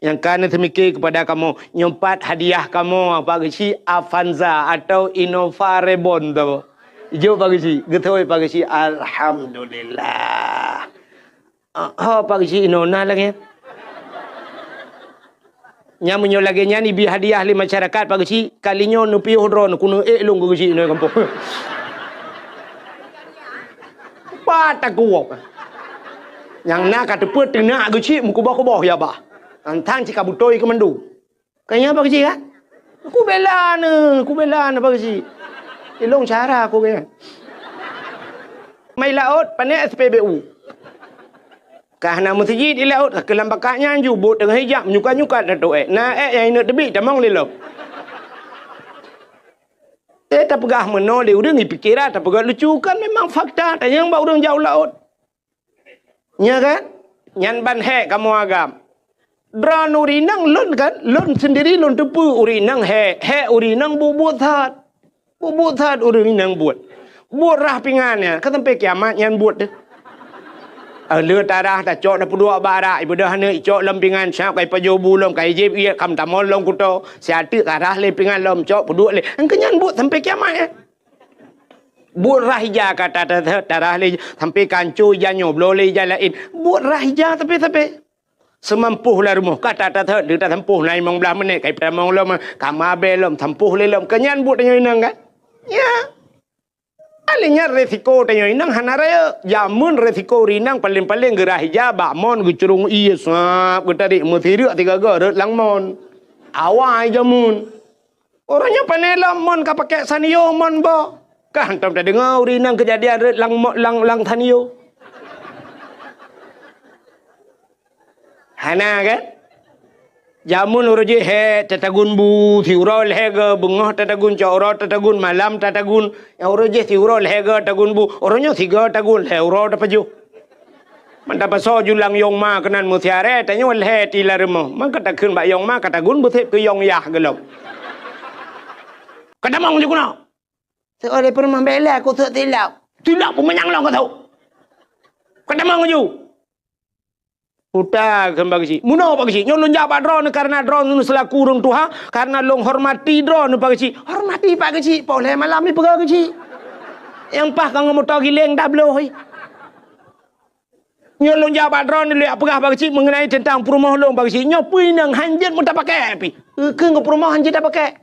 Yang kerana demikian kepada kamu nyempat hadiah kamu pagi si Avanza atau Innova Reborn tu. Jom pagi si, getoi pagi si alhamdulillah. Pagi si inona lagi. Nya menyo lagi nya ni bi hadiah li masyarakat pagi si kalinya nupi hodron kuno long pagi si no kampung. Pataku. Yang nak kata put tengah pagi si muku bah ya bah. Antang cika butoi ke mendu. Kayaknya apa sih kan? Aku bela na apa sih? Ilong cara aku kan. Mai laut panik SPBU. Karena masjid di laut kelambakanya jubut dengan hijab nyuka-nyuka datuk na yang nak tebi tamang lelok. Tak pegah meno dia udah ngipikira tak pegah lucu kan memang fakta tak yang bau orang jauh laut. Nya kan? Nyan ban he kamu agam. Dran urinang lon kan, lon sendiri lon tepu urinang he urinang buat that urinang buat rah pingannya, kan sampai kiamat yang buat deh. Lừa darah tak cok dah pudua barak ibu dah hana cok lempingan siap kai pajo bulom kai jeb ia kam tamon long kuto siati darah lempingan lom cok pudua le angkenyan buat sampai kiamat ya. Buat rahija kata darah le sampai kancu janyo blole jalain buat rahija tapi semampuh lah rumah kata dia tak tempuh naik mong belah menit kai pramong lom kamabe lom tempuh le lom kenyan buat dengan inang kan ya alinya resiko tanyo inang hanaraya jamun resiko rinang paling gerah hijab bakmon gucurung iya sap getari mesiri tiga garet langmon awai jamun orangnya panela mon ka pakai sanio mon bo kan tam tak dengar rinang kejadian ret lang sanio hana kan jamun uruji he tatagun bu thiurol he ge bungoh tatagun coro tatagun malam tatagun yang uruji thiurol he ge tagun bu orangnya tiga tagun he uro dapaju manta paso julang yong ma kenan mutiare tanya wal he tilaremo man kata kun ba yong ma katagun bu thep ke yong yah gelom kadamong juguna se ole permah bela ko thek tilap pun menyang long ka tau kadamong ju Udah kembali sih, muno pagi sih, nyolong jabat drone karena drone nu selaku urung tuha, karena long hormati drone pagi sih, hormati pagi sih, boleh malam ni pegawai sih, yang pah kang motor gileng double hoi, nyolong jabat drone ni lihat pegawai pagi sih mengenai tentang perumahan long pagi sih, nyopui nang hanjat muda pakai api, ke perumahan hanjat tak pakai,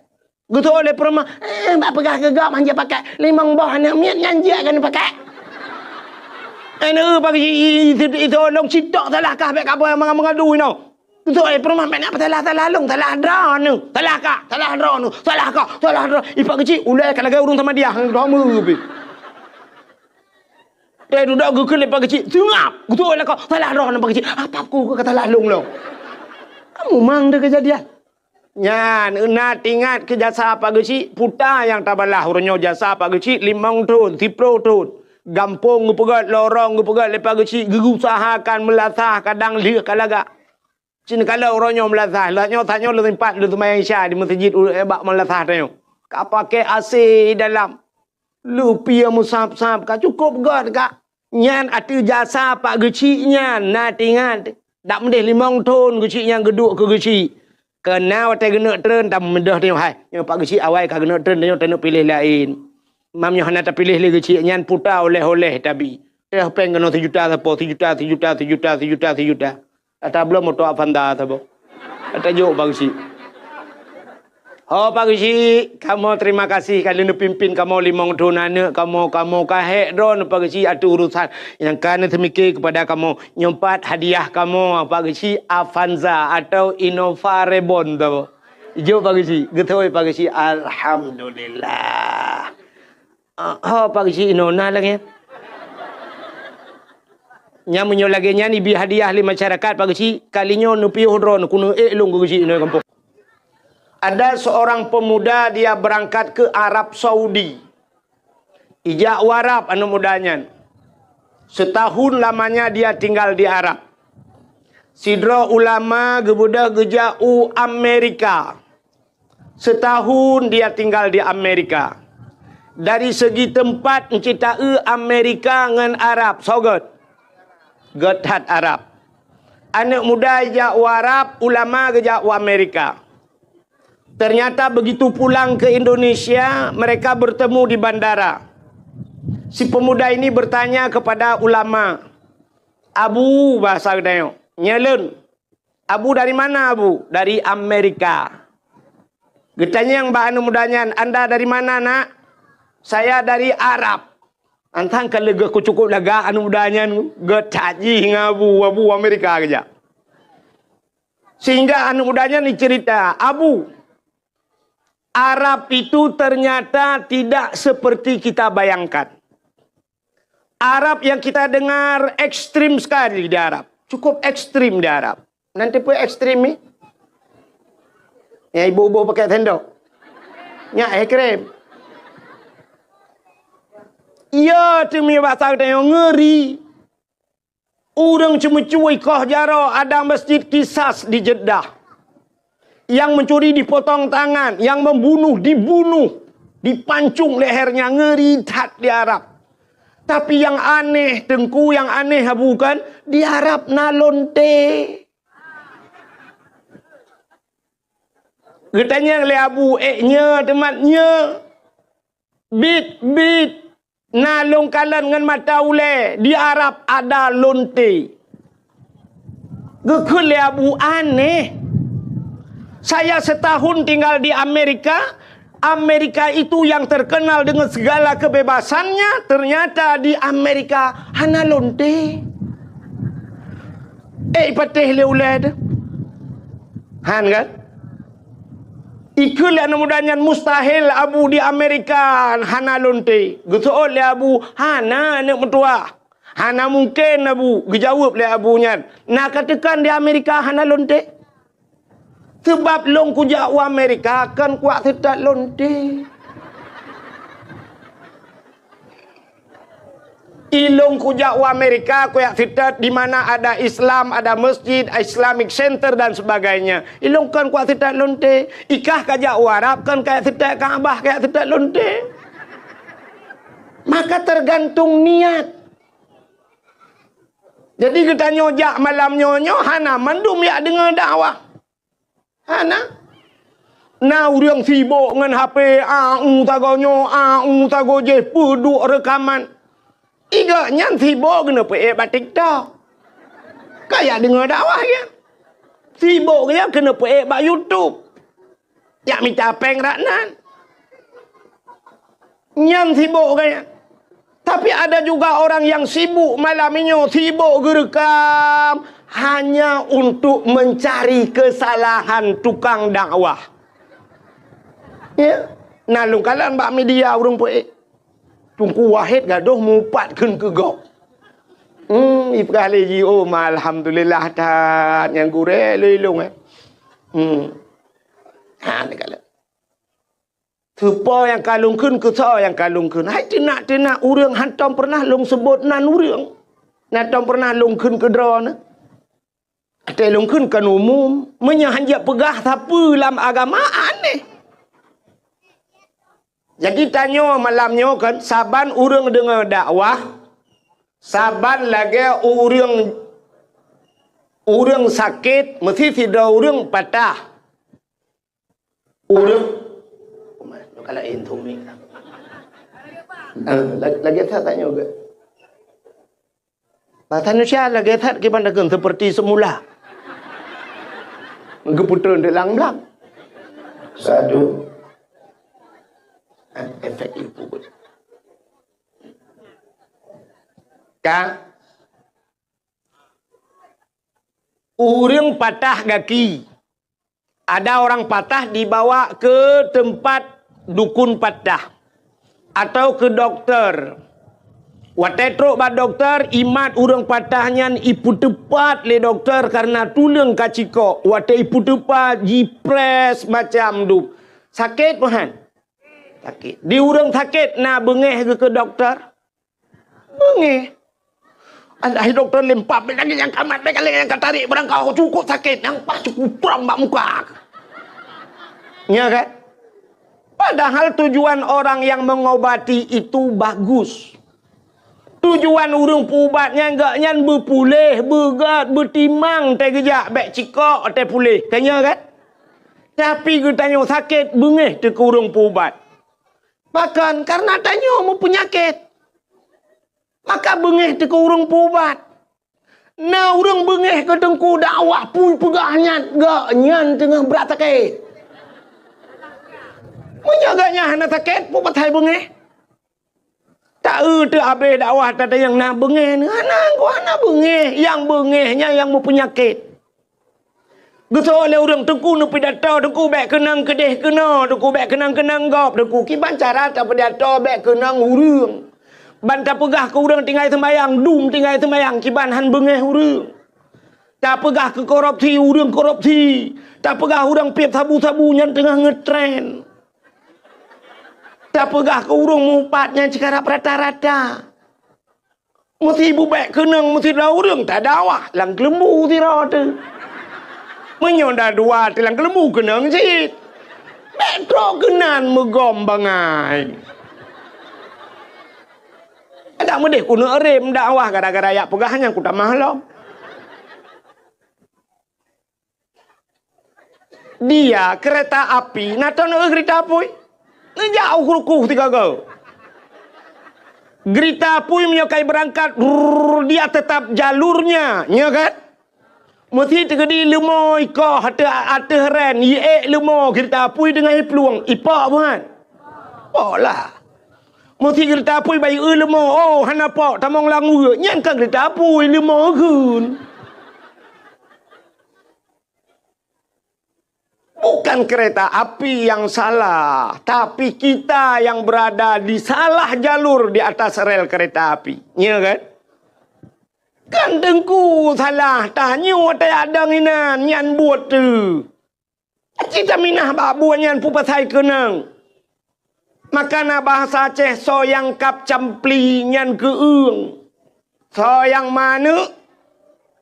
gitu oleh perumahan, mbak pegawai gegap hanjat pakai, limang bawah nak miat hanjat kan pakai. Pagi itu long citok salah kah baik apa mengadu ini. Itu perumahan nak salah long salah drone salah kah salah drone salah kah salah drone. Ipak kecil ulai kalau gay urung sama dia hang drone bi. Dia duduk gukul ipak kecil tengap. Gitu oleh kau salah drone ipak kecil. Apa aku kata salah long lo. Kamu mang dia kejadian. Nyan nak ingat ke jasa apa kecil puta yang tabalah urunyo jasa apa kecil 5 tahun 10 tahun. Gampung ngupegat lorong ngupegat lepas kecil usahakan melasah kadang lihat kalaga cina kalau orangnya melasah lahnya tanya lu tempat lu tumayang isya di masjid bak melasah tanya kak pakai AC dalam lu pia musab-sab kak cukup god kak nyan atu jasa pak kecil nyan nak ingat tak mendih 5 tahun kecil yang geduk ke kecil kena watai kena tren tak mendah tengok hai yang pak kecil awal kak kena tren tengok pilih lain mamnya hana tak pilih lagi cik nyan puta oleh tapi peng kena 7 juta sapo 7 juta ata belum motor Avanza sapo ata jok bang si pagi si kamu terima kasih kali nu pimpin kamu 5 tahun anak kamu kahek drone pagi si atu urusan yang kerana demikian kepada kamu nyempat hadiah kamu pagi si Avanza atau Innova Reborn sapo jom pagi si getoi pagi si alhamdulillah. Pagi si inona lagi. Nya menyo lagi nya ni bi hadiah li masyarakat pagi si kalinya nupi hodron kuno long pagi si no kampung. Ada seorang pemuda dia berangkat ke Arab Saudi. Ijak warap anu mudanya. Setahun lamanya dia tinggal di Arab. Sidra ulama gebudah gejau Amerika. Setahun dia tinggal di Amerika. Dari segi tempat kita Amerika dengan Arab sogot. Getat Arab. anak muda jak Arab, ulama ke jak Amerika. Ternyata begitu pulang ke Indonesia, mereka bertemu di bandara. Si pemuda ini bertanya kepada ulama, Abu bahasa Gedayong, nyelun. Abu dari mana Abu? Dari Amerika. Getanya yang mbak anu mudanya, Anda dari mana nak? Saya dari Arab. Antang kalau aku cukup lega anu mudanya, getaji Abu Amerika aja. Sehingga anu mudanya ni cerita, Abu, Arab itu ternyata tidak seperti kita bayangkan. Arab yang kita dengar ekstrim sekali di Arab. Cukup ekstrim di Arab. Nanti pun ekstrim ni. Yang ibu-ibu pakai tendok. Yang ekstrim. Ya, demi bahasa yang ngeri. Orang cuma cuy kah jara ada masjid Kisas di Jeddah. Yang mencuri dipotong tangan. Yang membunuh dibunuh. Dipancung lehernya, ngeri tak di Arab. Tapi yang aneh, Tengku, yang aneh bukan, di Arab na lonte. Katanya oleh Abu, nya temannya. Bit. Na longkalan dengan mata ule. Di Arab ada lonte. Gekul oleh Abu, aneh. Saya setahun tinggal di Amerika. Amerika itu yang terkenal dengan segala kebebasannya. Ternyata di Amerika hana lonte. Patih leulad. Han kan? Ikulah namudanya mustahil Abu di Amerika hana lonte. Getul le Abu, hana nak mentua. Hana mungkin Abu. Gejawab le Abunya. Nak katakan di Amerika hana lonte. Sebab long kujak wa Amerika kan kuat tidak lonte. Ilong kujak wa Amerika kuat tidak di mana ada Islam, ada masjid, Islamic Center dan sebagainya. Ilong kan kuat tidak lonte. Ikah kajak Arab kan kayak tidak Kaabah kayak tidak lonte. Maka tergantung niat. Jadi kita nyojak malam nyonyo hana mandum ya dengar dakwah. Hana na urang sibuk dengan HP tagonyo tago je peduk rekaman. Iga nyan sibuk kena buat TikTok. Kayak dengar dakwah ya. Sibuk ya kena buat YouTube. Ya minta peng raknan. Nyan sibuk kayak. Tapi ada juga orang yang sibuk malam ini, sibuk gerekam hanya untuk mencari kesalahan tukang dakwah. Ya, nalung kalan bak media urang poe. Tungku Wahid gaduh mupatkeun ke gok. Ipkali ji alhamdulillah tat yang gure lelung Ha nekala. Tupa yang kalungkeun ke sa yang kalungkeun. Hai tenak urang hantam pernah long sebut nan urang. Natam pernah longkeun ke dra na. Ate longkeun kan umum, menyahanjak pegah siapa dalam agama aneh. Jadi tanya malamnya kan, saban urang dengar dakwah, saban lagi urang sakit, mesti tidak urang patah. Urang kalau itu ni. Lagi saya tanya juga. Bahasa Indonesia lagi saya gimana kan seperti semula. Geputar di lang-lang. Satu. Efek itu. Kak. Urang patah kaki. Ada orang patah dibawa ke tempat dukun patah atau ke dokter. Watetruk ba dokter imat urang patahnya ipu tepat le dokter karena tulung kaciko. Wate ipu tepat jipres macam tu. Sakit pahan? Sakit. Di urang sakit na bengeh ke dokter? Bengeh. Andai dokter lempap lagi yang kamat lagi yang katarik barang kau cukup sakit yang pas cukup perang bak muka. Ya kan? Padahal tujuan orang yang mengobati itu bagus. Tujuan urang pubatnya enggak nyan berpulih, bergat, bertimang teh gejak bek cikok teh pulih. Tanya kan? Tapi kita tanya sakit bengih teh urang pubat. Bahkan karena tanya mau penyakit. Maka bengih teh urang pubat. Nah urang bengih ke tengku dakwah pun pegahnya enggak nyan tengah berat sakit. Menjaganya hana sakit pun patai bengih. Tak tu habis dakwah tak ada yang nak bengih ni. Hana bengih. Yang bengihnya yang berpenyakit. Gitu oleh orang tengku ni pidato. Tengku bek kenang kedih kena. Tengku bek kenang-kenang gop. Tengku kiban cara tak pidato bek kenang urang. Bantah pegah ke urang tinggal sembayang. Dum tinggal sembayang. Kiban han bengih urang. Tak pegah ke korupsi. Urang korupsi. Tak pegah urang piap sabu-sabu yang tengah ngetrend. Tak pegah ke urung mupatnya sekarang rata-rata. Mesti ibu baik kenang, mesti dah urung. Tak dakwah, lang kelembu tira tu. Menyonda dua, lang kelembu kenang cik. Betro kenan megom bangai. Ada medih kuno rem dakwah gara-gara yak pegahnya ku tak mahlom. Dia kereta api, naton kereta api. Jauh kurukuh tiga go. Gerita pun menyokai berangkat, dia tetap jalurnya, ya kan? Mesti terjadi lemah ikah ada heren, ye lemah gerita pun dengan peluang ipak bukan? Oh lah. Mesti gerita pun bayi lemah, oh hana pak tamong langu, nyan kan gerita pun lemah kun. Bukan kereta api yang salah, tapi kita yang berada di salah jalur di atas rel kereta api. Ya kan? Kan tengku salah, tanya tak ada nginan, nyan buat tu. Kita minah bak buat nyan pupasai kenang. Makana bahasa Aceh soyang kap campli nyan keung. Soyang mana?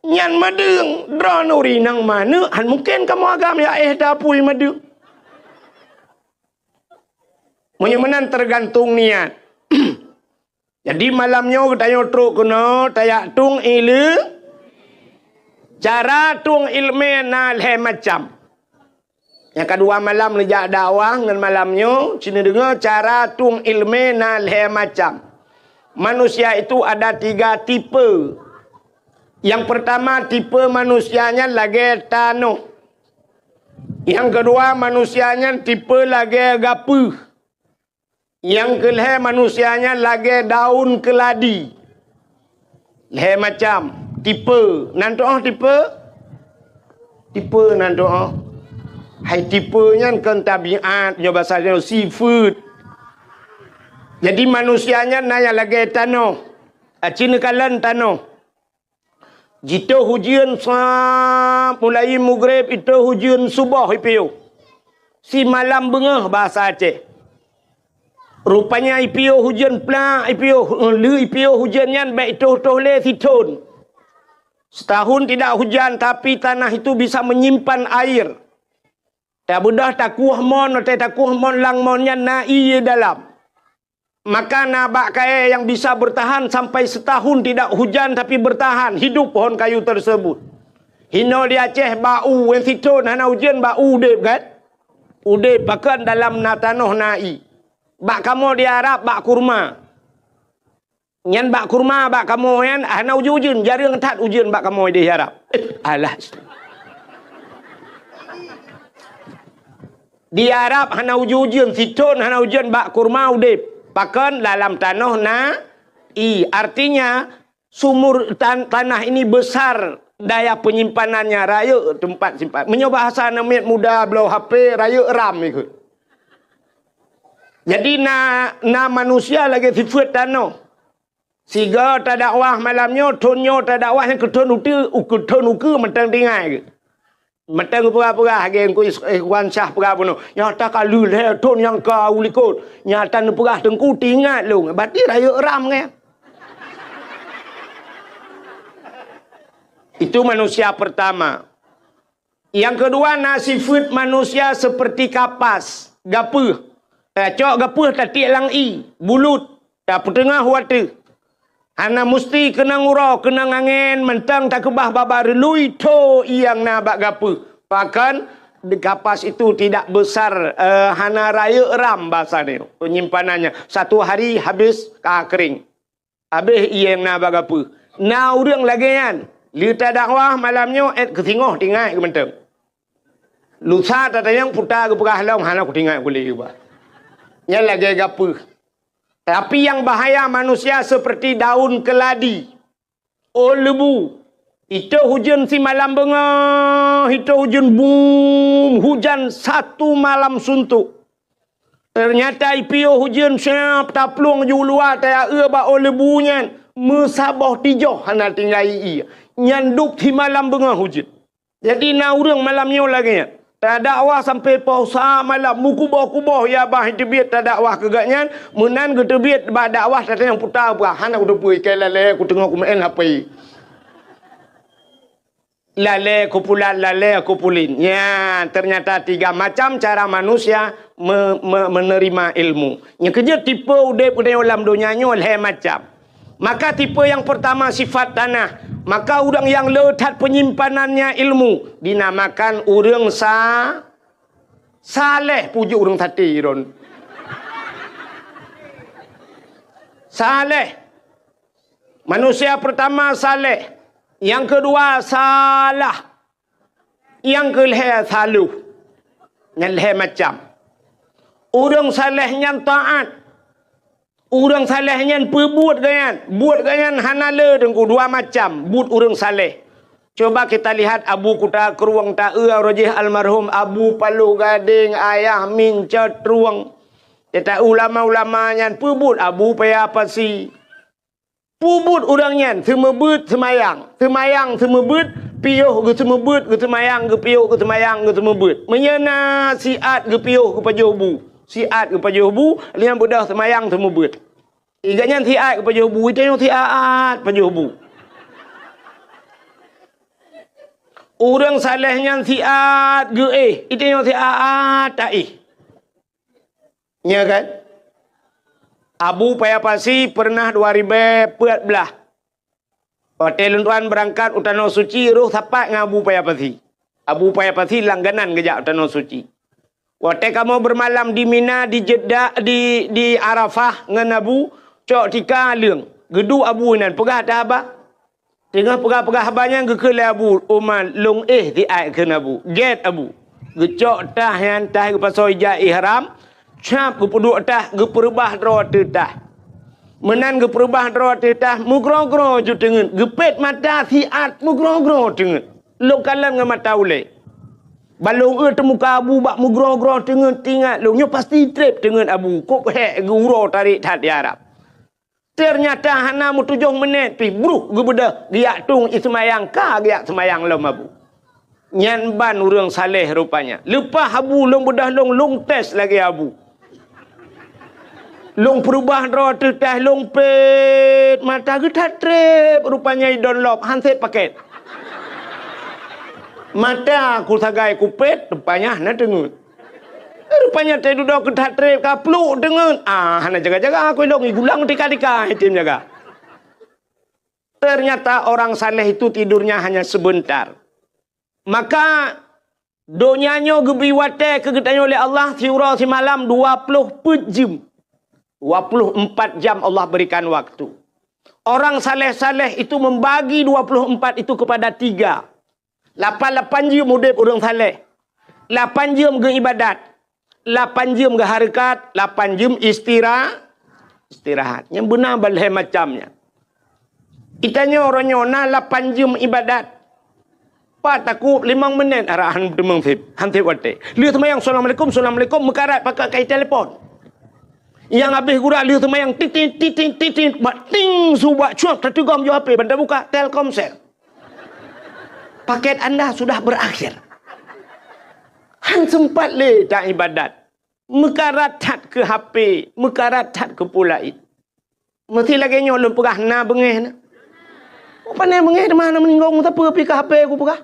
Nyan madeng dranuri nang mana han mungkin kamu agam ya dapui madeng. Menyemenan tergantung niat. Jadi malamnya kita truk kena tayak tung ilu cara tung ilmu na le macam. Yang kedua malam lejak dakwah dengan malamnya cina dengar cara tung ilmu na le macam. Manusia itu ada 3 tipe. Yang pertama tipe manusianya lagi tanuh. Yang kedua manusianya tipe lagi gapuh. Yang kelih manusianya lagi daun keladi. Leh macam tipe. Nantoh tipe? Tipe nantoh. Hai tipenya kan tabiat. Punya bahasanya seafood. Jadi manusianya nanya lagi tanuh. Cina kalan tanuh. Jika hujan mulai maghrib itu hujan subuh IPO. Si malam bengah bahasa Aceh. Rupanya IPO hujan pelak IPO lu IPO hujannya baik toh le siton. Setahun tidak hujan tapi tanah itu bisa menyimpan air. Tak mudah tak kuah mon lang monnya nai dalam. Maka nabak kaya yang bisa bertahan sampai setahun tidak hujan tapi bertahan hidup pohon kayu tersebut. Hino di Aceh bau yang siton hana hujan bau dep kan? Udep bahkan dalam tanah nai. Bak kamu di Arab bak kurma. Nyan bak kurma bak kamu yan hana hujan jarang tat hujan bak kamu di Arab. Alah. Di Arab hana hujan siton hana hujan bak kurma udep. Bahkan dalam tanah artinya sumur tanah ini besar daya penyimpanannya raya tempat simpan. Menyoba bahasa namanya muda belau HP raya ram ikut. Jadi na manusia lagi sifat tanah. Siga tak dakwah malamnya tonyo tak dakwah yang keton uku mentang tinggal ke. Matang pura-pura hagen ku wan syah pura puno. Nyata kalu le ton yang kau likut. Nyata nu pura tengku tinggal lu. Berarti raya ram ke. Itu manusia pertama. Yang kedua nasifut manusia seperti kapas, gapuh. Cok gapuh tak tiak lang i, bulut. Tak petengah wata. Hana musti kena ngurau, kena angin, mentang tak kebah babar lui to yang na bak gapu. Bahkan di kapas itu tidak besar hana raya ram bahasa ni penyimpanannya. Satu hari habis kering. Habis yang na bak gapu. Na urang lagi kan. Lita dakwah malamnya ke tengok tinggal ke mentang. Lusa tata yang putar ke pegah long hana ku tinggal ku lagi ba. Nya lagi gapu. Tapi yang bahaya manusia seperti daun keladi. Oh lebu. Itu hujan si malam bengah. Itu hujan boom. Hujan satu malam suntuk. Ternyata IPO hujan siap taplung ju luar. Tak ba oh lebunya. Mesabah tijoh hana tinggal iya. Nyanduk di malam bengah hujan. Jadi na urang malamnya lagi. Tak dakwah sampai pausa malam. Mukubah-kubah ya bah tebiat tak dakwah kegaknya. Menan ke tebiat bah dakwah tak yang putar apa. Hana ku depui ke lale ku tengok ku main HP. Lale ku pulan, lale ku pulin. Ya, ternyata 3 macam cara manusia menerima ilmu. Yang kerja tipe udep dalam dunia oleh macam. Maka tipe yang pertama sifat tanah. Maka orang yang letak penyimpanannya ilmu dinamakan orang saleh. Pujuk orang tadi ron. Saleh. Manusia pertama saleh. Yang kedua salah. Yang kelihatan saluh. Yang leh macam. Orang salehnya taat. Orang salehnya perbuat gayan. Buat gayan hanala dengku 2 macam. Buat orang saleh. Coba kita lihat Abu Kuta Keruang Ta'e Rajih almarhum Abu Paluh Gading Ayah Mincet Ruang. Kita ulama-ulamanya perbuat Abu Paya Pasi. Pubut orangnya semebut semayang. Semayang semebut. Piyuh ke semebut ke semayang ke piyuh ke semayang ke semebut. Menyana siat ke piyuh ke pajobu. Siat ke pajobu. Lihat budak semayang semebut. Iganya siat ke pajobu. Itu yang siat pajobu. Orang salehnya siat ke itu yang siat tak Ya kan? Abu Payapasi pernah 2014. Hotel tuan berangkat utano suci ruh sapat dengan Abu Payapasi. Abu Payapasi langganan kejap utano suci. Waktu kamu bermalam di Mina, di Jeddah, di Arafah dengan Abu, cok tika leung. Gedu Abu nan pegah dah abah. Tengah pegah-pegah abahnya ke Abu Umar long di ai ke Abu. Get Abu. Gecok tah yang tah ke pasal ihram. Cap ke puduk tah ke perubah dro tetah. Menan ke perubah dro tetah mugro-gro ju tengen. Gepet mata siat mugro-gro tengen. Lokalan dengan mata ulai. Balong temuka Abu bak mugro-gro tengen tinggal longnya pasti trip tengen Abu. Kok hek guro tarik tat di Arab. Ternyata hana mu 7 minit pi bruh gebeda giak tung ismayang ka giak semayang lom Abu. Nyan ban urang saleh rupanya. Lepas Abu long bedah long test lagi Abu. Long perubah roh tetah long pet mata getat trip rupanya download handset paket. Mata aku sagai kupet rupanya hana dengun. Rupanya teh duduk getat trip kapluk dengun. Hana jaga-jaga aku long gulang tika-tika hitim jaga. Ternyata orang saleh itu tidurnya hanya sebentar. Maka donyanya gebiwate kegetanya oleh Allah siura si malam 24 jam. 24 jam Allah berikan waktu. Orang saleh-saleh itu membagi 24 itu kepada 3. 8 jam udip orang saleh. 8 jam ke ibadat. 8 jam ke harakat. 8 jam istirahat. Yang benar balai macamnya. Itanya orangnya 8 jam ibadat. Pak takut 5 minit arahan demang hantip wate. Lihat semayang assalamualaikum mekarat pakai kai telefon. Yang habis gura lihat semayang titin bating subak cuak tertugam jo HP benda buka Telkomsel. Paket anda sudah berakhir. Han sempat le tak ibadat. Mekarat tat ke HP, mekarat tat ke pulait. Mesti lagi nyolong pegah na bengeh na. Pandai bengeh mana meninggung tapi pi ke HP aku pegah.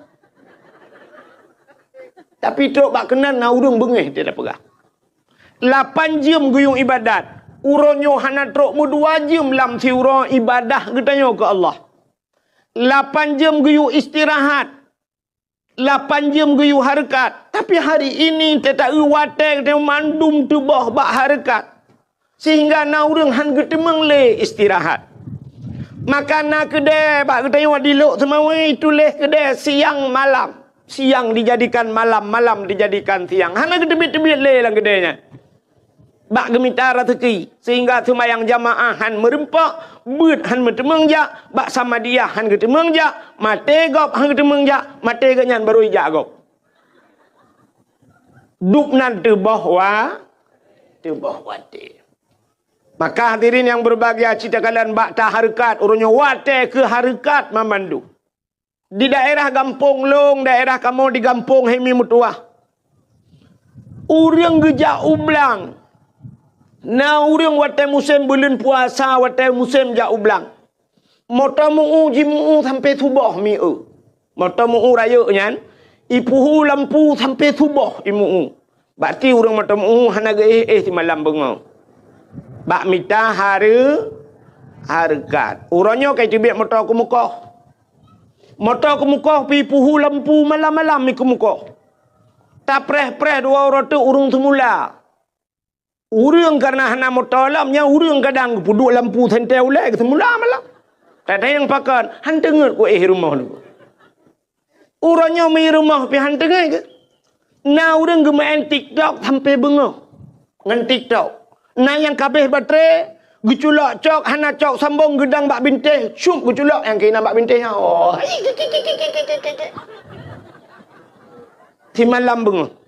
Tapi tok bak kenan na urung bengeh dia dah pegah. 8 jam guyung ibadat. Uronyo hana trok mu 2 jam lam tiura ibadah katanya ke Allah. 8 jam geyu istirahat. 8 jam geyu harkat. Tapi hari ini tak watek dia mandum tubah bak harkat. Sehingga na urang han getemeng le istirahat. Makanan kedai bak katanya dilok semawi tulis kedai siang malam. Siang dijadikan malam, malam dijadikan siang. Hana gedebit-debit le lang kedainya. Bak gemita rezeki sehingga sembahyang jamaah han merempak beut han metemeng ja bak sama dia han getemeng ja mate gop han getemeng ja mate ganyan baru ja gop dupnan tebah wate. Maka hadirin yang berbahagia cita kalian bak ta harkat urunyo wate ke harkat memandu di daerah Gampong Long, daerah kamu di Gampong Hemi Mutuah urang geja ublang. Na urang watai musim bulan puasa, watai musim ja ublang. Mota mu'u jimu'u sampai subuh mi'u. Mota mu'u raya nyan. Ipuhu lampu sampai subuh imu'u. Berarti urang mota mu'u hanaga si malam bengo. Bak mita harkat. Urangnya kaya tibik mota kumukoh. Mota kumukoh pi puhu lampu malam-malam mi kumukoh. Tak preh-preh 2 orang tu urang semula. Urang karena hana motolamnya urang kadang puduk lampu tentel leh semula malam. Tak ada yang pakan han dengar ko rumah tu. Urangnya mai rumah pi han dengar ke. Na urang gemain TikTok sampai bengah. Ngan TikTok. Na yang kabeh baterai geculak cok hana cok sambung gedang bak binteh. Syuk geculak yang kena bak bintehnya. Oh. Di malam bengah.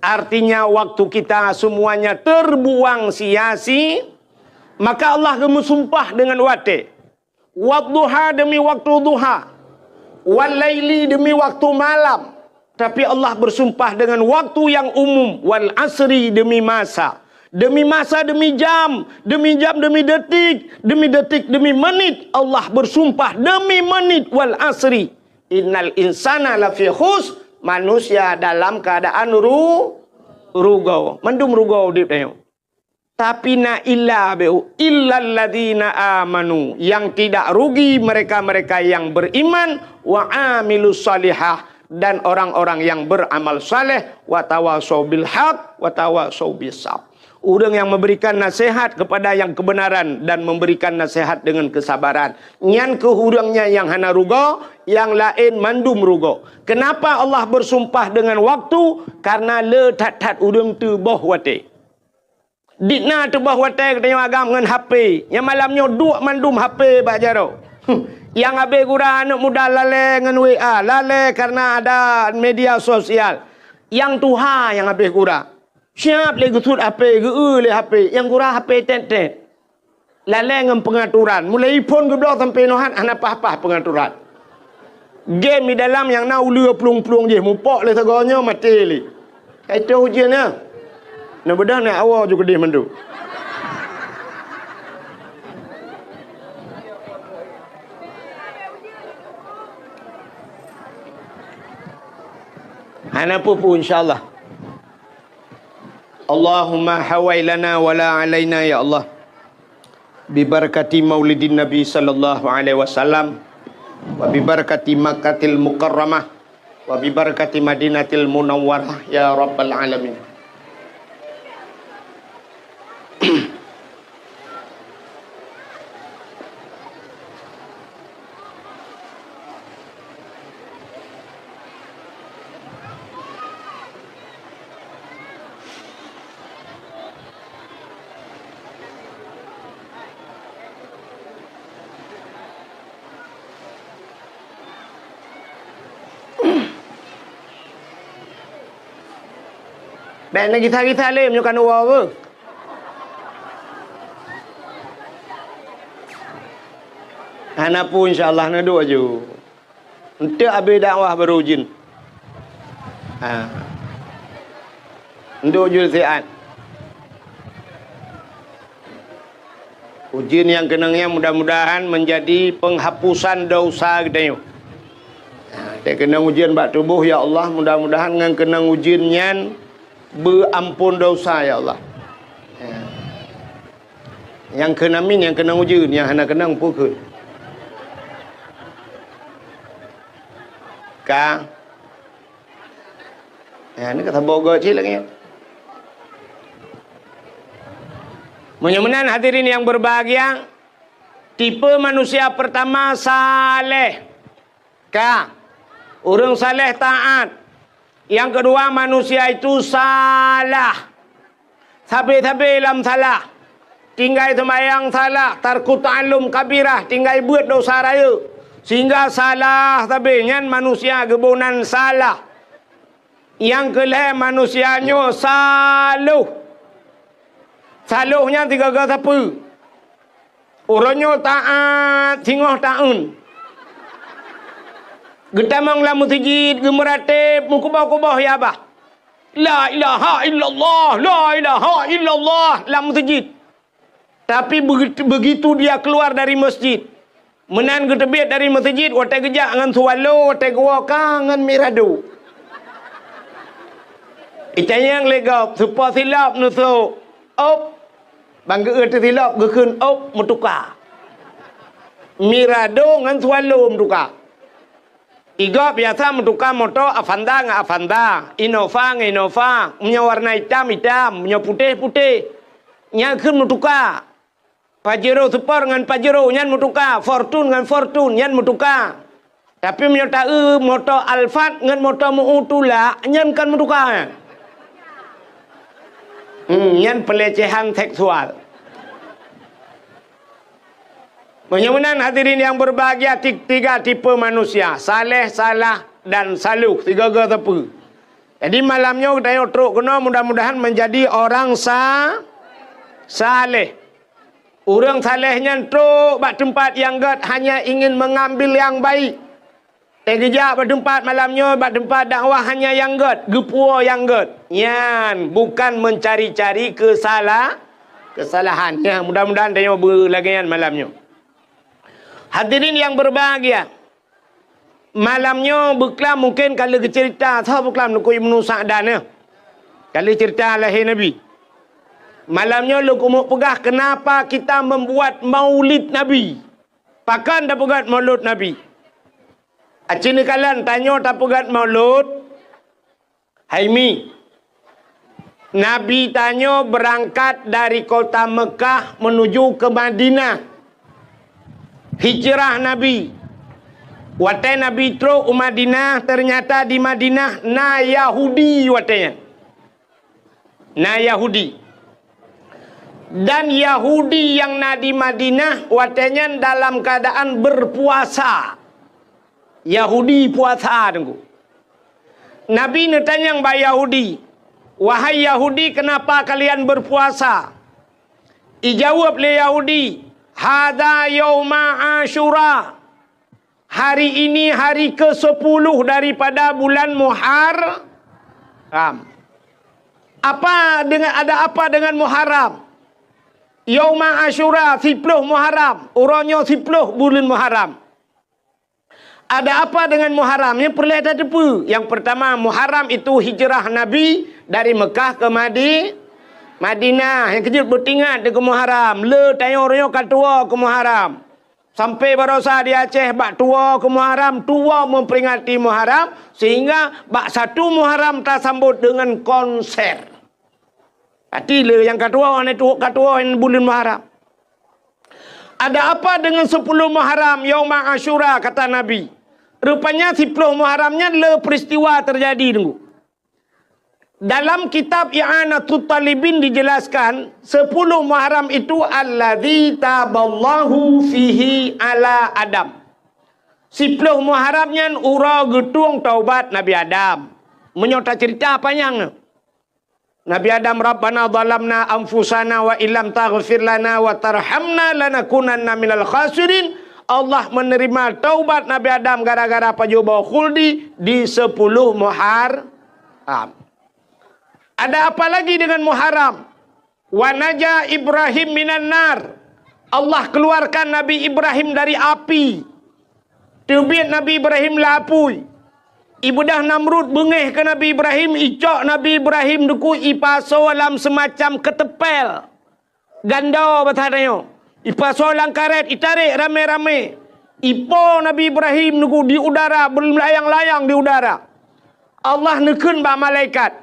Artinya waktu kita semuanya terbuang sia-sia. Maka Allah bersumpah dengan wate. Wadduha demi waktu duha. Walaili demi waktu malam. Tapi Allah bersumpah dengan waktu yang umum. Wal asri demi masa. Demi masa demi jam. Demi jam demi detik. Demi detik demi menit. Allah bersumpah demi menit. Wal asri. Innal insana lafi khus. Manusia dalam keadaan rugau. Mendum rugau dip tayo. Tapi na illa beu illal ladzina amanu, yang tidak rugi mereka-mereka yang beriman wa amilus salihah, dan orang-orang yang beramal saleh wa tawasau bil haq wa tawasau bis sabr. Orang yang memberikan nasihat kepada yang kebenaran dan memberikan nasihat dengan kesabaran. Nyan ke hurangnya yang hana rugo, yang lain mandum rugo. Kenapa Allah bersumpah dengan waktu? Karena le tat-tat urang tu boh wate. Ditna tu boh wate katanya agam dengan HP. Yang malamnya duk mandum HP bak jaro. Yang abe gura anak muda lale dengan WA, lale karena ada media sosial. Yang tuha yang abe gura. Siap le gusut HP, le HP. Yang gura HP tet-tet. Lale dengan pengaturan. Mulai iPhone ke blok sampai nohan anak apa-apa pengaturan. Game di dalam yang nak ulu pelung-pelung je. Mupok le segalanya mati le. Itu ujiannya. Nak bedah nak awal juga dia mandu. Hana pupu insyaAllah. Allahumma hawai lana wala alaina ya Allah. Bibarakati maulidin Nabi sallallahu alaihi wasallam. Wa bibarakati Makkatil Mukarramah. Wa bibarakati Madinatil Munawwarah ya Rabbal Alamin. Dan lagi kita le menyukan uang apa? Hana pun insyaAllah na doa je. Untuk habis dakwah baru ujin. Untuk ujin sihat. Ujin yang kenangnya mudah-mudahan menjadi penghapusan dosa kita. Dia kena ujian bak tubuh ya Allah, mudah-mudahan dengan kenang ujiannya berampun dosa ya Allah. Yang kena min, yang kena ujun, yang hana kena pukul. Ka. Ini kata bogo cik lagi. Mudah-mudahan hadirin yang berbahagia, tipe manusia pertama saleh. Ka. Orang saleh taat. Yang kedua manusia itu salah. Sabi-sabi dalam salah. Tinggal sembahyang salah, tarku ta'allum kabirah, tinggal buat dosa raya. Sehingga salah tapi nyan manusia gebunan salah. Yang kelih manusianya saluh. Saluhnya tiga kata apa? Orangnya taat, singoh ta'un. Getamang lah musjid, gemeratib, mukubah-kubah ya abah. La ilaha illallah, la ilaha illallah, lah musjid. Tapi begitu dia keluar dari masjid, menan ketebit dari masjid, watai gejak dengan sualo, watai gua kangen miradu. Itanya yang legap, supaya silap nusu, op, bangga erti silap, gekun op, mutuka. Mirado dengan sualo mutuka. Iga biasa mutuka moto Avanda nggak Avanda, Innova nggak Innova, punya warna hitam hitam, punya putih putih, nyakun mutuka. Pajero Super dengan Pajero nyan mutuka, Fortune dengan Fortune nyan mutuka. Tapi menyota moto Alphard dengan moto Mu'utula nyan kan mutuka. Nyan pelecehan seksual. Mudah-mudahan hadirin yang berbahagia, tiga tipe manusia, saleh, salah dan saluh, tiga tepu. Jadi malamnya kita truk kena mudah-mudahan menjadi orang saleh. Orang salehnya truk bak tempat yang gad hanya ingin mengambil yang baik. Tegejak bak tempat malamnya bak tempat dakwah hanya yang gad, gepua yang gad. Yan bukan mencari-cari kesalahan. Ya, mudah-mudahan tanya berlagian malamnya. Hadirin yang berbahagia, malamnya beklam mungkin kalau cerita tahu beklam nak Ibnu Sa'dan ya. Kalau cerita lahir Nabi. Malamnya lu kumuk pegah kenapa kita membuat maulid Nabi. Pakan tak pegat maulid Nabi. Acini kalian tanya tak pegat maulid. Haimi. Nabi tanya berangkat dari kota Mekah menuju ke Madinah. Hijrah Nabi. Watai Nabi teruk Madinah, ternyata di Madinah na Yahudi watanya. Na Yahudi. Dan Yahudi yang di Madinah watanya dalam keadaan berpuasa. Yahudi puasa tunggu. Nabi netanya yang Yahudi, wahai Yahudi, kenapa kalian berpuasa? Ijawab le Yahudi, hada yauma Asyura. Hari ini hari ke-10 daripada bulan Muharram. Ada apa dengan Muharram? Yauma Asyura 10 Muharram. Orangnya 10 bulan Muharram. Ada apa dengan Muharram? Yang perlu ada depu. Yang pertama, Muharram itu hijrah Nabi dari Mekah ke Madinah. Yang kejut bertingat ke Muharram. Le tanya orangnya katua ke Muharram. Sampai barosa di Aceh bak tua ke Muharram, tua memperingati Muharram sehingga bak 1 Muharram tak sambut dengan konser. Hati le yang katua yang bulan Muharram. Ada apa dengan 10 Muharram Yauma Asyura kata Nabi? Rupanya 10 Muharramnya le peristiwa terjadi tunggu. Dalam kitab I'anatul Talibin dijelaskan 10 Muharram itu alladzi taballahu fihi ala Adam. 10 Muharramnya ura getung taubat Nabi Adam. Menyota cerita apanya? Nabi Adam Rabbana zalamna anfusana wa illam taghfir lana wa tarhamna lanakunanna minal khasirin. Allah menerima taubat Nabi Adam gara-gara pajoba khuldi di 10 Muharram. Ada apa lagi dengan Muharram? Wa naja Ibrahim minan nar. Allah keluarkan Nabi Ibrahim dari api. Tubit Nabi Ibrahim lapui. Ibudah Namrud bengeh ke Nabi Ibrahim, icok Nabi Ibrahim duku ipaso dalam semacam ketepel. Ganda bathanyo. Ipasolang karet, itarik rame-rame. Ipo Nabi Ibrahim nugu di udara, berlayang-layang di udara. Allah nekun ba malaikat.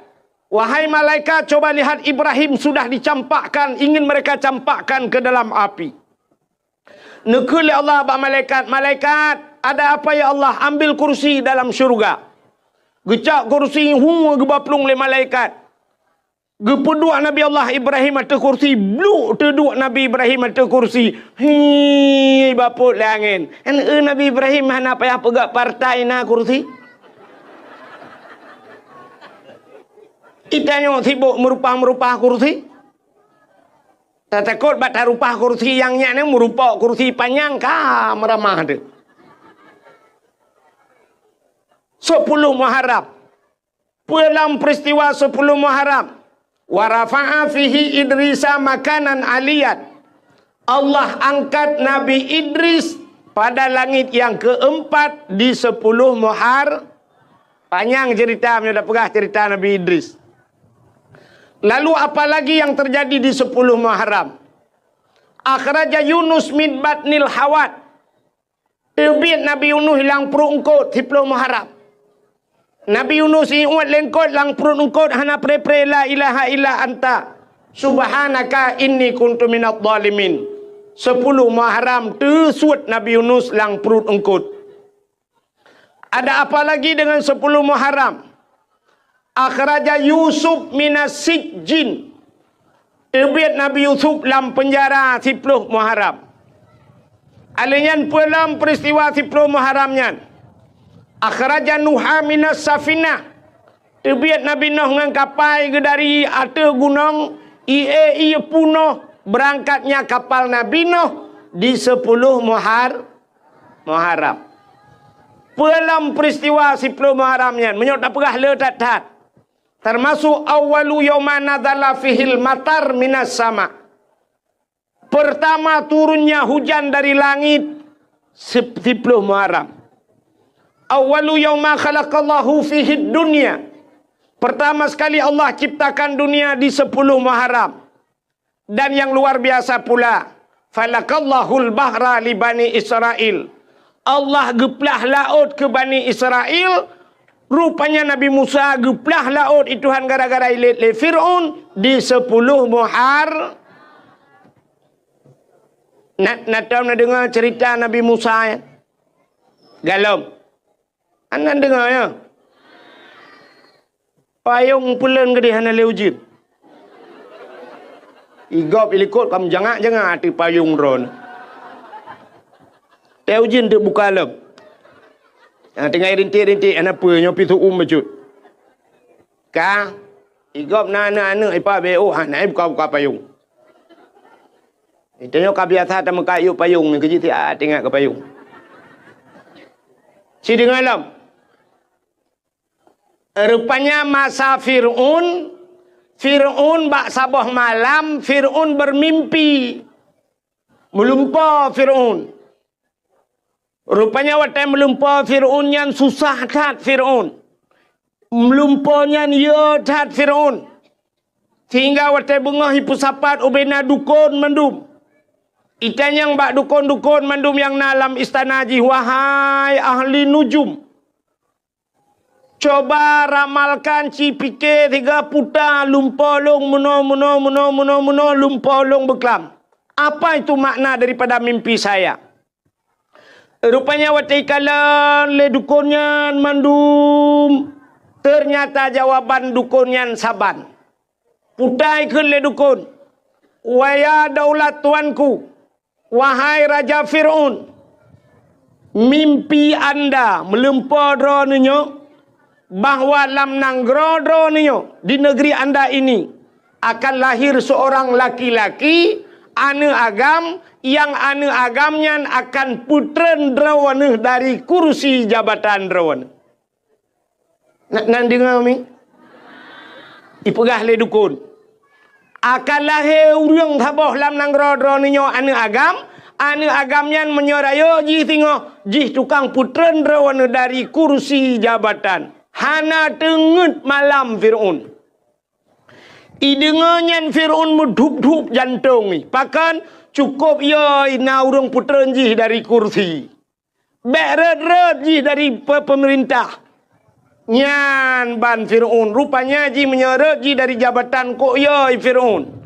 Wahai malaikat, coba lihat Ibrahim sudah dicampakkan, ingin mereka campakkan ke dalam api. Nekun li Allah ba malaikat, malaikat, ada apa ya Allah? Ambil kursi dalam syurga. Gecak kursi hunga gebaplung le malaikat. Gepeduk Nabi Allah Ibrahim atas kursi. Bluk terduk Nabi Ibrahim atas kursi. Hii baput le angin. Nabi Ibrahim mana payah pegak partai na kursi. Itanya sibuk merupah kursi. Tak takut batal rupah kursi yang ni merupa kursi panjang kah meramah tu. 10 Muharram. Dalam peristiwa 10 Muharram. Wa rafa'a fihi Idrisa makanan aliyat. Allah angkat Nabi Idris pada langit yang keempat di 10 Muharram. Panjang cerita, dah pegah cerita Nabi Idris. Lalu apa lagi yang terjadi di 10 Muharram? Akhraja Yunus min batnil hawat. Terbit Nabi Yunus hilang perut engkot 10 Muharram. Nabi Yunus iuat lengkot lang perut engkot hana pre-pre la ilaha illa anta subhanaka inni kuntu minadh dhalimin. 10 Muharram tersuat Nabi Yunus lang perut engkot. Ada apa lagi dengan 10 Muharram? Akhraja Yusuf minas sijjin. Terbit Nabi Yusuf dalam penjara 10 Muharram. Alinyan dalam peristiwa 10 Muharramnya. Akhraja Nuha minas safinah. Terbit Nabi Nuh dengan kapal ke dari atas gunung. Ia punuh berangkatnya kapal Nabi Nuh di 10 Muharram. Dalam peristiwa 10 Muharramnya. Menyok tak pegah le tat-tat. Termasuk awalu yawma nadzala fihil matar minas sama. Pertama turunnya hujan dari langit 10 Muharram. Awalu yawma khalaqallahu fihi dunya. Pertama sekali Allah ciptakan dunia di 10 Muharram. Dan yang luar biasa pula, falakallahul bahra li Bani Israel. Allah geplah laut ke Bani Israel. Rupanya Nabi Musa geplah laut itu han gara-gara ilit le Fir'aun di 10 Muharram. Nak tahu nak dengar cerita Nabi Musa ya? Galom. Anda dengar ya? Payung pulen ke dia hana leujin. Igop ilikut kamu jangan hati payung ron. Leujin tu buka lem. Tengah rintik-rintik anak apa nyopi tu macut. Ka igop na ipa beo hana buka payung. Itanya ka biasa ta mekayu payung ni keji ti tengok ke payung. Si dengar lam. Rupanya masa Fir'aun bak sabah malam, Fir'aun bermimpi. Melumpa Fir'aun. Rupanya waktu melumpa Fir'aun yang susah tat Fir'aun. Melumpanya ya tat Fir'aun. Sehingga waktu bunga hipusapat ubena dukun mendum. Ikan yang bak dukun-dukun mendum yang dalam istana ji, wahai ahli nujum. Coba ramalkan ci fikir 3 putar lumpolong meno lumpolong beklam. Apa itu makna daripada mimpi saya? Rupanya waktu ikalan le dukunnya mandum. Ternyata jawaban dukunnya saban. Putai ke le dukun. Waya daulat tuanku. Wahai Raja Fir'aun. Mimpi anda melempar dronenya. Bahawa dalam nanggrodro niyo di negeri anda ini akan lahir seorang laki-laki ane agam yang ane agamnya akan putren drawana dari kursi jabatan drawana. Nak dengar mi? Ipegah le dukun. Akan lahir urang thaboh dalam nanggrodro niyo ane agamnya menyorayo ji tengok ji tukang putren drawana dari kursi jabatan. Hana tengut malam Fir'aun. Idengannya Fir'aun medhup-dhup jantung ni. Pakan cukup ya ina urang putra jih dari kursi. Beret-ret jih dari pemerintah. Nyan ban Fir'aun. Rupanya ji menyeret ji dari jabatan kok ya Fir'aun.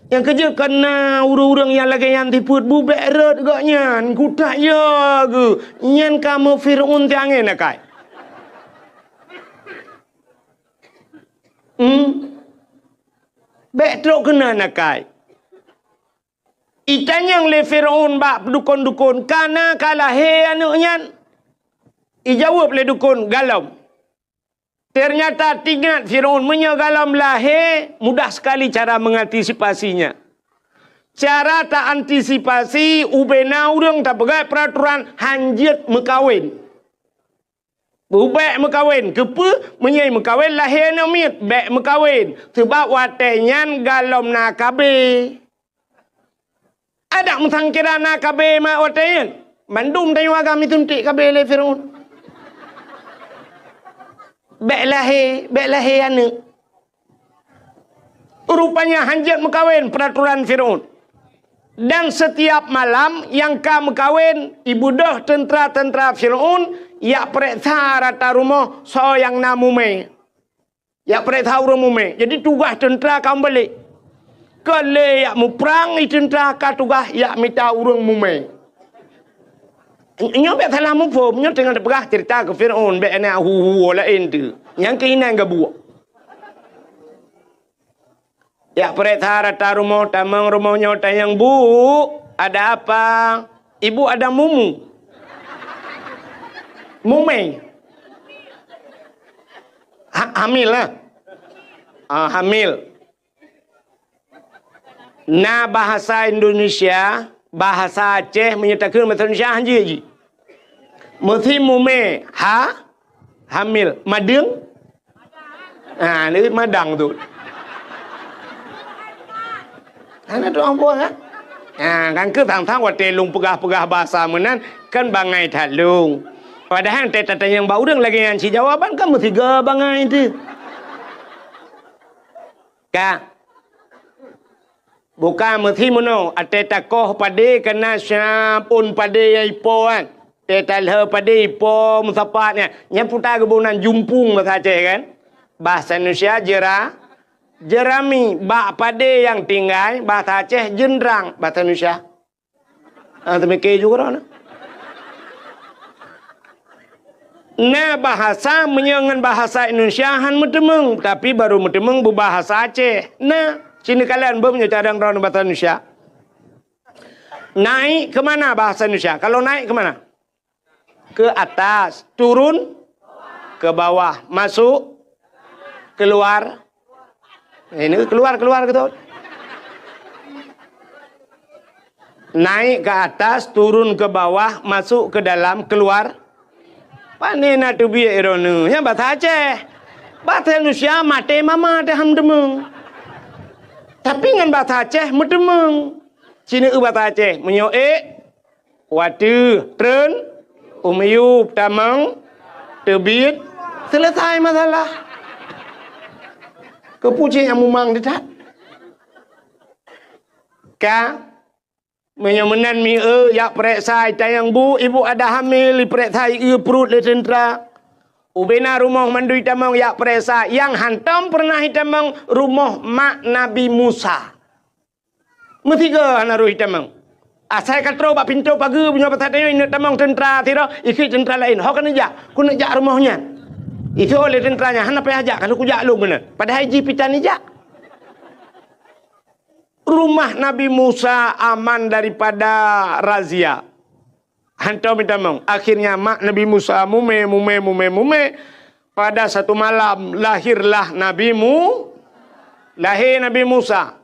Yang kerja kena urang-urang yang lagi yang tiput bu beret gak nyan. Kutak ya ke. Nyan kamu Fir'aun tiangin nakai. Bek truk kena nakai. Itanyang le Fir'aun bak dukun-dukun. Kana kalah he anaknya. Ijawab le dukun galam. Ternyata tingkat Fir'aun galam lah he. Mudah sekali cara mengantisipasinya. Cara tak antisipasi. Ubena urang tak pegai peraturan hanjit mekawin. Bubek mekawin. Kepa menyai mekawin lahir namit. Bek mekawin. Sebab watenyan galom nak kabe. Ada mentangkira nak kabe mak watenyan. Mandum tayu agam itu ntik kabe le Fir'aun. Bek lahir anak. Rupanya hanjit mekawin peraturan Fir'aun. Dan setiap malam yang kamu kawin ibu dah tentera-tentera Fir'aun ya periksa rata rumah so yang namume. Ya periksa rumah. Jadi tugas tentera kamu balik. Kalau ya mu perang tentera ka tugas ya minta urang mume. Nyo bet salah mu pom nyo tengah perah cerita ke Fir'aun bet ana hu lain tu. Yang keinan ke buak. Ya periksa rata rumah tamang rumahnya tayang bu, ada apa? Ibu ada mumu. Mume. Hamil lah. Hamil. Nah bahasa Indonesia, bahasa Aceh menyatakan bahasa Indonesia hanji. Mesti mume hamil, madang. Ini madang tu. Ana tu apa kan? Kan ke tang-tang wa telung pegah-pegah bahasa menan kan bangai talung. Padahal teta yang bau urang lagi yang si jawaban kan mesti ga bangai tu. Ka. Bukan mesti mono ate takoh pade kena syapun pade ai po kan. Teta le pade po musapatnya. Nya putar kebunan jumpung bahasa Aceh kan. Bahasa Indonesia jerami bak pade yang tinggal bahasa Aceh jendrang bahasa Indonesia. Tapi ke juga nah. Nah bahasa menyangan bahasa Indonesia han metemeng tapi baru metemeng berbahasa Aceh. Nah sini kalian belum cadang ron bahasa Indonesia. Naik ke mana bahasa Indonesia? Kalau naik ke mana? Ke atas, turun ke bawah, masuk keluar. Ini keluar gitu. Naik ke atas, turun ke bawah, masuk ke dalam, keluar. Panena tu biar ironu. Yang bahasa Aceh. Bahasa Indonesia mate mama ada hamdemeng. Tapi dengan bahasa Aceh medemeng. Cina bahasa Aceh menyoe watu tren umyub tamang terbit selesai masalah. Kepucing yang mumang dekat. Ka menyemenan mi ya periksa tayang bu ibu ada hamil periksa perut le tentera. Ubena rumah mandui tamang ya periksa yang hantam pernah hitamang rumah mak Nabi Musa. Mesti ke naruh hitamang. Asal katro bak pintu pagi punya patah ini tamang tentera tira ikut tentera lain. Hok kan jak, ku nak jak rumahnya. Itu oleh tenteranya, han apa ajak kalau ku jak lu benar. Padahal jipitan ni jak. Rumah Nabi Musa aman daripada razia. Hantar minta mong. Akhirnya mak Nabi Musa mume. Pada satu malam lahirlah lahir Nabi Musa.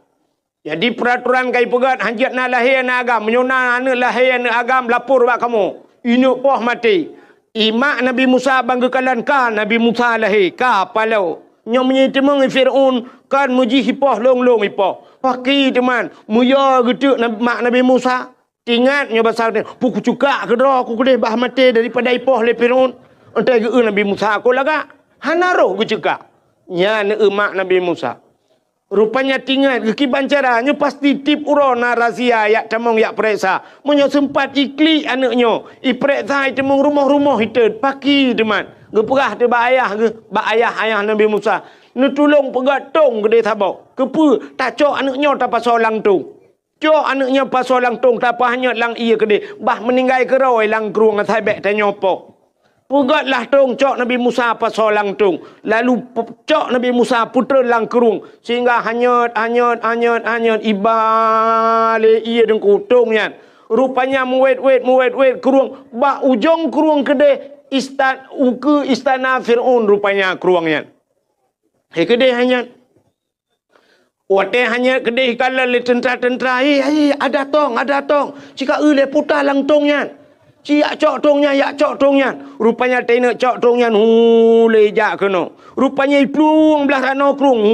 Jadi peraturan kai pegat hanjat na lahir na agam. Menyona anak lahir na agam lapor bak kamu. Inuk poh mati. Imak Nabi Musa banggakan kan Nabi Musa lahir. Ka palau. Nyom menyitimang Fir'aun kan muji hipoh long hipoh. Paki teman. Muya gitu mak Nabi Musa. Ingat nya pasal ni. Puku cuka ke dah aku kedai bah mati daripada hipoh le Fir'aun. Entai ge Nabi Musa aku laga. Hanaro ge cuka. Nya ne mak Nabi Musa. Rupanya tinggal ke bancaranya pasti tip urona razia yak tamong yak periksa. Menyo sempat ikli anaknya. Periksa temong rumah-rumah itu paki teman. Ge perah te ba ayah ge, ba ayah Nabi Musa. Nu tolong pegatong gede sabok. Kepu tak cok anaknya tak pasal lang tung. Cok anaknya pasal lang tung tak apa hanya lang iya gede. Bah meninggal keroi lang keruang atai bek tanya apa. Pugatlah tung cok Nabi Musa pasal lang tung. Lalu cok Nabi Musa putra lang kerung. Sehingga hanyut ibale iya dengku tungnya. Rupanya muwet kerung. Ba ujung kerung gede istana Fir'aun rupanya keruangnya. Gede hanya. Wate hanya gede kalau le tentera-tentera. Ada tong. Jika le putar lang tongnya. Yak cok tongnya. Rupanya tena cok tongnya lejak kena. Rupanya iplung belah rano krung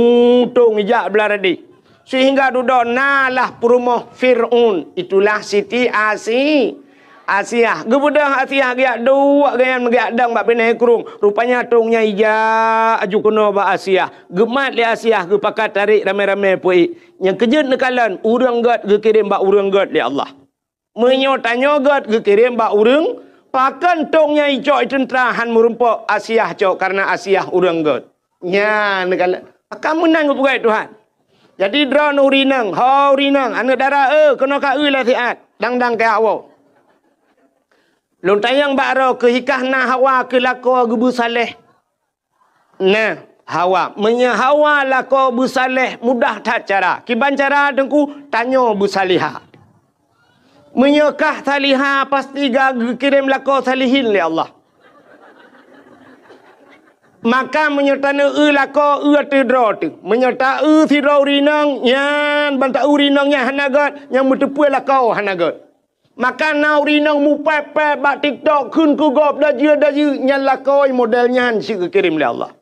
tong ijak belah radi. Sehingga duduk nalah perumah Fir'aun. Itulah Siti Asiah. Gebudah Asiah giak dua gayan giak dang bak pinai krung. Rupanya tongnya ijak aju kena bak Asiah. Gemat li Asiah ge pakat tarik ramai-ramai pui. Yang kejut nekalan urang gat ge kirim bak urang gat li Allah. Menyotanya gat ke kirim bak urang pakan tongnya icok tentera han merumpak Asiah cok karena Asiah urang gat nya negala akan menang bukai Tuhan. Jadi drone urinang anak darah kena ka lah siat dang ke awak lon tayang bakro ke hikah na Hawa ke lako gebu saleh nah Hawa Hawa lako bu saleh mudah tak cara kiban cara dengku tanya bu salihah. Menyekah salihah pasti kirim lako salihin li Allah. Maka menyertana lako tidro tu. Menyerta tidro urinang yan banta urinangnya hanagat yang mutepuai lako hanagat. Maka na urinang mu pepe bak TikTok kun ku gop daju nyan lako modelnya si kirim li Allah.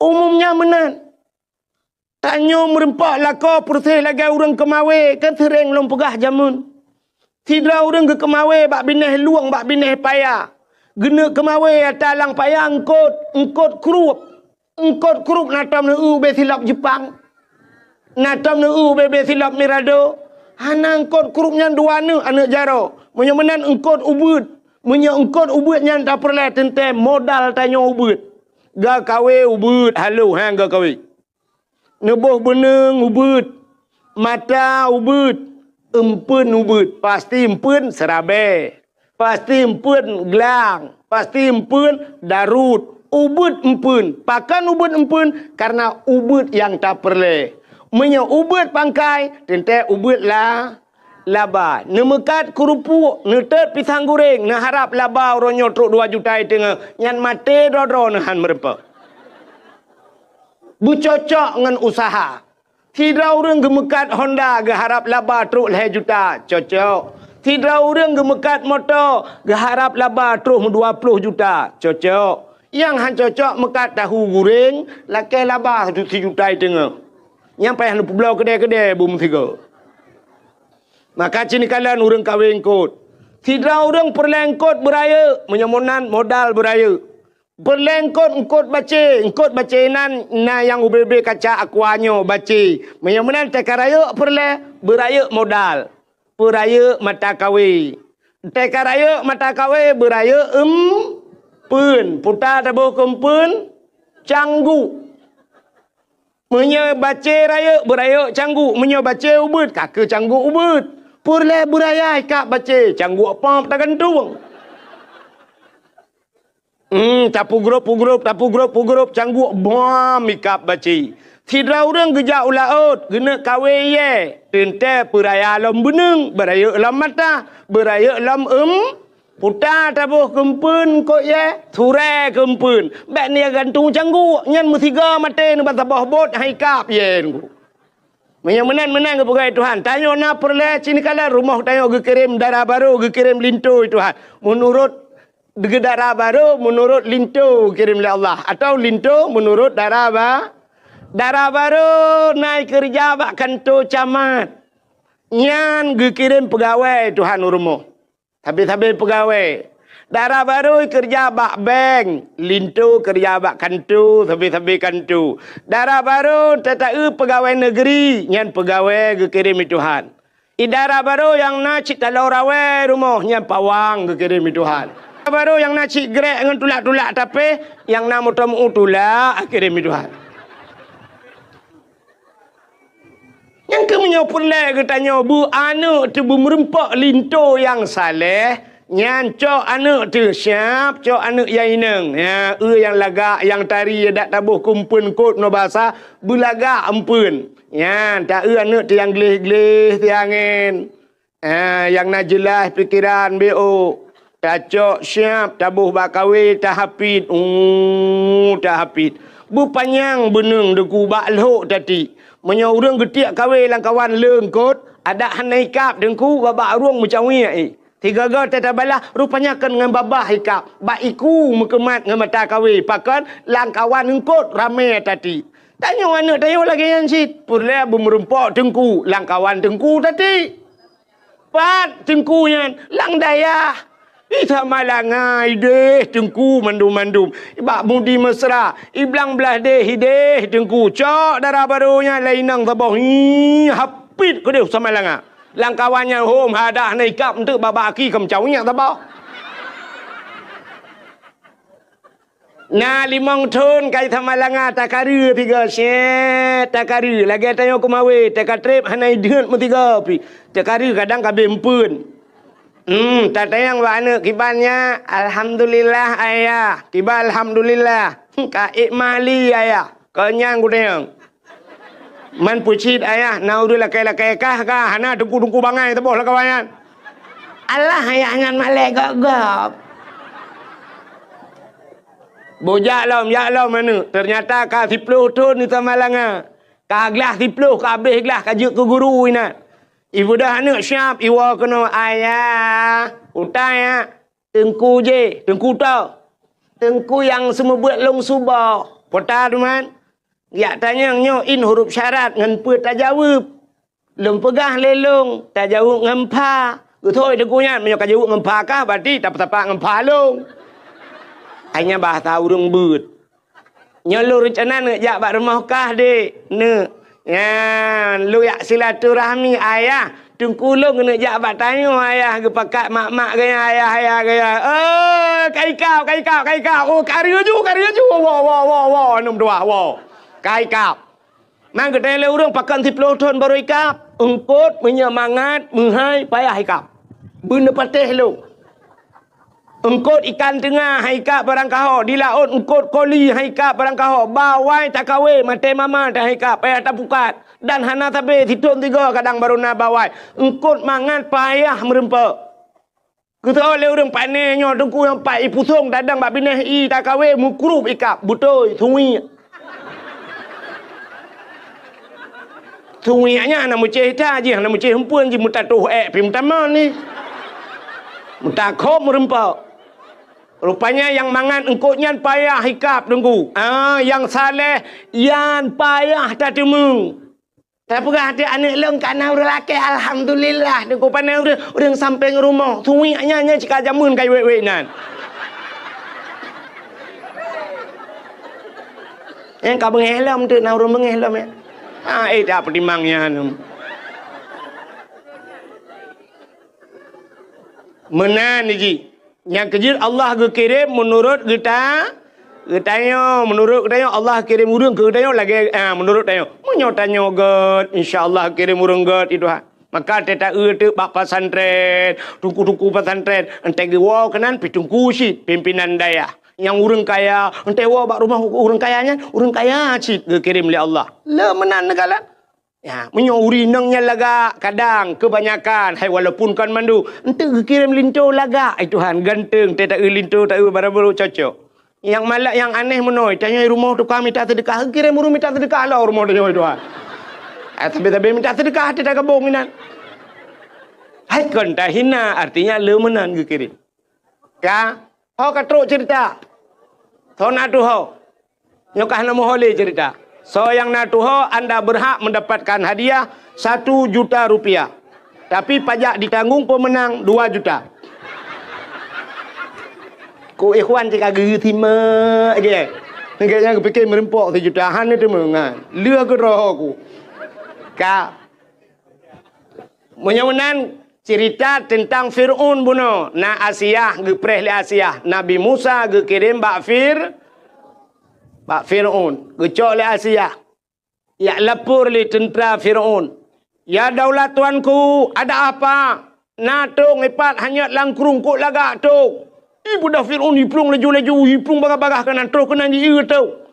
Umumnya menan. Tanya merempak lako persih lagi orang kemawe kan sering long pegah jamun. Tidra orang ke kemawe bak bineh luang bak bineh payah. Gena kemawe talang payah engkot krup natam nu be silap Jepang. Natam nu be silap Mirado. Hana engkot krupnya dua nu anak jaro. Menyemenan engkot ubud. Engkot ubudnya tak perlu tente modal tanya ubud. Ga kawe ubud halo hang ga kawe. Neboh beneng ubud. Mata ubud. Empun ubud, pasti empun serabe, pasti empun gelang, pasti empun darut, ubud empun, pakan ubud empun karena ubud yang tak perle. Menyo ubud pangkai, tente ubud lah laba. Nemekat kerupuk, netet pisang goreng, harap laba ronyo truk 2 juta tengah, nyan mate dodro nahan merempak. Bucocok dengan usaha. Tidak orang gemekat Honda geharap laba truk 2 juta. Cocok. Tidak orang gemekat motor geharap laba truk 20 juta. Cocok. Yang han cocok mekat tahu goreng lakai laba 1 juta tengah. Yang payah nu pulau kedai-kedai bum 3. Maka cini kalian orang kahwin kot. Tidak orang perlengkot beraya menyemonan modal beraya. Berlengkot engkot baca nan na yang ubebe kaca akuanyo baca. Menyamanan tekaraya perle beraya modal. Beraya mata kawe. Tekaraya mata kawe beraya pun. Putar tabuh kempun canggu. Menye baca raya beraya canggu. Menye baca ubud kaka canggu ubud. Perle beraya ikak baca canggu apa tak gantung. Tapu grup cangguk bom ikap baci. Tidak orang gejak ulaut gena kawe ye. Tente peraya lam beneng, beraya lam mata, beraya lam putar tabuh kempun kok ye, sure kempun. Bek ni gantung cangguk, nyan musiga mate ni bata bawah bot hai kap ye ngku. Menang ke pegai Tuhan. Tanya na perle sini kala rumah tanya ge kirim darah baru, ge kirim linto Tuhan. Menurut darah baru menurut linto kirim oleh Allah atau linto menurut darah baru naik kerja bak kantor camat nyan ge kirim pegawai Tuhan rumah habis pegawai Darah baru kerja bak bank. Lintu kerja bak kantu. Tapi kantu. Darah baru tetap pegawai negeri. Yang pegawai ke kirim Tuhan. Idara baru yang nak cik talau rawai rumah. Yang pawang ke kirim Tuhan. Baru yang nak cik grek dengan tulak-tulak. Tapi yang nak mutamu tulak kirim Tuhan. Yang kemudian pulai ke tanya, bu anak tu merempak linto yang saleh, nyan cok anak tu siap, cok anak yang ineng. Ya, yang lagak, yang tari dak tabuh kumpun kot no bahasa, bulaga ampun. Ya, tak anak tu yang gelih-gelih tiangin. Yang nak jelas fikiran BO. Tak cok siap, tabuh bakawi, tak hapit. Tak hapit. Bu panjang beneng deku bak lhok tadi. Menyorang getiak kawin lang kawan lengkot. Ada hanai kap dengku babak ruang macam ni. Tiga gol tata bala rupanya kan dengan babah hikap. Bak iku mekemat dengan mata kawin. Pakan lang kawan lengkot ramai tadi. Tanya anak tanya lagi yang sit. Purla bumerempok dengku. Lang kawan dengku tadi. Pat dengkunya lang dayah. Ita malangai deh tengku mandum-mandum. Ibak mudi mesra. Iblang belah deh hideh tengku. Cok darah barunya lainang tabah. Hapit ke dia sama langa. Langkawannya home hadah naikap untuk babaki kemcaunya tabah. Nah limang ton kai tamalanga takaru tiga set takaru lagi tanya aku mawe takatrip hanai deut mu tiga pi. Takaru kadang kabempun. Tak tayang mana kibannya. Alhamdulillah ayah. Kiba alhamdulillah. Kaik mali ayah. Kenyang ku tayang. Man pucit ayah. Nau du lakai-lakai kah kah. Hana tungku-tungku bangai teboh lah kawanan. Allah ayah ngan malai gop-gop. Bojak lam mana. Ternyata kah 10 ton ni tamalanga. Kah gelas 10 kah habis gelas kajuk ke guru inat. Ibu dah anak siap, iwa kena ayah, utai ya, tengku je, tengku tau, tengku yang semua buat long subah, pota tu man, ya tanya nyoin huruf syarat ngan pe tak jawab, lem pegah lelong, tak jawab ngempa, thôi tengkunya, menyok jawab ngempa kah, berarti tak apa-apa ngempa long, hanya bahasa urung but, nyolor rencana nak jak bak rumah kah dek, nak. Ya, lu yak silaturahmi ayah. Tungkulung kena jabat tanya ayah ke pakat mak-mak gaya ayah gaya. Kai kau. Oh, karya ju. Wow. Nom dua, wow. Kai kau. Mang ke tele urang pakan 10 ton baru ikap. Engkot menyemangat menghai payah ikap. Benda patih lu. Engkot ikan tengah haikap barang kaho. Di laut engkot koli haikap barang kaho. Bawai tak kawe. Mate mama tak haikap. Payah tak pukat. Dan hana tabe titun 3 kadang baru na bawai. Engkot mangan payah merempak. Kita oleh orang panenya. Dengku yang pak ipusung. Dadang bak bineh i tak kawe. Mukrup ikap. Butoi. Tungui. Tunginya nak mucih je. Nak mucih hempun je. Muta tuh pi muta man ni. Muta kop merempak. Rupanya yang mangan engkotnya payah hikap dengku. Yang saleh yang payah tak temu. Tapi hati anak long kana urang laki alhamdulillah dengku pandai urang sampai rumah. Tuinya jika jamun kai wek nan. Yang kau bengelam tu na urang bengelam ya. Dah pertimangnya anu. Menan ni yang kejir Allah kirim menurut kita tanya menurut kita Allah kirim urang ke tanya lagi menurut tanya tanya god insyaallah kirim urang god itu maka teta tu bak pesantren tungku pesantren ente wow kanan pitungku sit pimpinan daya yang urang kaya ente wow bak rumah urang kayanya urang kaya sit kirim oleh Allah le menan negala. Ya, menyuri nangnya laga kadang kebanyakan hai walaupun kan mandu ente kirim linto laga ai Tuhan ganteng tak linto tak baru cocok yang malak yang aneh menoi tanya rumah tu kami minta sedekah kirim urang minta sedekah lah rumah tu Tuhan tapi minta sedekah tidak kabung minan hai kan tak hina artinya le menan kirim ka ho katruk cerita thona tu ho nyokah nama hole cerita. So yang natuho anda berhak mendapatkan hadiah 1 juta rupiah. Tapi pajak ditanggung pemenang 2 juta. Ku ikhwan cik agak terima aja. Kayaknya aku fikir merempok 7 tahun itu mengan. Lua ke roh aku. Ka. Menyawanan cerita tentang Fir'aun buno. Na Asia gepreh le Asia. Nabi Musa kirim bak Fir'aun. Gecok le Asia. Ya lapor le tentera Fir'aun. Ya daulat tuanku, ada apa? Natung ipat hanya langkrung kok lagak tu. Ibu dah Fir'aun hiplung laju-laju, hiplung bagah-bagah kanan terus kena ni tau.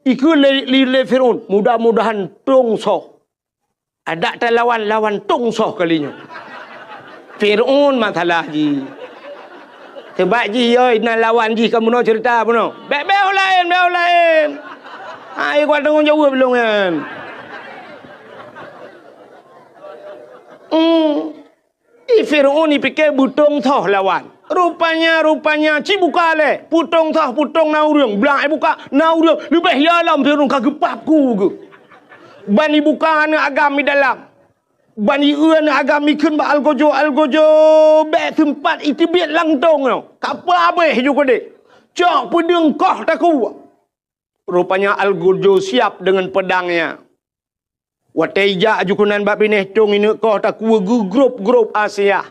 Iku le Fir'aun, mudah-mudahan tung soh. Ada tak lawan tung soh kalinya. Fir'aun masalah ji. Sebab ji oi nak lawan ji kamu no cerita puno. Beu lain. Ai gua tanggung jawab belum kan. Fir'aun ni fikir butung toh lawan. Rupanya cibuka le. Putung naurung. Belang buka naurung. Lebih yalam Fir'aun kagepapku ke. Bani buka anak agami dalam. Bani anak agami kun ba algojo. Bek tempat itu biar langtong no. Kapa abeh juga dek. Cok pedang kah taku. Rupanya algojo siap dengan pedangnya. Wateja ajukunan bab bineh tong ini kah taku grup Asia.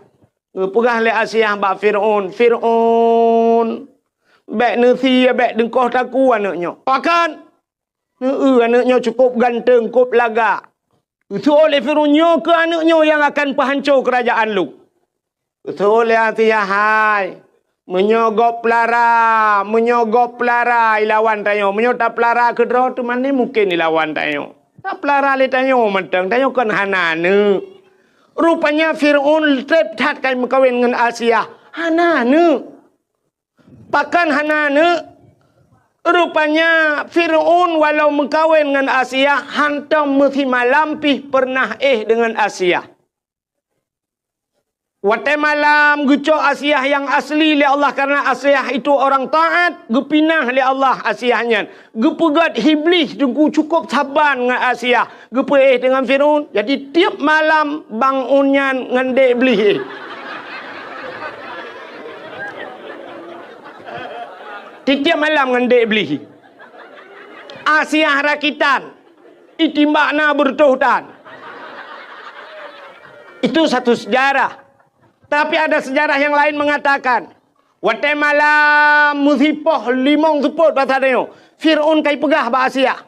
Pegah le Asia bak Fir'aun. Bek nasi bek dengkoh taku anaknya. Pakan. Anaknya cukup ganteng, cukup lagak. Itu oleh Fir'aun ke anaknya yang akan penghancur kerajaan lu. Itu oleh Asia hai. Menyogop pelara ilawan tayo. Menyotap pelara kedua tu mana mungkin ilawan tayo. Tak pelara le tayo mentang tayo kan hanane. Rupanya Fir'aun tertat kai mengkawin dengan Asia. Hanane. Pakan hanane. Rupanya Fir'aun walau mengkawin dengan Asia, hantam mesti malampih pernah dengan Asia. Watai malam gucok Asia yang asli li Allah karena Asia itu orang taat, gepinah li Allah Asianya. Gepegat iblis jengku cukup saban dengan Asia. Gepe dengan Fir'aun. Jadi tiap malam bangunnya ngende iblis. Tiap malam ngende iblis. Asia rakitan. Itimbakna bertuhutan. Itu satu sejarah. Tapi ada sejarah yang lain mengatakan, watai malam musipoh limong seput bahasa dia. Fir'aun kai pegah ba Asia.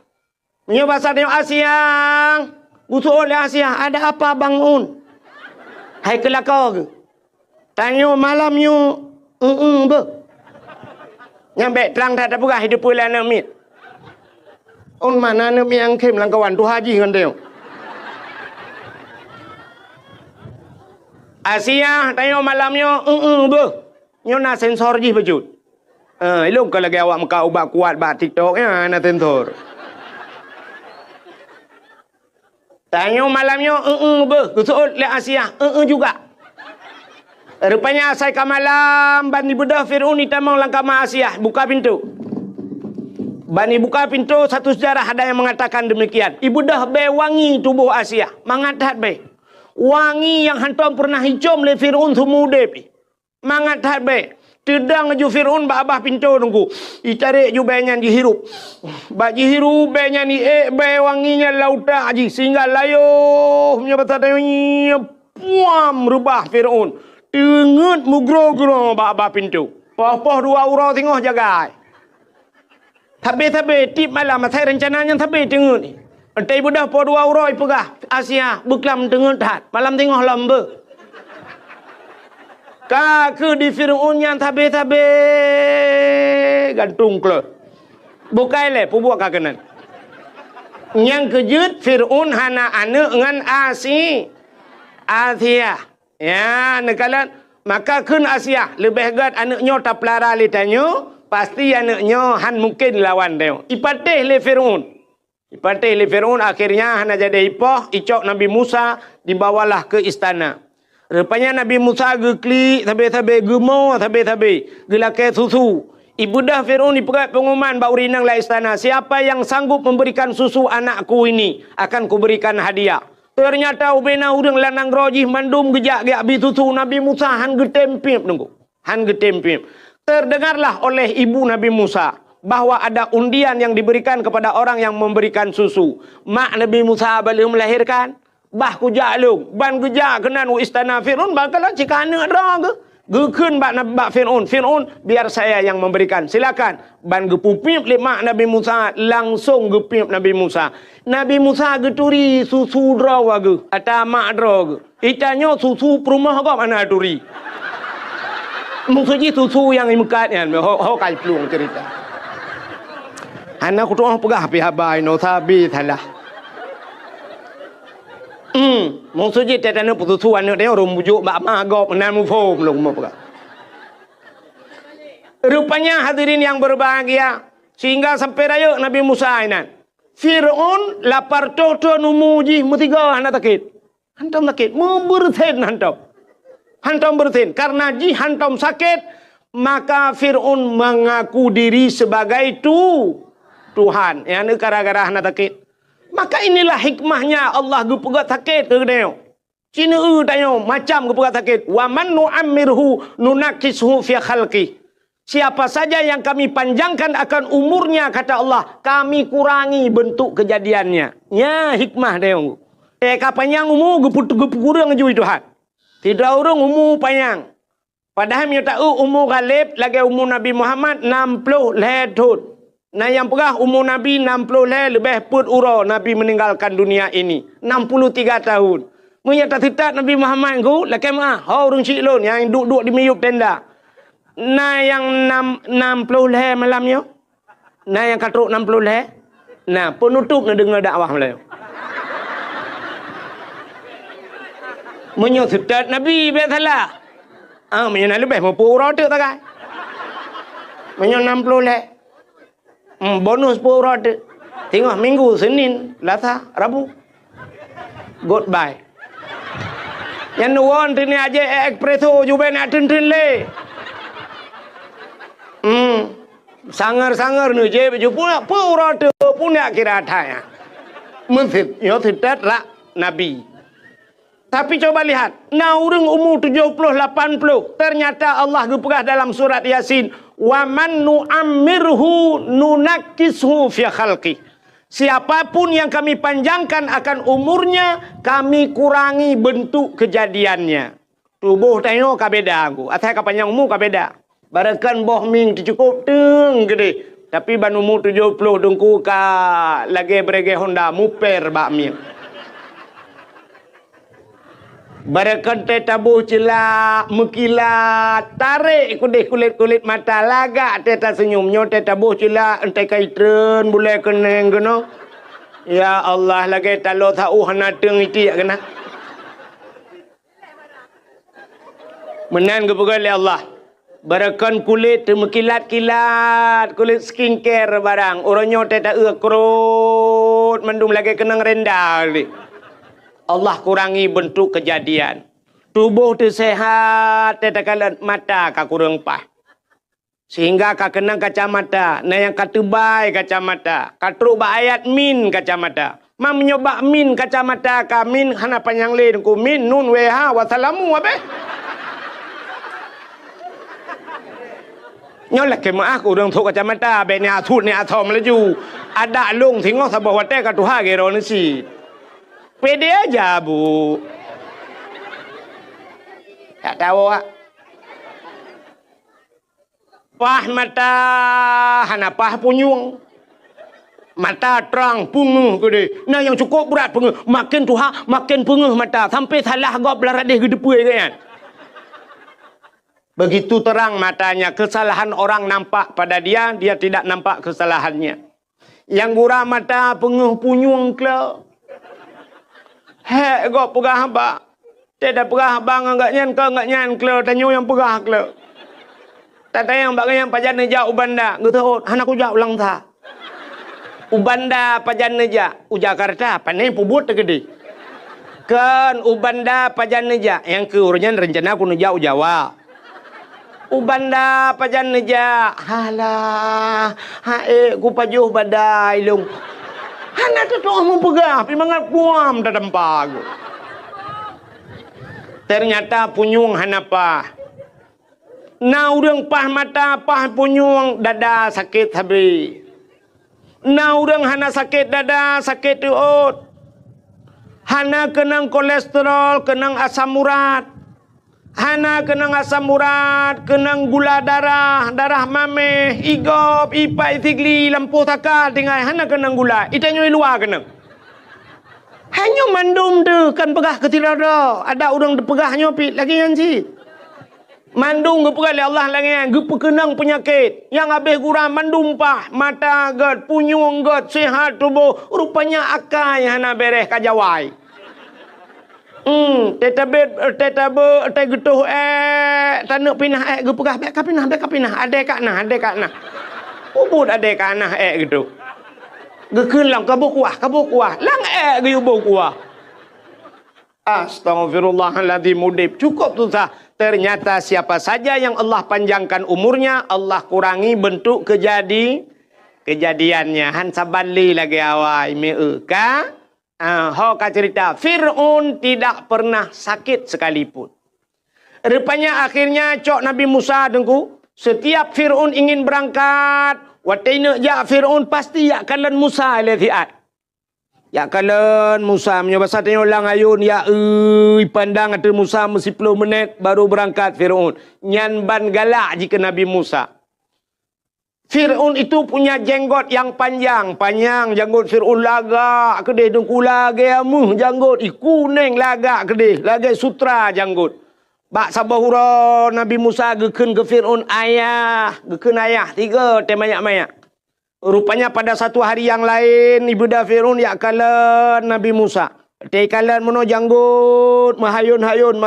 Nya bahasa dia Asia. Usul oleh Asia, ada apa Bang Un? Hai kelakar ke? Tanya malam yu be. Nyampe terang tak ada pegah hidup pula nak mit. Un mana nak mi yang kem lang kawan tu haji kan dia. Asia tanya malamnya be. Nyo na sensor ji bejut. Ilung kalau lagi awak muka ubah kuat ba TikTok ya na sensor. Tanya malamnya be. Kusul le Asia juga. Rupanya saya ke malam bani bedah Fir'aun itamang langkama Asia buka pintu. Bani buka pintu satu sejarah ada yang mengatakan demikian. Ibu dah be wangi tubuh Asia. Mangat be. Wangi yang hantam pernah hicam le Fir'aun semudep. Mangat be. Tedang ju Fir'aun ba abah pintu nunggu. Itarik ju benyan dihirup. Ba dihirup benyan ni be wanginya lauta aji sehingga layuh punya batanya puam rubah Fir'aun. Tengut mugro-gro ba abah pintu. Poh-poh dua urau tengok jaga. Tabe tip malam saya rencananya tabe tengut ni. Entai budak po dua uroi pegah Asia beklam tengut hat. Malam tengok lambe. Kaku di Fir'aun yang tabe gantung ke. Bukai le pubuak kakenan. Yang kejut Fir'aun hana anak dengan Asia. Ya, nekalan maka kun Asia lebih gat anaknya tak pelara le tanyo, pasti anaknya han mungkin lawan dia. Ipateh le Fir'aun akhirnya hana jadi ipoh, icok Nabi Musa dibawalah ke istana. Rupanya Nabi Musa geklik tabe gemau tabe gelake susu. Ibu dah Fir'aun dipegat pengumuman baurinang la istana. Siapa yang sanggup memberikan susu anakku ini akan kuberikan hadiah. Ternyata ubena udang lanang rojih mandum gejak ge abi susu Nabi Musa han getempip nunggu. Han getempip. Terdengarlah oleh ibu Nabi Musa bahwa ada undian yang diberikan kepada orang yang memberikan susu. Mak Nabi Musa balik melahirkan, bah ku jalung, ban ku ja kenan istana Fir'aun, bakalah jika anak dah ke. Gekun bak Fir'aun. Fir'aun, biar saya yang memberikan. Silakan. Ban gepupip le mak Nabi Musa, langsung gepip Nabi Musa. Nabi Musa geturi susu draw ge, ata mak draw ge. Itanyo susu perumah kau mana turi. Maksudnya susu yang imekatnya, ho kai pelung cerita. Anak kutu pegah pi habai no sabi salah. Maksudnya tetana putusu anak dia orang bujuk mak magop nan mu fom long mo pegah. Rupanya hadirin yang berbahagia, sehingga sampai raya Nabi Musa inan. Fir'aun lapar toto numuji mutiga anak takit. Hantam sakit, memberten hantam. Hantam bersin, karena ji hantam sakit, maka Fir'aun mengaku diri sebagai Tuhan. Ya, ini gara-gara anak sakit. Maka inilah hikmahnya Allah gepegat sakit ke dia. Cina tayo macam gepegat sakit. Wa man nu'ammirhu nunakishu fi khalqi. Siapa saja yang kami panjangkan akan umurnya, kata Allah, kami kurangi bentuk kejadiannya. Ya, hikmah dia. Kapan yang umur gepurang ju Tuhan. Tidak orang umur panjang. Padahal dia tahu umur Ghalib lagi umur Nabi Muhammad 60 tahun. Nah yang pegah umur Nabi 60 tahun lebih put ura Nabi meninggalkan dunia ini. 63 tahun. Menyata tidak Nabi Muhammad ku lagi mah orang cilon yang duduk di miyup tenda. Nah yang 60 tahun malamnya. Nah yang katruk 60 tahun. Nah penutup nak dengar dakwah Melayu. Menyusutat Nabi biasalah. Menyana lebih mempura tu tak kan? Menyana 60 leh. Bonus pura tu. Tengok Minggu, Senin, Selasa, Rabu. Goodbye. Yang nuan tu ni aja espresso juga nak tin le. Sangar ni je baju pura tu punya kira thaya. Mensip, yo tidak lah Nabi. Tapi coba lihat, orang umur 70-80, ternyata Allah gepegah dalam surat Yasin, wa man nu'ammirhu nunakishu fi khalqi. Siapapun yang kami panjangkan akan umurnya, kami kurangi bentuk kejadiannya. Tubuh tanya ka beda aku, atai ka panjang umur ka beda. Barakan boh ming cukup teng gede, tapi ban umur 70 dengku ka lagi berege Honda muper bak ming. Barakan teh tabuh celak, mekilat, tarik kulit mata lagak teh senyumnya teh tabuh celak entai kaitren boleh keneng kena. Ya Allah lagi talo tau hana teng iti kena. Menan kepegal Allah. Barakan kulit mekilat-kilat, kulit skincare barang. Orangnya teh tak krut, mendung lagi kenang rendah ni. Allah kurangi bentuk kejadian. Tubuh tu sehat, tetakalan mata ka kurang pah. Sehingga ka kenang kacamata, na yang katubai kacamata, katruk ba ayat min kacamata. Mam nyoba min kacamata ka min hana panjang len ku min nun weha wasalamu abe. Nyolak ke mak aku orang thuk kacamata be ni athut ni athom laju. Ada lung thingok sabah wate ka tuha gero ni si. Pede aja bu. Tak tahu ah. Pah mata hana pah punyung. Mata terang punguh gede. Nah yang cukup berat punguh. Makin tuha makin punguh mata. Sampai salah gop laradih gedepui kan. Begitu terang matanya. Kesalahan orang nampak pada dia. Dia tidak nampak kesalahannya. Yang gurah mata punguh punyung ke. Hek gop pegah ba. Tidak pegah bang enggak nyan kle tanyo yang pegah kle. Tak yang bak yang pajan neja ubanda. Gitu anak uja ulang tha. Ubanda pajan neja u Jakarta panai pubut gede. Kan ubanda pajan neja yang ke urunyan rencana ku neja u Jawa. Ubanda pajan neja halah hae ku pajuh badai lung. Hana tu mau pegah, pi mangat puam dah dempag. Ternyata punyung hanapa. Na urang pah mata, pah punyung, dada sakit habis. Na urang hana sakit dada, sakit urat. Hana kenang kolesterol, kenang asam urat. Hana kenang asam urat, kenang gula darah, darah mameh, igop, ipai, tigli, lampu takal, tinggal hana kenang gula. Itanya luar kenang. Hanya mandum tu kan pegah ketirada. Ada orang pegahnya pi lagi yang si. Mandung ge pegah Allah lagi ge pekenang penyakit. Yang habis kurang mandum pah, mata ged, punyung ged, sihat tubuh, rupanya akai hana beres kajawai. Tetabe getuh tanuk pinah ge pegah bek kapinah ade kak nah. Ubud ade kak nah gitu. Gekun lang kabuk kuah. Lang ge ubuk kuah. Astagfirullahaladzim mudib. Cukup tu sah. Ternyata siapa saja yang Allah panjangkan umurnya, Allah kurangi bentuk kejadiannya. Han sabali lagi awai meuka. Hoka cerita Fir'aun tidak pernah sakit sekalipun. Rupanya akhirnya cok Nabi Musa dengku. Setiap Fir'aun ingin berangkat, wataina ja Fir'aun pasti ya kalan Musa letiat. Ya kalan Musa menyebasa tanya ulang ayun ya pandang ada Musa mesti 10 menit baru berangkat Fir'aun. Nyan ban galak jika Nabi Musa. Fir'aun itu punya jenggot yang panjang janggut Fir'aun lagak kedih dengku lagi amuh janggut kuning lagak kedih lagi sutra janggut. Bak sabahura Nabi Musa geken ke Fir'aun ayah 3 temayak-mayak. Rupanya pada satu hari yang lain ibunda Fir'aun ya kalan Nabi Musa. Kalan mono janggut mahayun-hayun.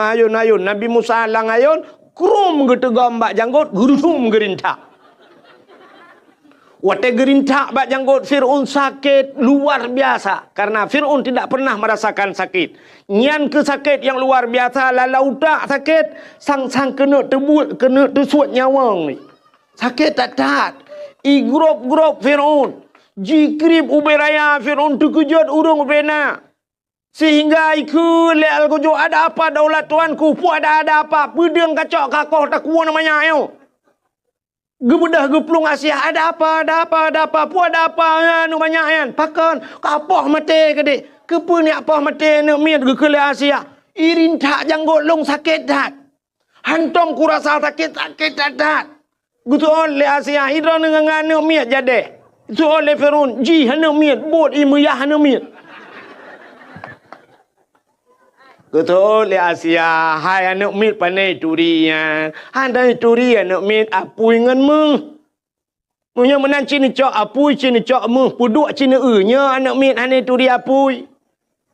Nabi Musa lang ayun krum getegam bak janggut gurusum gerintak. Wate gerintak bak janggut Fir'aun sakit luar biasa. Karena Fir'aun tidak pernah merasakan sakit. Nyan ke sakit yang luar biasa. Lalau tak sakit. Sang-sang kena tebut, kena tersuat nyawang ni. Sakit tak. Igrop-grop Fir'aun. Jikrib uberaya Fir'aun terkejut urung ubena. Sehingga ikut leal kujo ada apa daulat tuanku. Pu ada apa. Pedang kacok kakoh tak kuah namanya ayo. Gebedah geplung Asia ada apa. Pu ada apa anu banyak yan. Pakan kapoh mati kede. Kepa ni apa mati nak miat ke kele Asia. Irin tak janggut long sakit tak. Hantom kurasa sakit tak. Gitu oleh Asia hidra dengan nak miat jadi. Itu oleh Fir'aun ji hana miat bot imuyah hana miat. Gitu oleh Asia hai anak miat panai turian. Handai turian anak miat apui ngan mu. Punya menan cini cok apui cini cok mu. Puduk cini nya anak miat handai turi apui.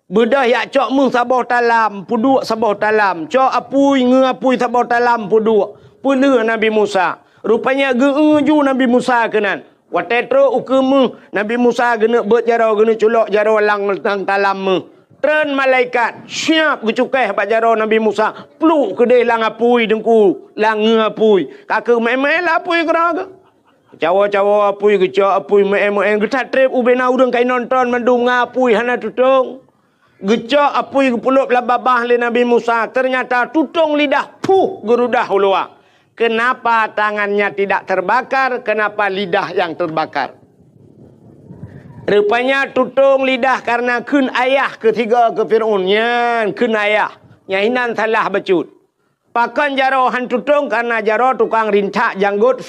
Bedah yak cok mu sabah talam. Puduk sabah talam. Cok apui apui sabah talam puduk. Puna Nabi Musa. Rupanya geju Nabi Musa kenan. Watetro ukemu Nabi Musa gena berjarau gena culok jarau lang tang talam mu. Tren malaikat siap gecukai bak jarau Nabi Musa. Pluk kedai lang apui dengku. Lang apui. Kakak memel apui keraga. Cawa-cawa apui gecak apui memel getat trip ubena urang kai nonton mandum ngapui hana tutung. Gecak apui gepulup lababah le Nabi Musa. Ternyata tutung lidah gerudah ulua. Kenapa tangannya tidak terbakar? Kenapa lidah yang terbakar? Rupanya tutung lidah karena kun ayah ketiga ke Fir'aun. Kun ayah. Nyahinan salah becut. Pakan jaro han tutung karena jaro tukang rintak janggut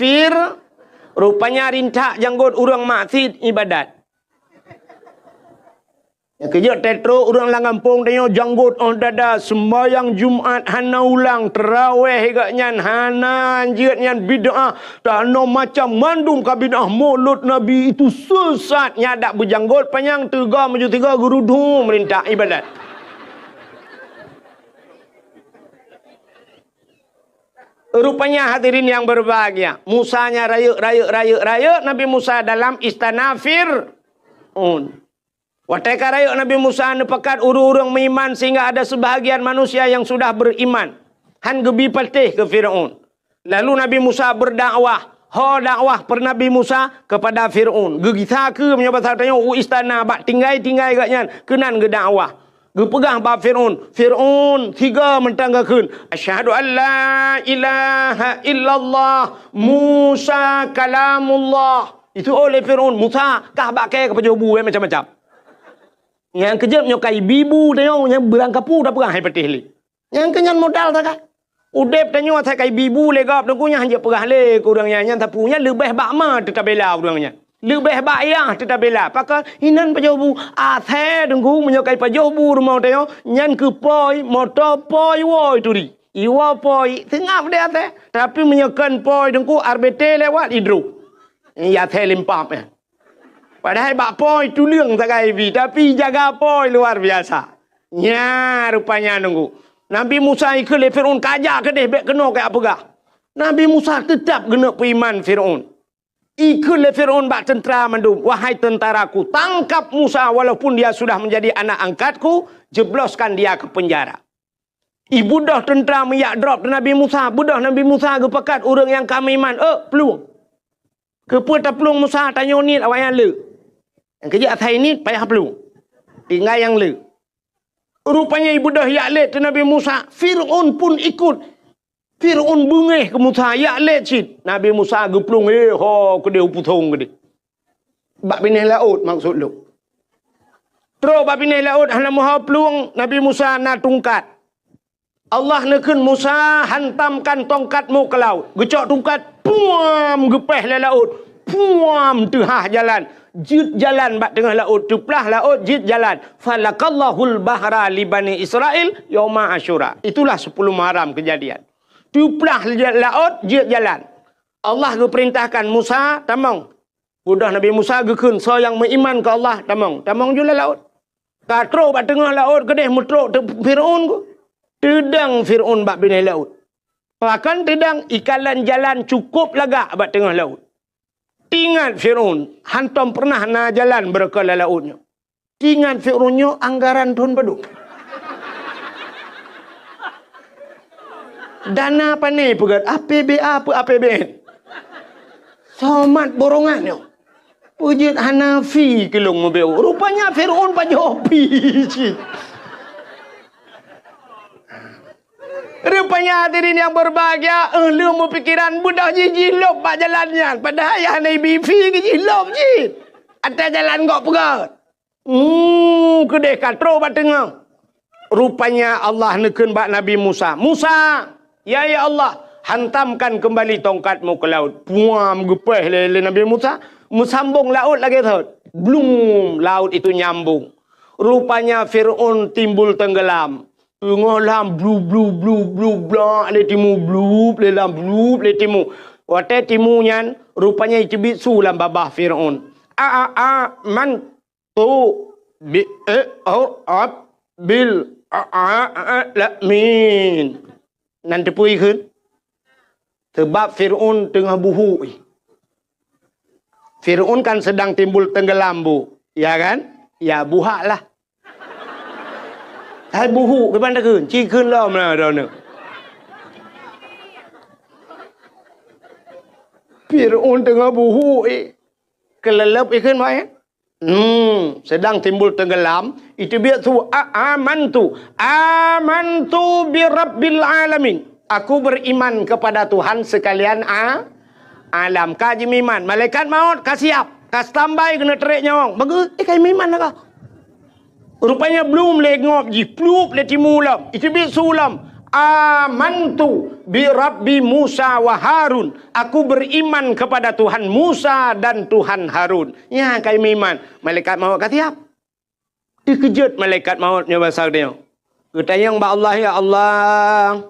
Rupanya rintak janggut urang maksud ibadat. Ya kejut tetro orang lang kampung tanya janggut dada sembahyang Jumat hana ulang terawih higaknya hana anjirnya bid'ah tak no macam mandum ka bid'ah mulut Nabi itu sesat nyadak berjanggut panjang 3 gerudung merintah ibadat. Rupanya hadirin yang berbahagia, Musanya rayuk Nabi Musa dalam istana Fir'aun. Wateka rayuk Nabi Musa nepekat urung-urung meiman sehingga ada sebahagian manusia yang sudah beriman. Han gebi patih ke Fir'aun. Lalu Nabi Musa berdakwah. Dakwah per Nabi Musa kepada Fir'aun. Gegita ke menyebut tanya istana bak tinggai gaknya kenan ge dakwah. Gu pegang bab Fir'aun. Fir'aun 3 mentanggakeun. Asyhadu an la ilaha illallah Musa kalamullah. Itu oleh Fir'aun. Musa kah bakai ke pejobu macam-macam. Yang kejap nyokai bibu tengok yang berangkapu dah perang hai petih li. Yang kenyan modal tak kah? Udep tanya saya kai bibu legap dengkunya hanya perah le kurangnya yang tapunya lebih bakma tetap bela kurangnya. Lebih bayar tetap bela. Pakal hinan pajobu athe dengku menyokai pajobu rumah tengok nyan ke poi motor poi woi tu di. Iwa poi tengah dia athe tapi menyokan poi dengku RBT lewat hidro. Ya athe limpap ya. Padahal bak poi tu leung tak kai bi tapi jaga poi luar biasa. Nya rupanya dengku. Nabi Musa ikut le Fir'aun kajak ke deh bek kena ke apa gah. Nabi Musa tetap kena beriman Fir'aun. Ikut le Fir'aun bak tentera mandum. Wahai tentaraku, tangkap Musa walaupun dia sudah menjadi anak angkatku, jebloskan dia ke penjara. Ibu dah tentera meyak drop Nabi Musa. Budah Nabi Musa ke pekat orang yang kami iman. Peluang. Kepuata peluang Musa tanya ni awak yang le. Yang kerja atas ini payah peluang. Tinggal yang le. Rupanya ibu dah yaklet ke Nabi Musa. Fir'aun pun ikut. Fir'aun bengih ke Musa. Yaklet cid. Nabi Musa geplung. Ke dia putong ke dia. Bak binih laut maksud lu. Terus bak binih laut. Hana muha peluang. Nabi Musa nak tungkat. Allah nekun Musa hantamkan tongkatmu ke laut. Gecok tungkat. Puam gepeh le laut. Puam tengah jalan. Jid jalan bak tengah laut, tuplah laut jid jalan. Falakallahul bahra li Bani Israel yauma Asyura. Itulah 10 Muharram kejadian. Tuplah laut jid jalan. Allah perintahkan Musa tamang. Udah Nabi Musa gekun so yang beriman ke Allah tamang. Tamang jula laut. Katro bak tengah laut kedeh mutrok Fir'aun ku. Tedang Fir'aun bak binai laut. Bahkan tedang ikalan jalan cukup lagak bak tengah laut. Tingat Fir'aun, hantam pernah na jalan berkala lautnya. Tingat Fir'aunnya anggaran Tuhan Baduk. Dana apa ni pegat? APBA apa APBN? Somat borongannya. Pujit Hanafi kilong mobil. Rupanya Fir'aun pajopi. Rupanya hadirin yang berbahagia, lu mau pikiran budak jilop bak jalannya. Padahal yang Nabi ke jilop je. Atas jalan kok pegat. Kedeh katro bak tengah. Rupanya Allah nekun bak Nabi Musa. Musa, ya Allah, hantamkan kembali tongkatmu ke laut. Puam gepeh le Nabi Musa. Sambung laut lagi tu. Blum, laut itu nyambung. Rupanya Fir'aun timbul tenggelam. Ngolam blu bla le timu blu le lam blu le timu. Wate timu nyan rupanya icibit sulam babah Fir'aun. Man tu bi bil la min. Nanti pui khun. Sebab Fir'aun tengah buhu. Fir'aun kan sedang timbul tenggelam bu. Ya kan? Ya buhak lah. Hai buhu ke bandar kun, ci kun lah mana dah ni. Fir'aun tengah buhu kelelep ikan mai. Sedang timbul tenggelam, itu biar tu amantu bi rabbil alamin. Aku beriman kepada Tuhan sekalian alam. Kaji iman, malaikat maut kasiap, kas tambai kena terik nyawang. Bagus, kai iman lah kau. Rupanya belum lengop ji, plup le timulam. Itu bi sulam. Amantu bi Rabbi Musa wa Harun. Aku beriman kepada Tuhan Musa dan Tuhan Harun. Ya, kami iman. Malaikat maut kata apa? Dikejut malaikat mautnya bahasa dia. Ketanya mbak Allah, ya Allah.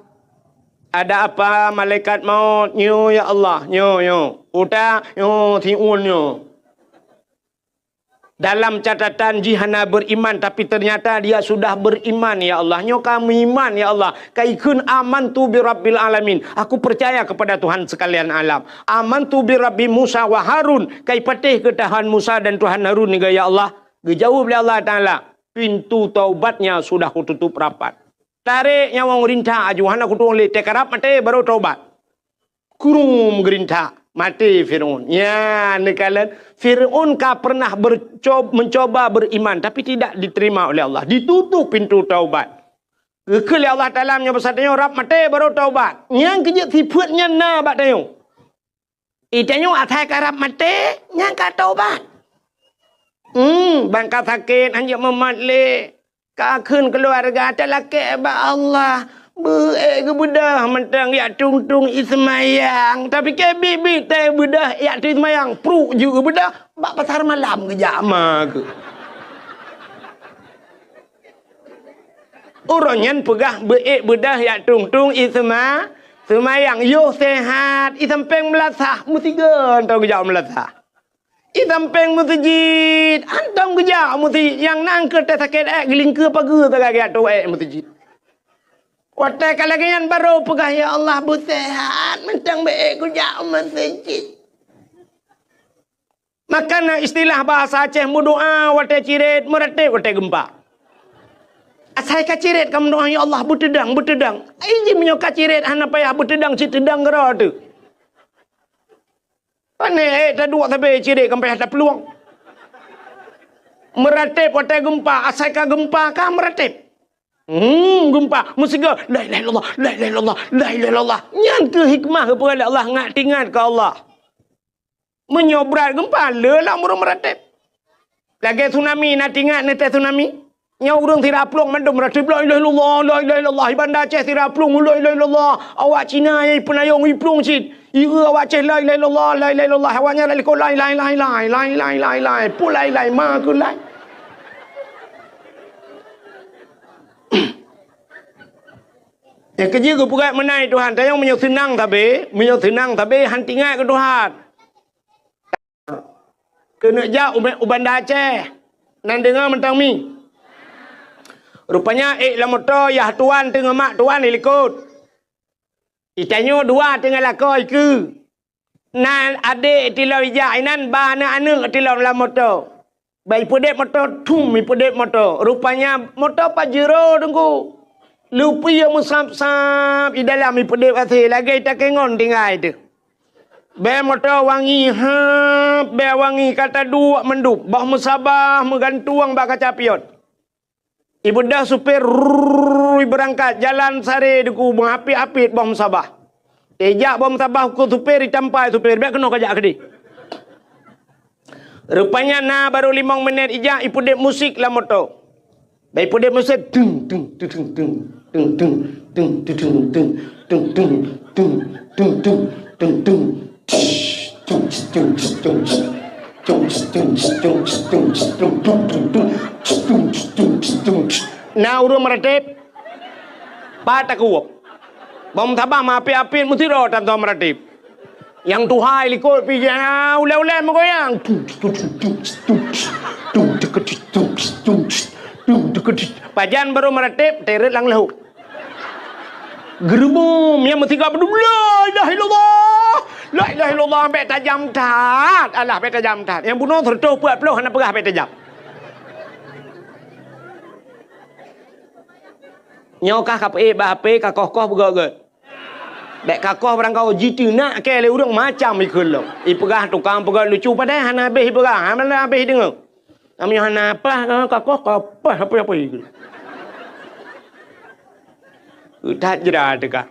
Ada apa malaikat maut? Nyo ya Allah, nyo. Uta, nyo tiun nyo. Dalam catatan jihana beriman, tapi ternyata dia sudah beriman ya Allah. Nyo kami iman ya Allah. Kaikun amantu bi rabbil alamin. Aku percaya kepada Tuhan sekalian alam. Amantu bi Rabbi Musa wa Harun. Kai patih ke Tuhan Musa dan Tuhan Harun ni ya Allah. Dijawab oleh Allah Taala. Pintu taubatnya sudah kututup rapat. Tarik nyawang rintah ajuhan aku tuang le tekarap mate baru taubat. Kurum gerintah. Mati Fir'aun. Ya, nekalan Fir'aun pernah mencoba beriman tapi tidak diterima oleh Allah. Ditutup pintu taubat. Kekali Allah Ta'ala bersatanya rap mati baru taubat. Yang kerja sifatnya na bat tayo. Itanya atai karap mati, yang ka taubat. Bangka sakit hanya mematli. Ka keun keluarga telake ba Allah. Ke budah mentang ya tung ismayang tapi ke bibi teh budah ya tu ismayang pru juga budah bak pasar malam ke jama ke uronyan pegah budah ya tung ismayang yo sehat isampeng melasah mutiga antau ke jam melasah isampeng masjid antau ke jam muti yang nang ke teh sakit geling ke pagi tagak tu masjid. Watai kalagian baru pegah ya Allah busehat mentang baik ku jauh masjid. Makana istilah bahasa Aceh mudoa watai ciret meratib watai gempa. Asai ka ciret kamu doa ya Allah butedang. Iji menyoka ciret hana payah butedang citedang gera tu. Pane tak dua sampai ciret kampai ada peluang. Meratib watai gempa, asai ka gempa ka meratib. Gempa musika la ilaha illallah nyan ke hikmah kepada Allah ngat tingat ke Allah menyobrat gempa lelah murung meratib lagi tsunami nak tingat nete tsunami nyau urang tira plong mandum meratib la ilaha illallah ibanda Aceh tira plong la ilaha illallah awak Cina ai penayong iplong cit ira awak Aceh la ilaha illallah awaknya la ko la pulai ma ku lai. Ya kerja ke pukat menai Tuhan. Tayang menyo senang tapi hantingat ke Tuhan. Kena jak ubanda Aceh. Nan dengar mentang mi. Rupanya la motor yah tuan tengah mak tuan ikut. Itanyo dua tengah lakoi ke. Nan adik tilau ijak inan ba anak anak tilau la motor. Bai podek motor tum mi podek motor. Rupanya motor Pajero tunggu. Lupi yang musap-sap di dalam ipedip kasih lagi tak kengon tinggal itu. Be motor wangi be wangi kata dua mendup. Bah musabah menggantuang bak kaca pion. Ibu dah supir berangkat jalan sare deku mengapi-apit bah musabah. Ejak bah musabah ku supir ditampai supir be kena kajak kedi. Rupanya na baru 5 minit ijak ipedip musik lah motor. Baik podek musik dung nah urung meratib patak uap bom tabah ma api-api mesti ro tan meratib yang tuhai likut pi ule-ule mogoyang pajan baru meratib teret lang lahu gerbum yang mesti ka bedum la ilaha illallah sampai tajam tat alah sampai tajam tat yang bunuh tertuh puat peluh hana perah sampai tajam nyokah kape bape kakoh begaget bek kakoh barang kau jitu nak ke le urang macam ikul lo iperah tukang perah lucu padahal hana habis perah hana habis dengar kami hana apa kakoh apa itu. Tak jera dekat.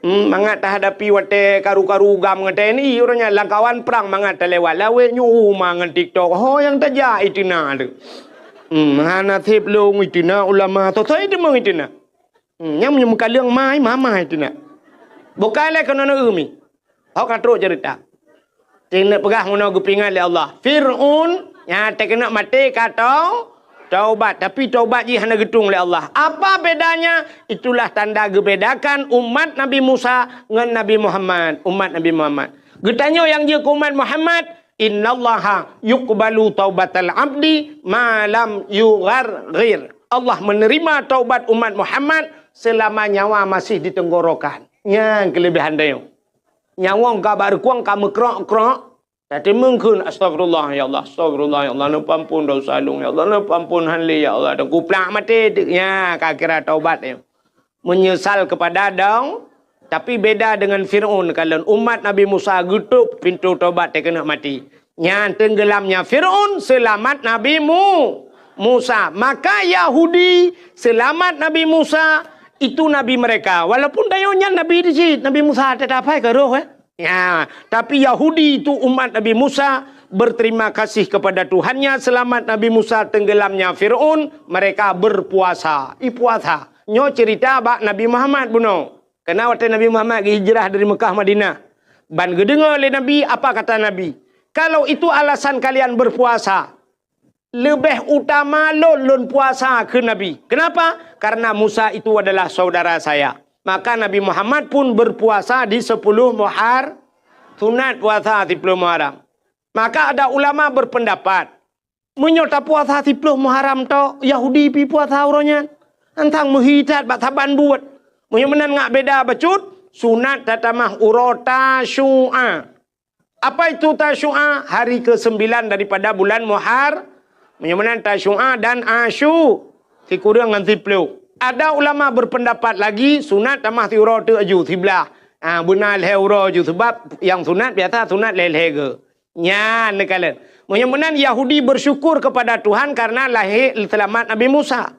Mangat tak hadapi wate karu-karu gam ngate ni orangnya langkawan perang mangat lewat lawe nyu mangan TikTok. Ho yang taja itu na tu. Hana tip long itu na ulama tu itu mung itu na. Yang menyembuhkan liang mai mama itu na. Bukanlah kena umi. Hok katro cerita. Tina pegah ngono gupingan le Allah. Fir'aun ya tak kena mati kata taubat tapi taubat ji hana getung oleh Allah. Apa bedanya? Itulah tanda gebedakan umat Nabi Musa dengan Nabi Muhammad. Umat Nabi Muhammad. Getanyo yang je umat Muhammad, innallaha yuqbalu taubatal abdi ma lam yugharghir. Allah menerima taubat umat Muhammad selama nyawa masih di tenggorokan. Yang kelebihan dia. Nyawa kabar kuang kamu krok-krok. Tadi mungkin astagfirullah ya Allah, astagfirullah ya Allah, ampun dosa lung ya Allah, ampun hanli ya Allah, dan kuplak mati ya kira taubat ya. Menyesal kepada Tapi beda dengan Fir'aun. Kalau umat Nabi Musa getuk pintu taubat dia kena mati. Yang tenggelamnya Fir'aun selamat Nabi Musa. Maka Yahudi selamat Nabi Musa itu Nabi mereka. Walaupun dayanya Nabi di Nabi Musa tetap apa ke roh ya. Tapi Yahudi itu umat Nabi Musa berterima kasih kepada Tuhannya selamat Nabi Musa tenggelamnya Fir'aun. Mereka berpuasa. Puasa. Nyo cerita bak Nabi Muhammad buno. Karena waktu Nabi Muhammad hijrah dari Mekah Madinah. Ban gedengar oleh Nabi, apa kata Nabi? Kalau itu alasan kalian berpuasa, lebih utama lon puasa ke Nabi. Kenapa? Karena Musa itu adalah saudara saya. Maka Nabi Muhammad pun berpuasa di 10 Muharram. Sunat puasa 10 Muharram. Maka ada ulama berpendapat, menyota puasa 10 Muharram to Yahudi pi puasa uronya. Antang muhidat bak taban buat. Menan ngak beda bacut sunat tatamah urota syu'a. Apa itu tasyu'a? Hari ke-9 daripada bulan Muharram. Menan tasyu'a dan asyu. Si kurang dengan si peluk. Ada ulama berpendapat lagi sunat tamah ti urota aju sebelah. Benar leh uro aju sebab yang sunat biasa sunat leh ke. Nya nekalan. Menan Yahudi bersyukur kepada Tuhan karena lahir selamat Nabi Musa.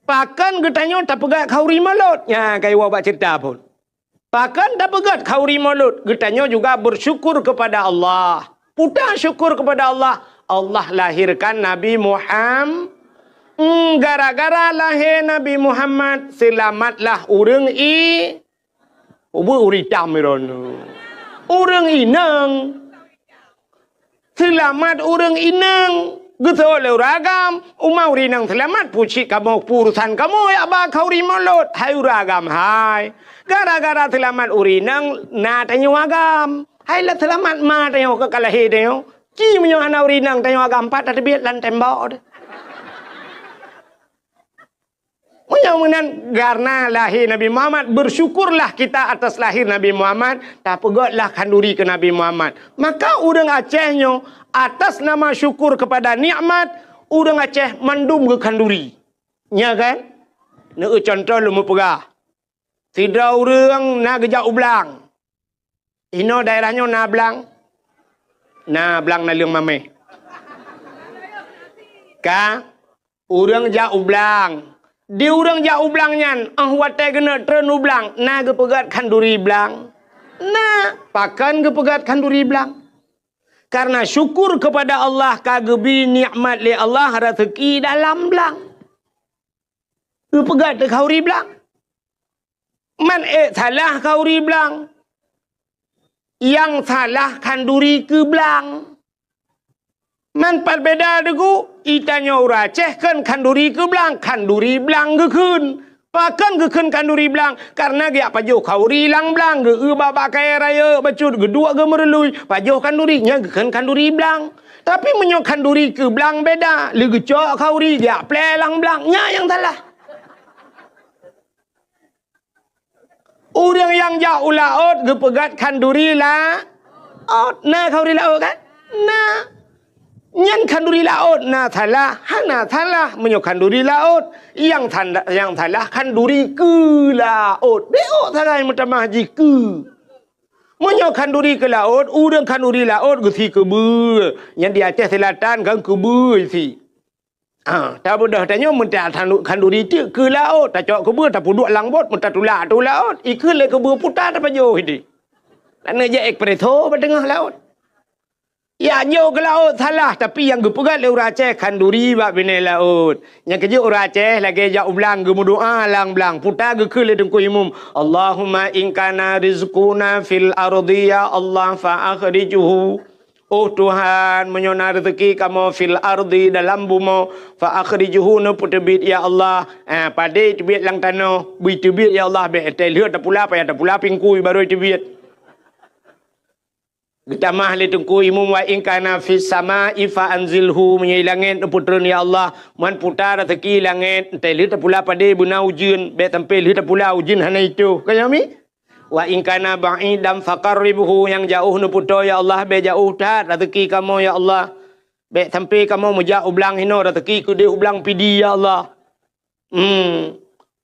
Pakan getanya tak pegat khauri malut. Ya, kayak wabak cerita pun. Pakan tak pegat khauri malut. Getanya juga bersyukur kepada Allah. Putar syukur kepada Allah. Allah lahirkan Nabi Muhammad. Gara-gara lahir Nabi Muhammad, selamatlah urang uritam mirono. Urang inang. Selamat urang inang. Getol uragam, umau rinang selamat pucik kamu purusan kamu ya ba khauri malut. Hai uragam hai. Gara-gara selamat urinang na tanyo agam. Hai la selamat ma tanyo ke kalahi tanyo. Ki menyo ana urinang tanyo agam pat ada biat lan tembok. Menan karena lahir Nabi Muhammad, bersyukurlah kita atas lahir Nabi Muhammad, tak pegotlah kanduri ke Nabi Muhammad. Maka urang Acehnya atas nama syukur kepada nikmat, urang Aceh mandum ke kanduri. Ya kan? Nak contoh lu pegah. Tidak urang na gejak ublang. Ino daerahnya na blang. Na blang na leung mameh. Ka urang jak ublang. Di urang jak ublang nyan, wate kena tren ublang, na ke pegat kanduri blang. Na, pakan ke pegat kanduri blang. Karena syukur kepada Allah kagebi nikmat li Allah rezeki dalam blang. Ke pegat ke khauri blang. Man salah khauri blang. Yang salah kanduri ke blang. Man pat beda degu itanya ura Aceh kan kanduri ke blang, kanduri blang ke kun. Pakan ke kun kanduri blang karena dia pajo khauri lang blang ke baba kaya raya bacut kedua ke merelui pajo kandurinya ke kun kanduri blang. Tapi menyo kanduri ke blang beda, lege cok khauri dia ple lang blang nya yang salah. Orang yang jauh laut ke pegat kanduri lah. Nah khauri laut kan? Nah Nyan kanduri laut na salah, hana salah menyo kanduri laut, yang salah kanduri ke laut. Beo salah yang mutamah haji ke. Menyo kanduri ke laut, urang kanduri laut ke ber. Yang di Aceh Selatan kan ke ber si. Tak bodoh tanya minta kanduri tu ke laut, tak cok ke ber, tak puduk langbot, minta tulak tu laut. Ikut le ke ber putar apa jauh ini. Nak je ekpreso pada tengah laut. Ya nyo ke laut salah tapi yang gepegat le urang Aceh kanduri bak bine laut. Yang kerja urang Aceh lagi jak ublang ge doa lang blang putar ge ke le dengku imum. Allahumma in kana rizquna fil ardi ya Allah fa akhrijuhu. Oh Tuhan menyona rezeki kamu fil ardi dalam bumi fa akhrijuhu no putebit ya Allah. Pade tebit lang tanah, bui tebit ya Allah be tel tak pula payah tak pula pingkui baru tebit. Getamah le tengku imum wa in kana fis sama'i fa anzilhu menyai langit putron ya Allah man putar rezeki langit tel tak pula pade buna ujun be tampil tak pula ujun hana itu kayami wa in kana ba'idam faqarribhu yang jauh nu puto ya Allah be jauh tat rezeki kamu ya Allah be sampai kamu mejak ublang hino rezeki ku dia ublang pidi ya Allah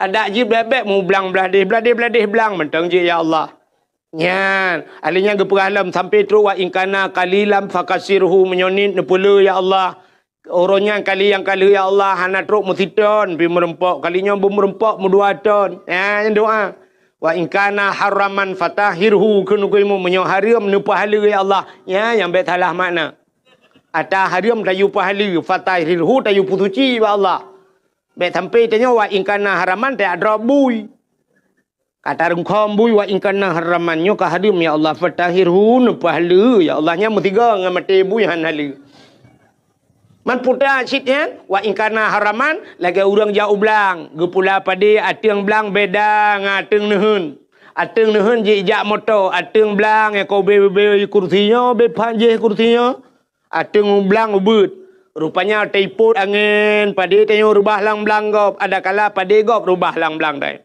Ada je bebek mu belang beladih belang mentang je ya Allah. Nyan, alinya geperalam sampai tu wa ingkana kalilam fakasirhu menyonin nepula ya Allah. Orangnya kali yang kali ya Allah hana truk musiton pi merempok kalinya merempok mudua ton. Ya doa. Wa ingkana haraman fatahirhu kunukuimu menyo haram nu pahala ya Allah. Ya yang bet salah makna. Ata haram tayu pahala fatahirhu tayu putuci ya Allah. Bet sampai tanya wa ingkana haraman tak ada bui. Kata rungkom bui wa ingkana haramannya ka haram ya Allah fatahirhu nu pahala ya Allah nya mutiga ngamati bui han halu. Man putar citnya wa ingkana haraman lagi urang jauh belang gepula padi ateung belang beda ngateung neuheun ateung neuheun je ijak moto ateung belang ko be kursinya be panje kursinya ateung belang ubut rupanya teiput angin padi tanyo rubah lang belang gop ada kala padi gop rubah lang belang dai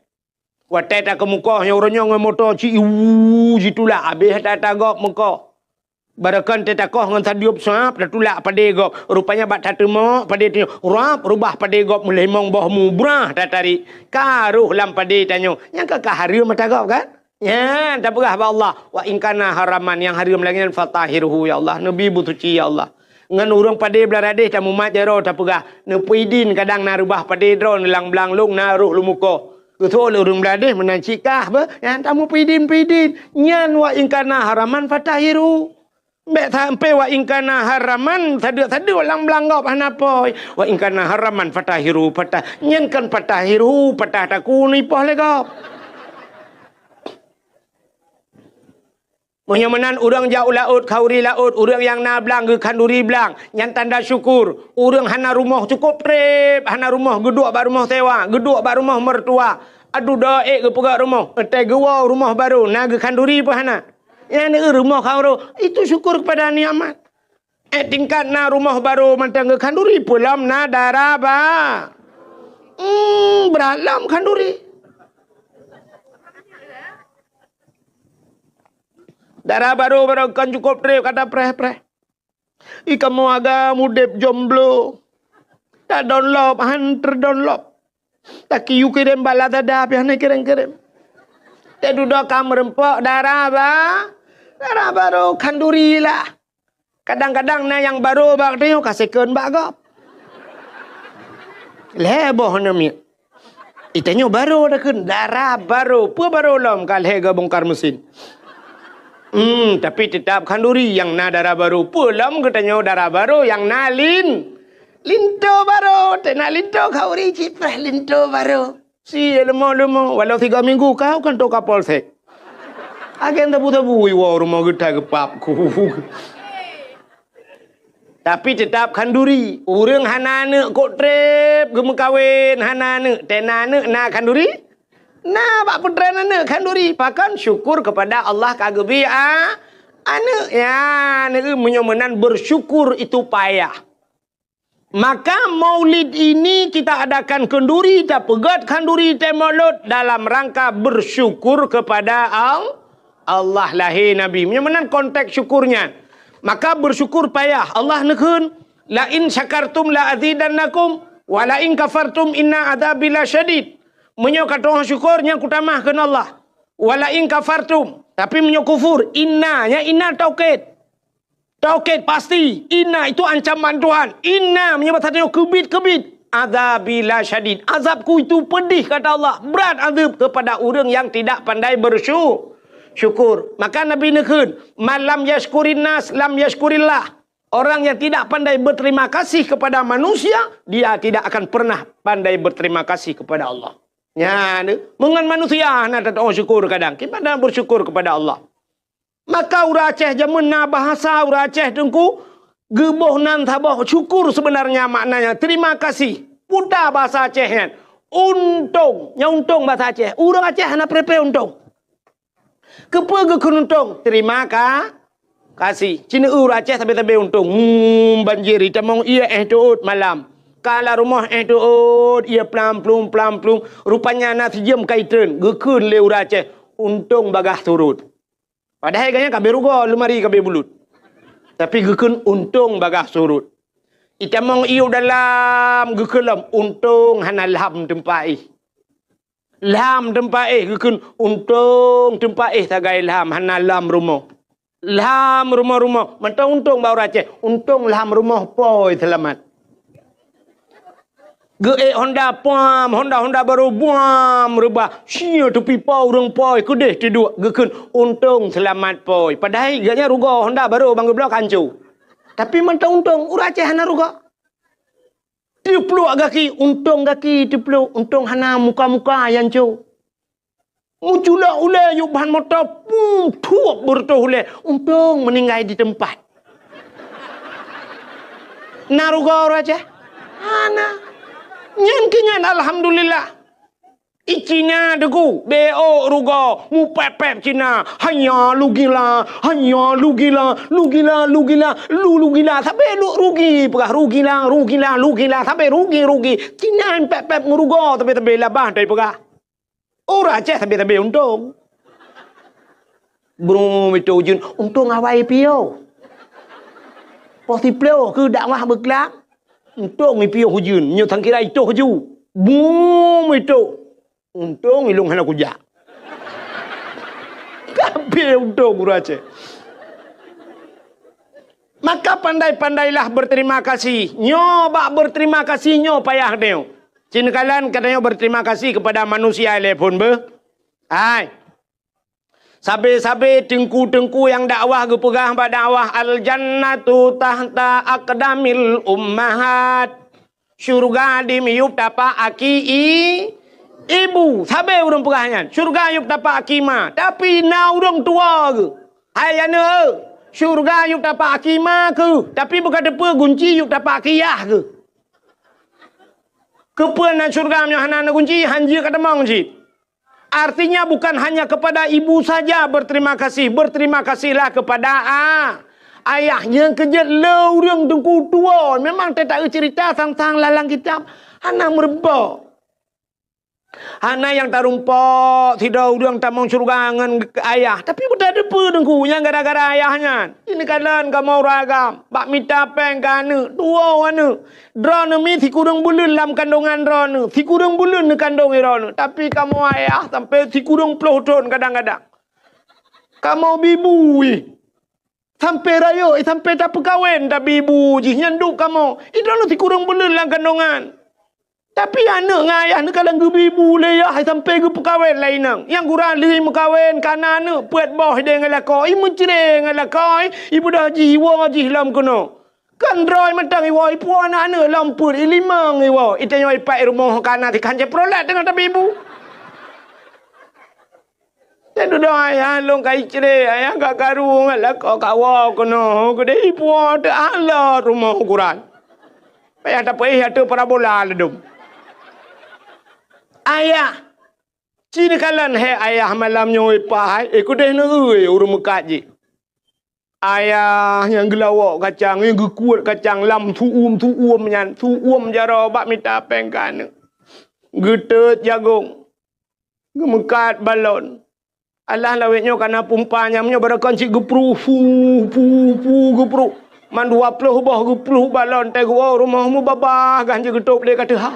wa teta ke muka nya urangnya ngai moto ci jitulah habis tata gop muka barakan tetakoh ngan sadiup sap dah tulak pade gop rupanya bat tatemo pade tanya rap rubah pade gop mulai mong boh mubrah tatari karuh lam pade tanyo yang ka harum mata gop kan ya tak berah ba Allah wa ingkana haraman yang harum lagi fatahiruhu ya Allah nabi butuci ya Allah ngan urang pade belaradeh tamu mat jero tak berah ne puidin kadang na rubah pade dron lang blang lung na ruh lumuko ketua urang beladeh menancikah ba yang tamu puidin nyan wa ingkana haraman fatahiru Mek sampai wa ingkana haraman tadi lang belanggap hanapoi wa ingkana haraman fatahiru patah nyenkan fatahiru patah taku ni poh legap menyamanan urang jauh laut kauri laut urang yang na belang ke kanduri belang yang tanda syukur urang hana rumah cukup trip hana rumah geduk ba rumah sewa geduk ba rumah mertua aduh daek ke pegak rumah te gewa rumah baru na ke kanduri pun hana yang rumah kau itu syukur kepada nikmat. Tingkat na rumah baru mantang ke kanduri pulam na daraba. Beralam kanduri. Darah baru kan cukup trip kata preh. Kamu agak mudep jomblo. Tak download, hantar download. Tak kiu kirim bala tada pian kirim. Tak duduk kamu rempok darah baru kanduri lah. Kadang-kadang na yang baru bak dia kasihkan bak gop. Leboh namanya. Itanya baru dah kan darah baru. Apa baru lam kalhe ga bongkar mesin. Tapi tetap kanduri yang na darah baru. Pulam katanya darah baru yang na linto baru. Tena linto kau ri ciprah linto baru. Si lemah walau 3 minggu kau kan tok kapolsek. Agen tabu-tabu iwa rumah kita kepapku. Tapi tetap kanduri. Urang hanane kok trip gemu kawin hanane tenane na kanduri. Na bak putrana kanduri. Pakan syukur kepada Allah kagebi ane ya ne menyomenan bersyukur itu payah. Maka maulid ini kita adakan kenduri, kita pegat kanduri temolut dalam rangka bersyukur kepada Allah lahir Nabi. Menyamanan konteks syukurnya. Maka bersyukur payah. Allah nekun, la in syakartum la azidannakum wa la in kafartum inna adzabi lasyadid. Menyo kata orang syukurnya kutamahkan Allah. Wa la in kafartum, tapi menyo kufur innanya inna taukid. Taukid pasti. Inna itu ancaman Tuhan. Inna menyebut hatinya kebit. Azabila syadid. Azabku itu pedih kata Allah. Berat azab kepada orang yang tidak pandai bersyukur. Maka Nabi nekun. Malam yashkurin nas lam yashkurillah. Orang yang tidak pandai berterima kasih kepada manusia. Dia tidak akan pernah pandai berterima kasih kepada Allah. Ya, mengan manusia nak tak syukur kadang. Kita bersyukur kepada Allah. Maka urang Aceh jamun na bahasa urang Aceh tengku geboh nan tabah syukur sebenarnya maknanya terima kasih. Putar bahasa Aceh kan. Untung, nya untung bahasa Aceh. Urang Aceh hana prepe untung. Kepa ke untung, terima kasih. Cina urang Aceh tabe-tabe untung. Banjir itamong ia tuut malam. Kala rumah tuut ia plam-plum. Rupanya na sejam kaitan gekun le urang Aceh. Untung bagah turut. Padahal kayaknya kabeh rugo lemari kabeh bulut. Tapi gekun untung bagah surut. Itamong iu dalam gekelam untung hanalham tempai. Lam tempat kekun untung tempat tagai lam hana lam rumah. Lam rumah-rumah. Mentang untung bau Aceh. Untung lam rumah poi selamat. Ge Honda pam, Honda baru buam rubah. Sia tepi pau urang poi kedeh tidur gekun untung selamat poi. Padahal gaknya ruga Honda baru bang geblok hancur. Tapi mentang untung urang Aceh hana ruga. Tiupluk gaki, untung gaki tiupluk, untung hana muka-muka yang cu. Muncullah ulai yuk bahan motor pum tuak bertuh ulai. Untung meninggal di tempat. Naruga orang Aceh. Hana. Nyan kenyan alhamdulillah. Icina degu BO ruga mu pepep Cina hanya lu gila lu gila sampai lu rugi pegah rugi sampai rugi Cina pepep nguruga tapi labah dari pegah orang Aceh tapi untung bro itu jun untung awai pio posible ke dakwah berkelak untung pio hujun nyo thang kira itu huju boom itu untung ilung hana kujak. Tapi untung orang Aceh. Maka pandai-pandailah berterima kasih. Nyoba berterima kasih nyo payah dia. Cina kalian katanya berterima kasih kepada manusia telepon be. Hai. Sabe-sabe tengku-tengku yang dakwah gepegah pada dakwah al-jannatu tahta aqdamil ummahat. Syurga di miyup tapa aki ibu. Sabe orang pegahnya. Syurga yuk tapa akima. Tapi na orang tua ke. Hai ana. Syurga yuk tapa akima ke. Tapi bukan depa gunci yuk tapa akiyah ke. Kepuan syurga hana kunci hanji kademang ji. Artinya bukan hanya kepada ibu saja berterima kasih. Berterima kasihlah kepada ayah yang kerja orang tengku tua. Memang tak cerita tentang lalang kitab. Hana merebak. Hana yang tarumpok. Tidak orang tak mau syurga dengan ayah. Tapi betul ada apa tengku yang gara-gara ayahnya. Ini kalian kamu ragam. Bak minta peng kana. Dua wana. Drone mi si kurang bulan dalam kandungan drone. Si kurang bulan di kandungan drone. Tapi kamu ayah sampai si kurang puluh tahun kadang-kadang. Kamu bibui. Sampai raya. Sampai tak perkahwin. Tak bibu. Nyanduk kamu. Itu si kurang bulan dalam kandungan. Tapi anak dengan ayah ni kalau ibu leyah sampai ke perkahwin lain nang. Yang kurang lagi berkahwin kerana anak puat bawah dia dengan lakoi. Ibu cereng dengan lakoi. Ibu dah jiwa lam kena. Kan droi matang iwa ipu anak-anak lampur ilimang iwa. Itu yang ipak rumah kerana di kancah prolet dengan tapi ibu. Jadi dah ayah long kai cereng. Ayah gak karu dengan lakoi kawa kena. Kedai ipu ada ala rumah ukuran. Payah tak payah ada parabola ledum. Ayah. Cina kalan ayah malam nyoi pahai. Kudeh na urung mekat je. Ayah yang gelawak kacang, yang gekuat kacang lam tuum nyan. Tuum jara bak minta pengkan. Getet jagung. Gemekat balon. Allah lawetnya karena pumpanya berakon si gepru gepru. Man 20 bah gepru balon teh gua rumahmu babah ganja getup dia kata ha.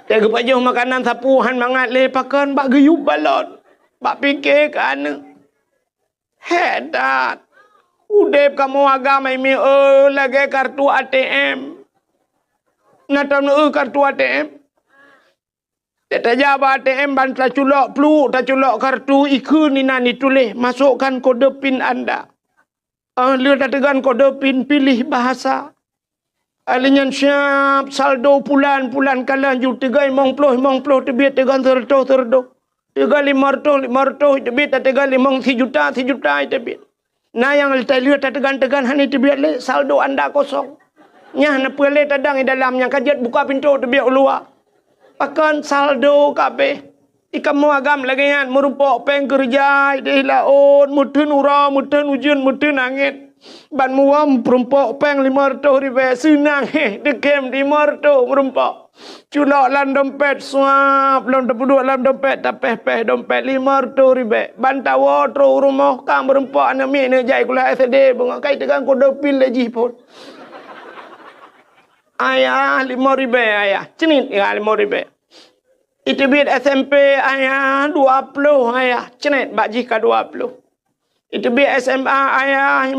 Tega pajuh makanan sapuhan mangat le pakan bak geyup balon. Bak fikir kan. Hedat. Udep kamu agama mi lagi kartu ATM. Natam kartu ATM. Tak jawab ATM ban tak culok plu, tak culok kartu ikun ni nani tulis masukkan kode PIN anda. Lihat tegan kode PIN pilih bahasa. Alinyan siap saldo pulan kalian ju 350 tebit tegan terdo. 3 500 tebit tegan 5 si juta tebit. Nah yang lihat tegan hani tebit le saldo anda kosong. Nyah na pele tadang di dalamnya kajet buka pintu tebit luar. Pakan saldo kabeh. Ikam muagam lagi kan merupok peng kerja deh laon mutun ura mutun ujun mutun angin. Ban muam perumpok peng 500 ribu senang dekem 500 merumpok culok lan dompet suap lan dapur lan dompet tapeh dompet 500 ribu ban tawa tro rumah kang merumpok anak mi ne jai kula SD bunga kai tegang kode PIN leji pun ayah 5 ribu ayah cenit ya 5 ribu Itu bit SMP ayah 20 ayah. Cenet bak jika 20. Itu bit SMA ayah 50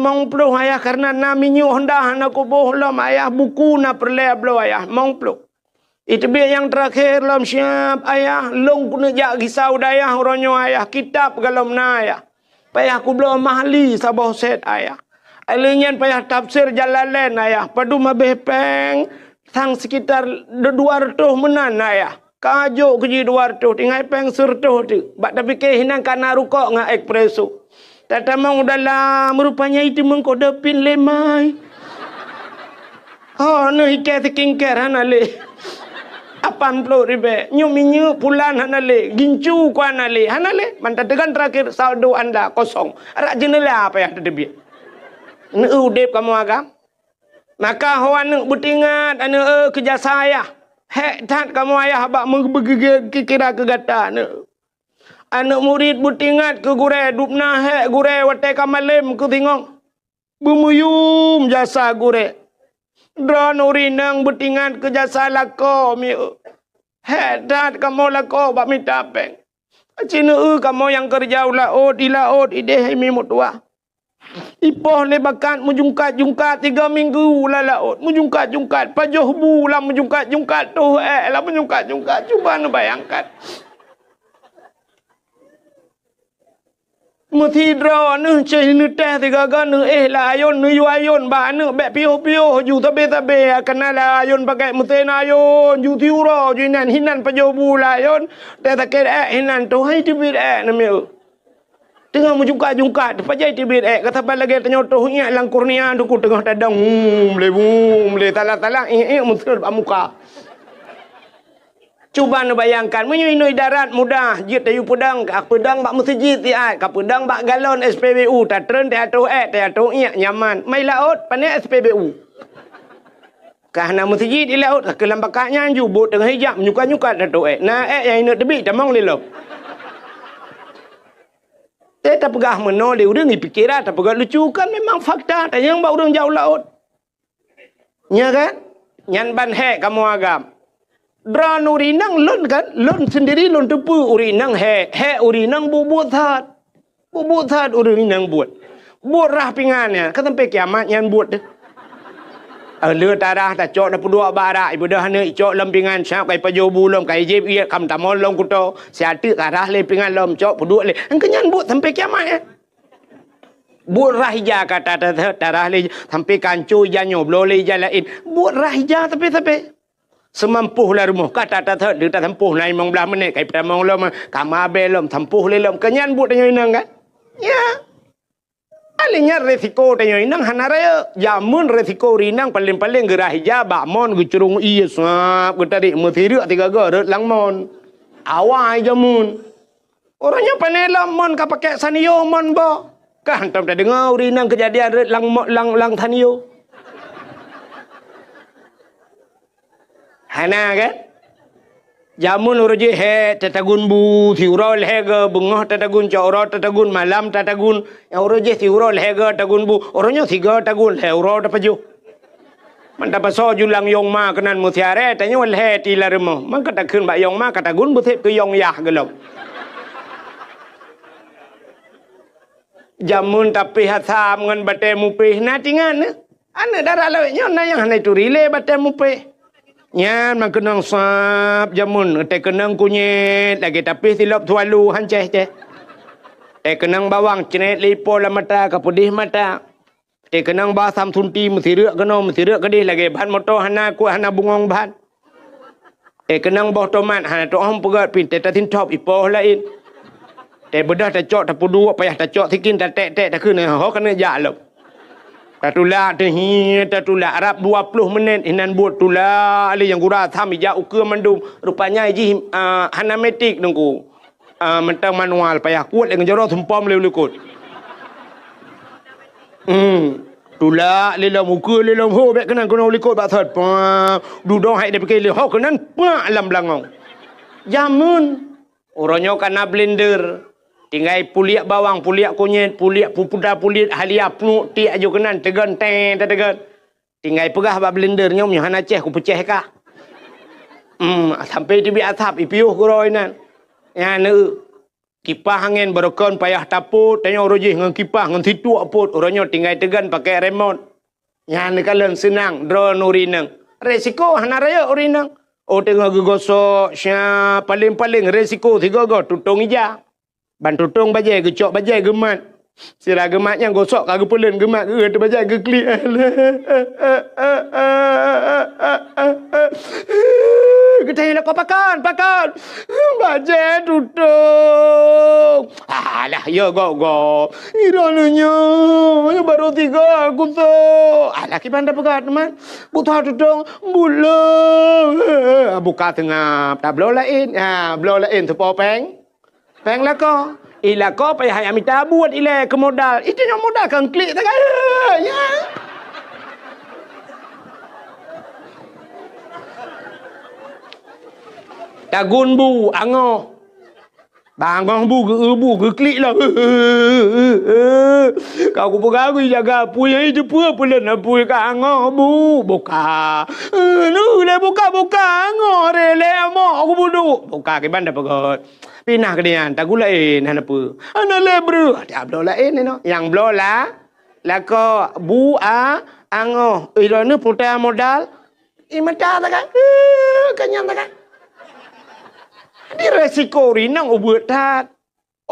ayah. Karena na minyu hendah na kubuh lom ayah. Buku na perleh belo ayah 50. Itu bit yang terakhir lom siap ayah. Long kuna jak risau dayah oronyo ayah. Kitab galom na ayah. Payah ku belum mahli sabah set ayah. Alinyan payah tafsir Jalalain ayah. Padu mabeh peng. Sang sekitar 200 menan ayah. Kajuk keji 200. Tinggal peng surtuh tu. Bak tapi kehinan kana rukok ngak ekspreso. Tata mang dalam rupanya itu mengkodepin lemai. Oh, no ikat skincare hanale. 80 ribu. Nyu pulan hanale. Gincu ku hanale. Hanale. Mantap dengan terakhir saldo anda kosong. Arak jenela apa ya terdebit. Ini udep kamu agam. Maka hawan butingat anu kerja saya. Hek tat kamu ayah bak kira kegata anu. Anak murid butingat ke gure dupna hek gure wate kamalem ke tingong. Bumuyum jasa gure. Dron urinang butingat ke jasa lako mi. Hek tat kamu lako bak minta peng. Cina kamu yang kerja ulaut ide mi mutua. Ipoh lebakan mujungkat 3 minggu lah laut. Mujungkat pajoh bulan mujungkat tu lah mujungkat. Cuba nu bayangkan. Mesti draw nu ceh nu teh 3 gan nu lah ayun nu yu ayun ba nu bek pio ju tabe kena lah ayun pakai muten ayun ju tiuro ju hinan pajoh bulan ayun teh taket hinan tu hai tibit nami. Tengah menjungkat pajai tibit kata lagi tenyotoh nya lang kurnia duku tengah tadang le tala musir muka. Cuba nu bayangkan menyinoi darat mudah jit ayu pedang bak masjid ti ka pedang bak galon SPBU tatren teatro nya nyaman mai laut pane SPBU. Kahna masjid di laut ke lambakanya jubut tengah hijab nyuka tato na yang ina tebi tamang lelop. Tak pegah menoleh orang ni pikiran tak pegah lucu kan memang fakta tak yang bau orang jauh laut. Ya kan? Nyan ban hek kamu agam. Dran urinang lon kan? Lon sendiri lon tepu urinang hek urinang bubut hat. Bubut hat urinang buat. Buat rah pingannya. Kan sampai kiamat nyan buat deh. Lơ tarah ta cok na pudua bara ibu dah ne cok lempingan syap kai pajo bulom kai jeb ia kam tamon long kuto siati tarah lempingan lom cok pudua le ang kenyan but sampai kiamat but rahija kata tarah le sampai kancu janyo blole jalain but rahija tapi semampuh lah rumah kata dia tak tempuh nai mong belah menit kai pramong lom kamabe lom tempuh le lom kenyan but nyo inang kan ya. Alinya resiko tanya inang hanaraya jamun resiko rinang paling gerah hijab bakmon gucurung iya sap tadi mesiri 3 garet langmon awai jamun orangnya panela mon ka pakai sanio mon bo kan tam tak dengar rinang kejadian lang sanio hana kan jamun uruji he tatagun bu thiurol hega bungoh tatagun coro tatagun malam tatagun yang uruji thiurol hega tagun bu orangnya 3 tagun he uro tapaju manta paso julang yong ma kenan mutiare tanya wal he tilaremo man kata kun ba yong ma katagun bu thep ke yong yah gelom jamun tapi hatam ngan bate mupih na tingan ane darah lawenya na yang hanai turile bate mupih nyan man kenang sap jamun te kenang kunyit lagi tapi silap tualu hanceh te kenang bawang cenet lipo la mata kapudih mata te kenang basam sunti mesirek kedih lagi bahan moto hana ku hana bungong bahan kenang boh tomat hana to hom pegat pin te tatin top ipoh lain te bedah ta cok ta pudu payah ta cok sikin ta tek ta keun ho kena ja lop Tatula Arab 20 menit inan buat tula ali yang gura tham ija ukur mandum rupanya iji hanametik nungku mentang manual payah kuat dengan jorok tumpam lewat tula lelam ukur lelam ho bek kenan kono likut bak thot dudong hai dia pakai le ho kenan pa alam belangong jamun orangnya kana blender tinggal puliak bawang, puliak kunyit, puliak pupuda, puliak halia pnu ti aju kenan tegan tegan. Tinggal pegah ba blender nyom hana ceh ku peceh ka. Sampai di atap ipiuh kuroi nan. Ya ne kipas angin berokon payah taput, tanya orang ngan kipas ngan situ aput, orangnya tinggal tegan pakai remote. Ya ne kalian senang drone urinang. Resiko hana raya urinang. Oh tengah gosok sya paling-paling resiko tiga tutung ija. Ban tutung bajai gecok bajai gemat. Sila gematnya gosok kagak pulen gemat ke bajai ke kli. Kita nak pakan. Bajai tutung. Alah ya go. Irananya baru 3 aku tu. Alah ki pandai pegat teman. Butuh tutung bulan. Buka tengah. Tak blow lain. Blow lain tu popeng. Peng lah kau. Ila kau payah amita buat ila ke modal. Itu yang modal kan klik tak ada. Ya. Tagun bu angoh. Bangang bu ke klik lah. Kau ku pegang aku jaga punya itu pulen apu ka angoh bu. Buka. Nu le buka angoh rele amo aku budu. Buka ke banda pegot. Pinah ke dia, tak gula hana apa. Ana lebru, tak blow lain ni no. Yang blow lah ko bu angoh. Ira ni putai modal. Mata tak kan? Kenyang tak kan? Di resiko rinang ubut tak.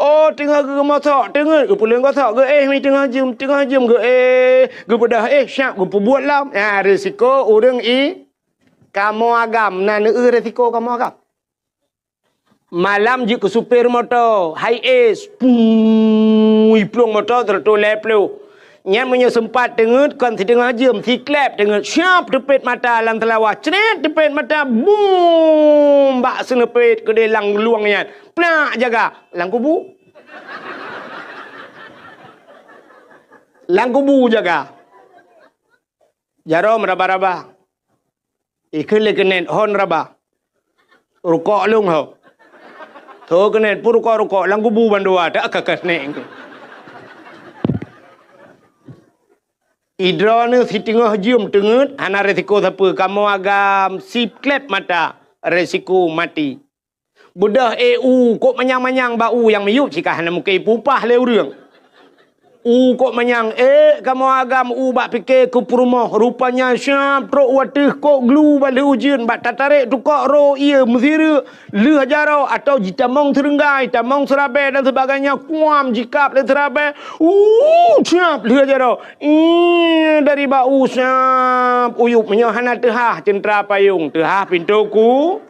Oh tengah ke motor, tengah ke pulang kotak ke mi tengah jam ke ke pedah syak ke buat lam. Resiko urang kamu agam na resiko kamu agam. Malam je ke supir motor, high ace, plung motor tertoleh pelu. Nyan punya sempat dengar kan tengah jam, si klep dengar siap tepet mata alam telawah, ceret tepet mata, boom, bak senepet ke delang luang nyan, plak jaga, lang kubu. Lang kubu jaga. Jarom raba-raba. Ikut lekenen hon raba. Rukok lung ho. Tuh kena rukok lang kubu bandua tak kakas neng. Idra ni si tengah jum tengut ana resiko siapa kamu agam sip klep mata resiko mati. Budah EU kok manyang-manyang bau yang miyuk cikah hana mukai pupah le urang. Kok manyang kamu agam bak fikir ke perumah rupanya syap trok watih kok glu balik ujian bak tatarik tukak ro ia mesira leh jarau atau jitamong terenggai tamong serabai dan sebagainya kuam jikap le serabai syap leh jarau dari bau syap uyup menyohana tehah centra payung tehah pintuku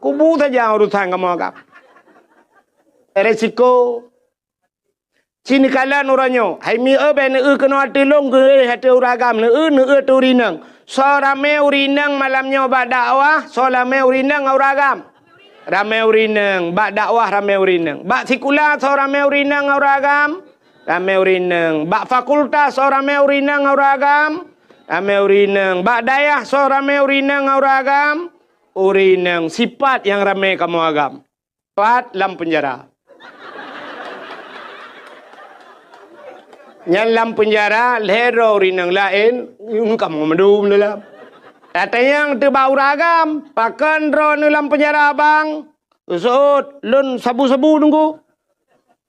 kubu saja urusan kamu agam resiko Sini kalan orangnya. Hai mi ben kena hati long ke hati uragam ne tu rinang. So rame urinang malamnya bak dakwah, so rame urinang uragam. Rame urinang bak dakwah rame urinang. Bak sekolah so rame urinang uragam. Rame urinang. Bak fakultas so rame urinang uragam. Rame urinang. Bak dayah so rame urinang uragam. Urinang sifat yang rame kamu agam. Pat lam penjara. Nyalam penjara lero rinang lain kamu medum dalam. Kata yang terbau ragam pakan ron dalam penjara bang. Usut lun sabu-sabu nunggu.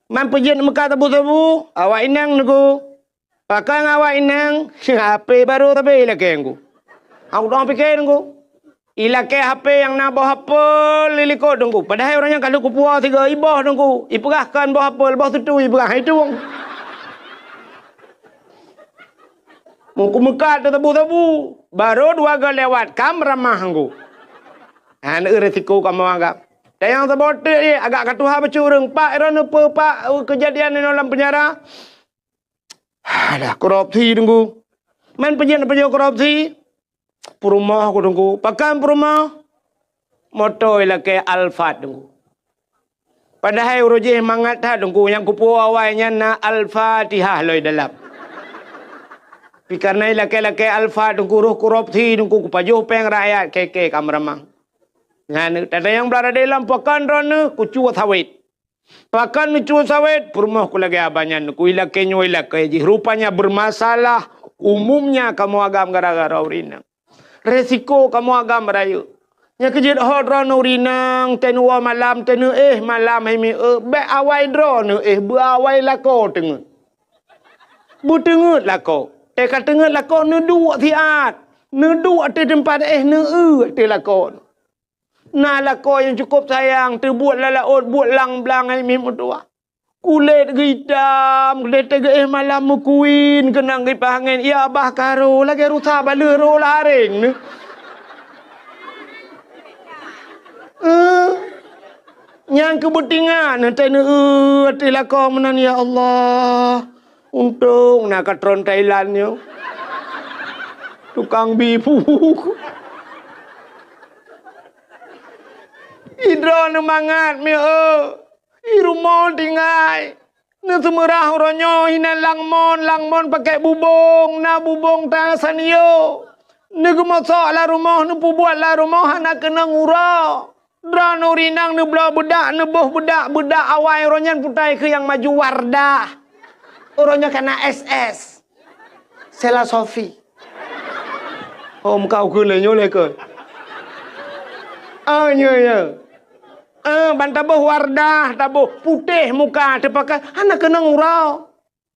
Man pejen meka sabu-sabu awak inang nunggu. Pakan awak inang HP baru tapi ilake nunggu. Aku dah fikir nunggu. Ilake HP yang nak bawa HP lilikot nunggu. Padahal orangnya kalau kupua 3 ibah nunggu. Iperahkan bawa HP lepas tu iperah itu. Muku mekat tu tabu-tabu. Baru 2 kali lewat. Kam ramah aku. Ini resiko kamu anggap. Dan yang terbotak ni. Agak katuha bercurang. Pak, apa pak kejadian ni dalam penjara? Dah korupsi tunggu. Main penjara korupsi. Perumah aku tunggu. Pakai perumah. Motor ialah ke Alphard tunggu. Padahal urujih mangat dah tunggu. Yang kupu awalnya na Al-Fatihah loh dalam. Karena laki-laki alfa dengku roh korupsi dengku kupajuh peng rakyat keke kamramang. Nah, ada yang berada dalam pakan rana kucu sawit. Pakan kucu sawit perumah ku lagi abanyan ku ilake nyuilake ji rupanya bermasalah umumnya kamu agam gara-gara urinang. Resiko kamu agam merayu. Nya kejut ho dro nuri nang tenu malam tenu malam hai mi be awai dro nu bu awai lako tengut. Bu tengut lako. Ka tengut lako nu dua thiat. Nu dua te tempat nu te lako. Nah lako yang cukup sayang terbuat lalaut buat lang-blang hai mi mutua. Kulit hitam, kulit tege malam mukuin kenang gi pangen ia bah karo lagi rusa bale ro laring ni. Yang kebetingan nanti hati lakau menan ya Allah. Untung nak katron Thailand yo. Tukang bibu. Idron mangat mi rumah tinggal. Ni semerah ronyo hina langmon pakai bubong na bubong tasanio. Ni gemosok lah rumah ni buat lah rumah anak kena ngurau. Drano rinang ni belah bedak ni boh bedak awal ronyan putai ke yang maju Wardah. Orangnya kena SS. Sela Sofi. Kau ke lenyo le ke. Ya. Bantabuh Wardah, tabuh putih muka terpakai anak kena ngurau.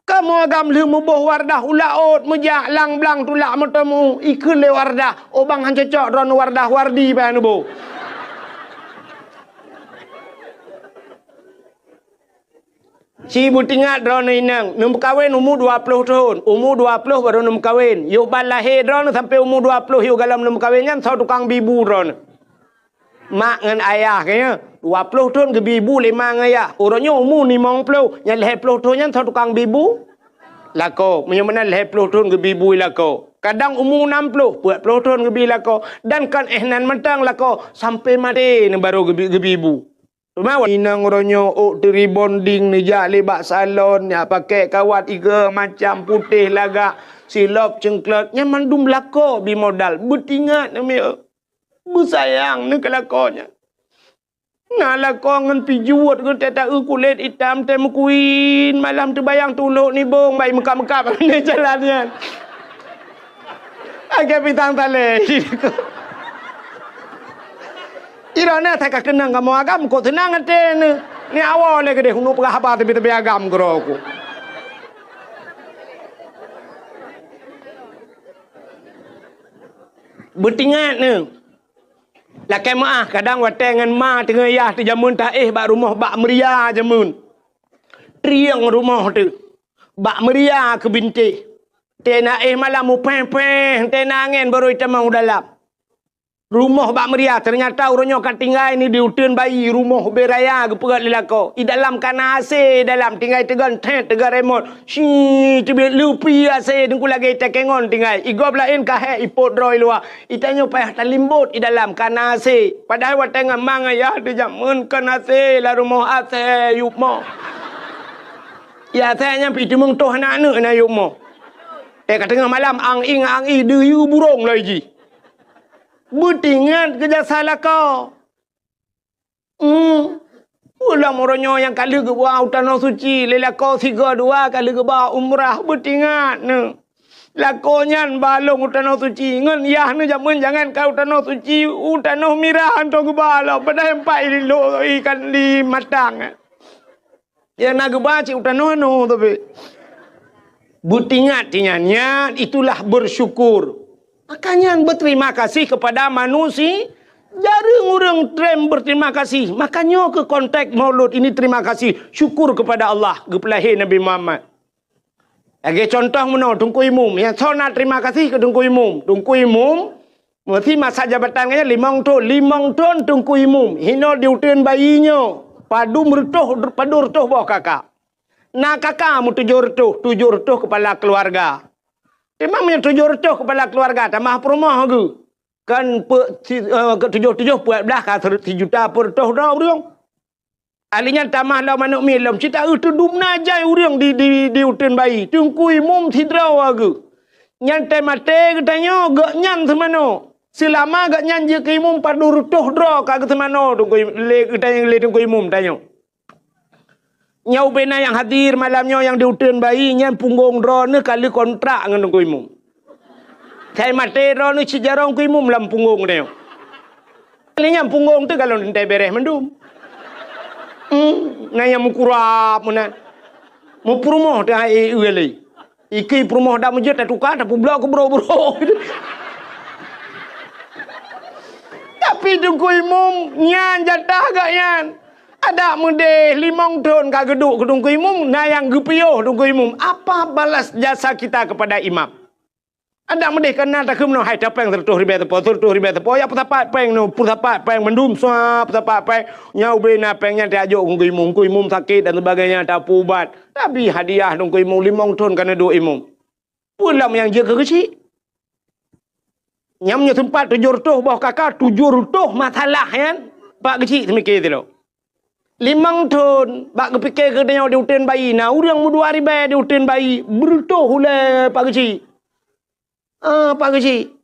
Kamu agam lu mubuh Wardah ulaut mejak lang blang tulak matamu ikut le Wardah. Obang han cocok ron Wardah wardi pa anu bo. Si butingat ron inang num kawin umur 20 tahun. Umur 20 baru num kawin. Yuk ban lahir ron sampai umur 20 yuk galam num kawin kan sau tukang bibu ron. Mak dengan ayah kayaknya 20 tahun ke bibu 5 ayah. Orangnya umur 50. Yang 20 tahun yang tahu tukang bibu. Lako. Menyamana 20 tahun ke bibu lako. Kadang umur 60. 40 tahun ke bibu lako. Dan kan nan mentang lako. Sampai mati ni baru ke bibu. Rumah inang orangnya dari bonding ni jak lebak salon. Ya pakai kawat iga macam putih lagak. Silop cengklat. Yang mandum lako bimodal. Bertingat namanya. Bersayang ni kelakonnya. Nah lakongan pijuat ke tak kulit hitam tem kuin malam terbayang tuluk ni bong baik mekap-mekap ni jalannya. Agak pitang tale. Irana tak kenang kamu agam kau tenang ate ni awal lagi deh hunu pegah apa tapi agam geroku. Bertingat ni. Lakai maah kadang watengan ma tengah yah tu jamun tak bak rumah bak meria jamun. Triang rumah tu. Bak meria ke binti. Tena malam mu peng tena angin baru kita mau dalam. Rumah bak meria ternyata orangnya kat tinggal ni di utun bayi rumah beraya ke perat lelako. I dalam kana AC dalam tinggal tegan tegan remote. Si tebet lupi AC dengku lagi tekengon tinggal. I gob lain kah ipot droi luar. I tanyo payah talimbut i dalam kana AC. Padahal wat tengah mang ya di jamun kana AC la rumah AC yup mo. Ya saya pi tumung toh anak ne na yup mo. Kat tengah malam ang i deyu burung lagi. Bertingat kerja salah kau. Ulang orangnya yang kali ke bawah tanah suci. Lelah kau 3-2 kali ke bawah umrah. Bertingat ni. Lakonya balong tanah suci. Ngan yah ni jangan kau tanah suci. Tanah mirah hantar ke bawah. Padahal empat ikan di matang. Yang nak ke bawah cik tanah no tapi. Bertingat tinyannya itulah bersyukur. Makanya berterima kasih kepada manusia. Jarang orang trem berterima kasih. Makanya ke konteks maulud ini terima kasih. Syukur kepada Allah. Kepelahir Nabi Muhammad. Lagi contoh mana? Tungku Imum. Yang so nak terima kasih ke Tungku Imum. Tungku Imum. Mesti masa jabatannya 5 tahun. 5 tahun Tungku Imum. Hina diutin bayinya. Padu retuh bawah kakak. Nak kakak mu 7 retuh kepala keluarga. Memang punya 7 retuh kepala keluarga. Tambah perumah ke. Kan 7 buat belah kan 1 juta per retuh dah orang. Alinya tambah lah manuk milam. Cita itu dumna jai orang di utun bayi. Tungku Imum tidraw ke. Nyantai mati katanya. Gak nyan semano. Selama gak nyan je ke Imum padu retuh draw ke semano. Tungku Imum tanya. Nyau bena yang hadir malamnya yang diutun bayi nyan punggung drone kali kontrak dengan Tungku Imum. Saya mati drone sejarah Tungku Imum dalam punggung dia. Kalinya punggung tu kalau nanti beres mendum. Naya mukurap mana. Mu perumoh dah ueli. Iki perumoh dah menjadi dah tukar dah pula aku bro. Tapi tunggu imum nyan jadah gak nyan. Ada muda 5 tahun kak geduk tunggu imum nayang gepioh tunggu imum. Apa balas jasa kita kepada imam? Ada muda kena tak kemno hai tapeng tertuh ribe tepo ya petapat peng no petapat peng mendum sua petapat peng nyau bena pengnya diajuk ku imum sakit dan sebagainya tak ubat. Tapi hadiah tunggu imum 5 tahun kena duk imum. Pulang yang jaga kecil. Nyamnya tempat 700 bawah kakak 700 masalah kan. Pak kecil semikir tu lo. 5 tahun bak kepikir ke dia diutin bayi. Nah orang mu 2 hari bayi diutin bayi. Berutuh oleh pak kecil. Pak kecil.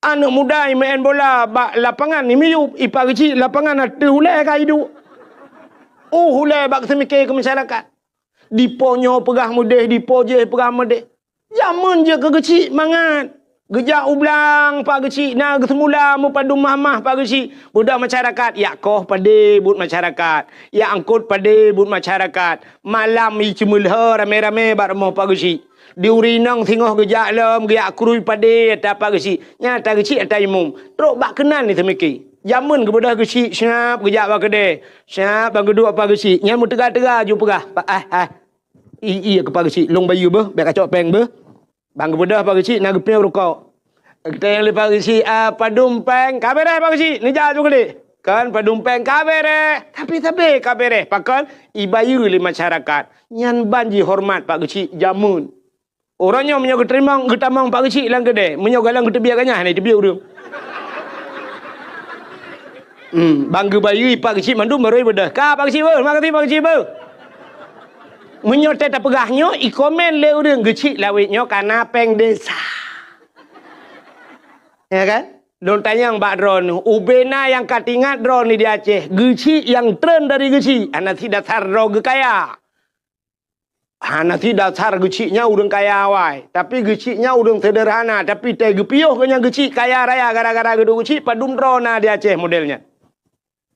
Anak muda main bola bak lapangan ni miup. Pak kecil lapangan ada hulai ka hidup. Hulai bak semikir ke masyarakat. Diponyo pegah mudih, dipo je pegah mudih. Zaman je ke kecil mangat. Gejak ublang pak kecil nah semula mu padu mamah pak kecil budak masyarakat ya koh pade but masyarakat ya angkut pade but masyarakat malam i cemulha rame-rame bar moh pak kecil diurinang singoh gejak lem gejak krui pade ta pak kecil nyata kecil ata imum trok bak kenan ni semiki zaman ke budak kecil siap gejak bak kede siap bang geduk pak kecil nya mu tegah-tegah ju pegah pak iya ke pak kecil long bayu beh bek kacok peng beh bang kebedah pak kecil nak gepnya rokok. Kita yang lepas kecil padumpeng kabere pak kecil ni jah juga deh. Kan padumpeng kabere. Tapi kabere pakan ibayu li masyarakat. Nyan banji hormat pak kecil jamun. Orangnya menyo keterimang getamang pak kecil lang gede. Menyo galang ketebiakannya ni tebiak urang. Bangga bayu pak kecil mandum meroi bedah. Ka pak kecil ber, makasih pak kecil ber. Menyotet pegahnya i komen le urang gecik lawitnya karena peng desa. Ya kan? Don tanya yang Mbak Dron, ubena yang katingat Dron ni di Aceh, gecik yang tren dari gecik, anak si dasar Dron kaya. Anak si dasar geciknya urang kaya awai, tapi geciknya urang sederhana, tapi teh gepioh kenya gecik kaya raya gara-gara gedung gecik padum Dron di Aceh modelnya.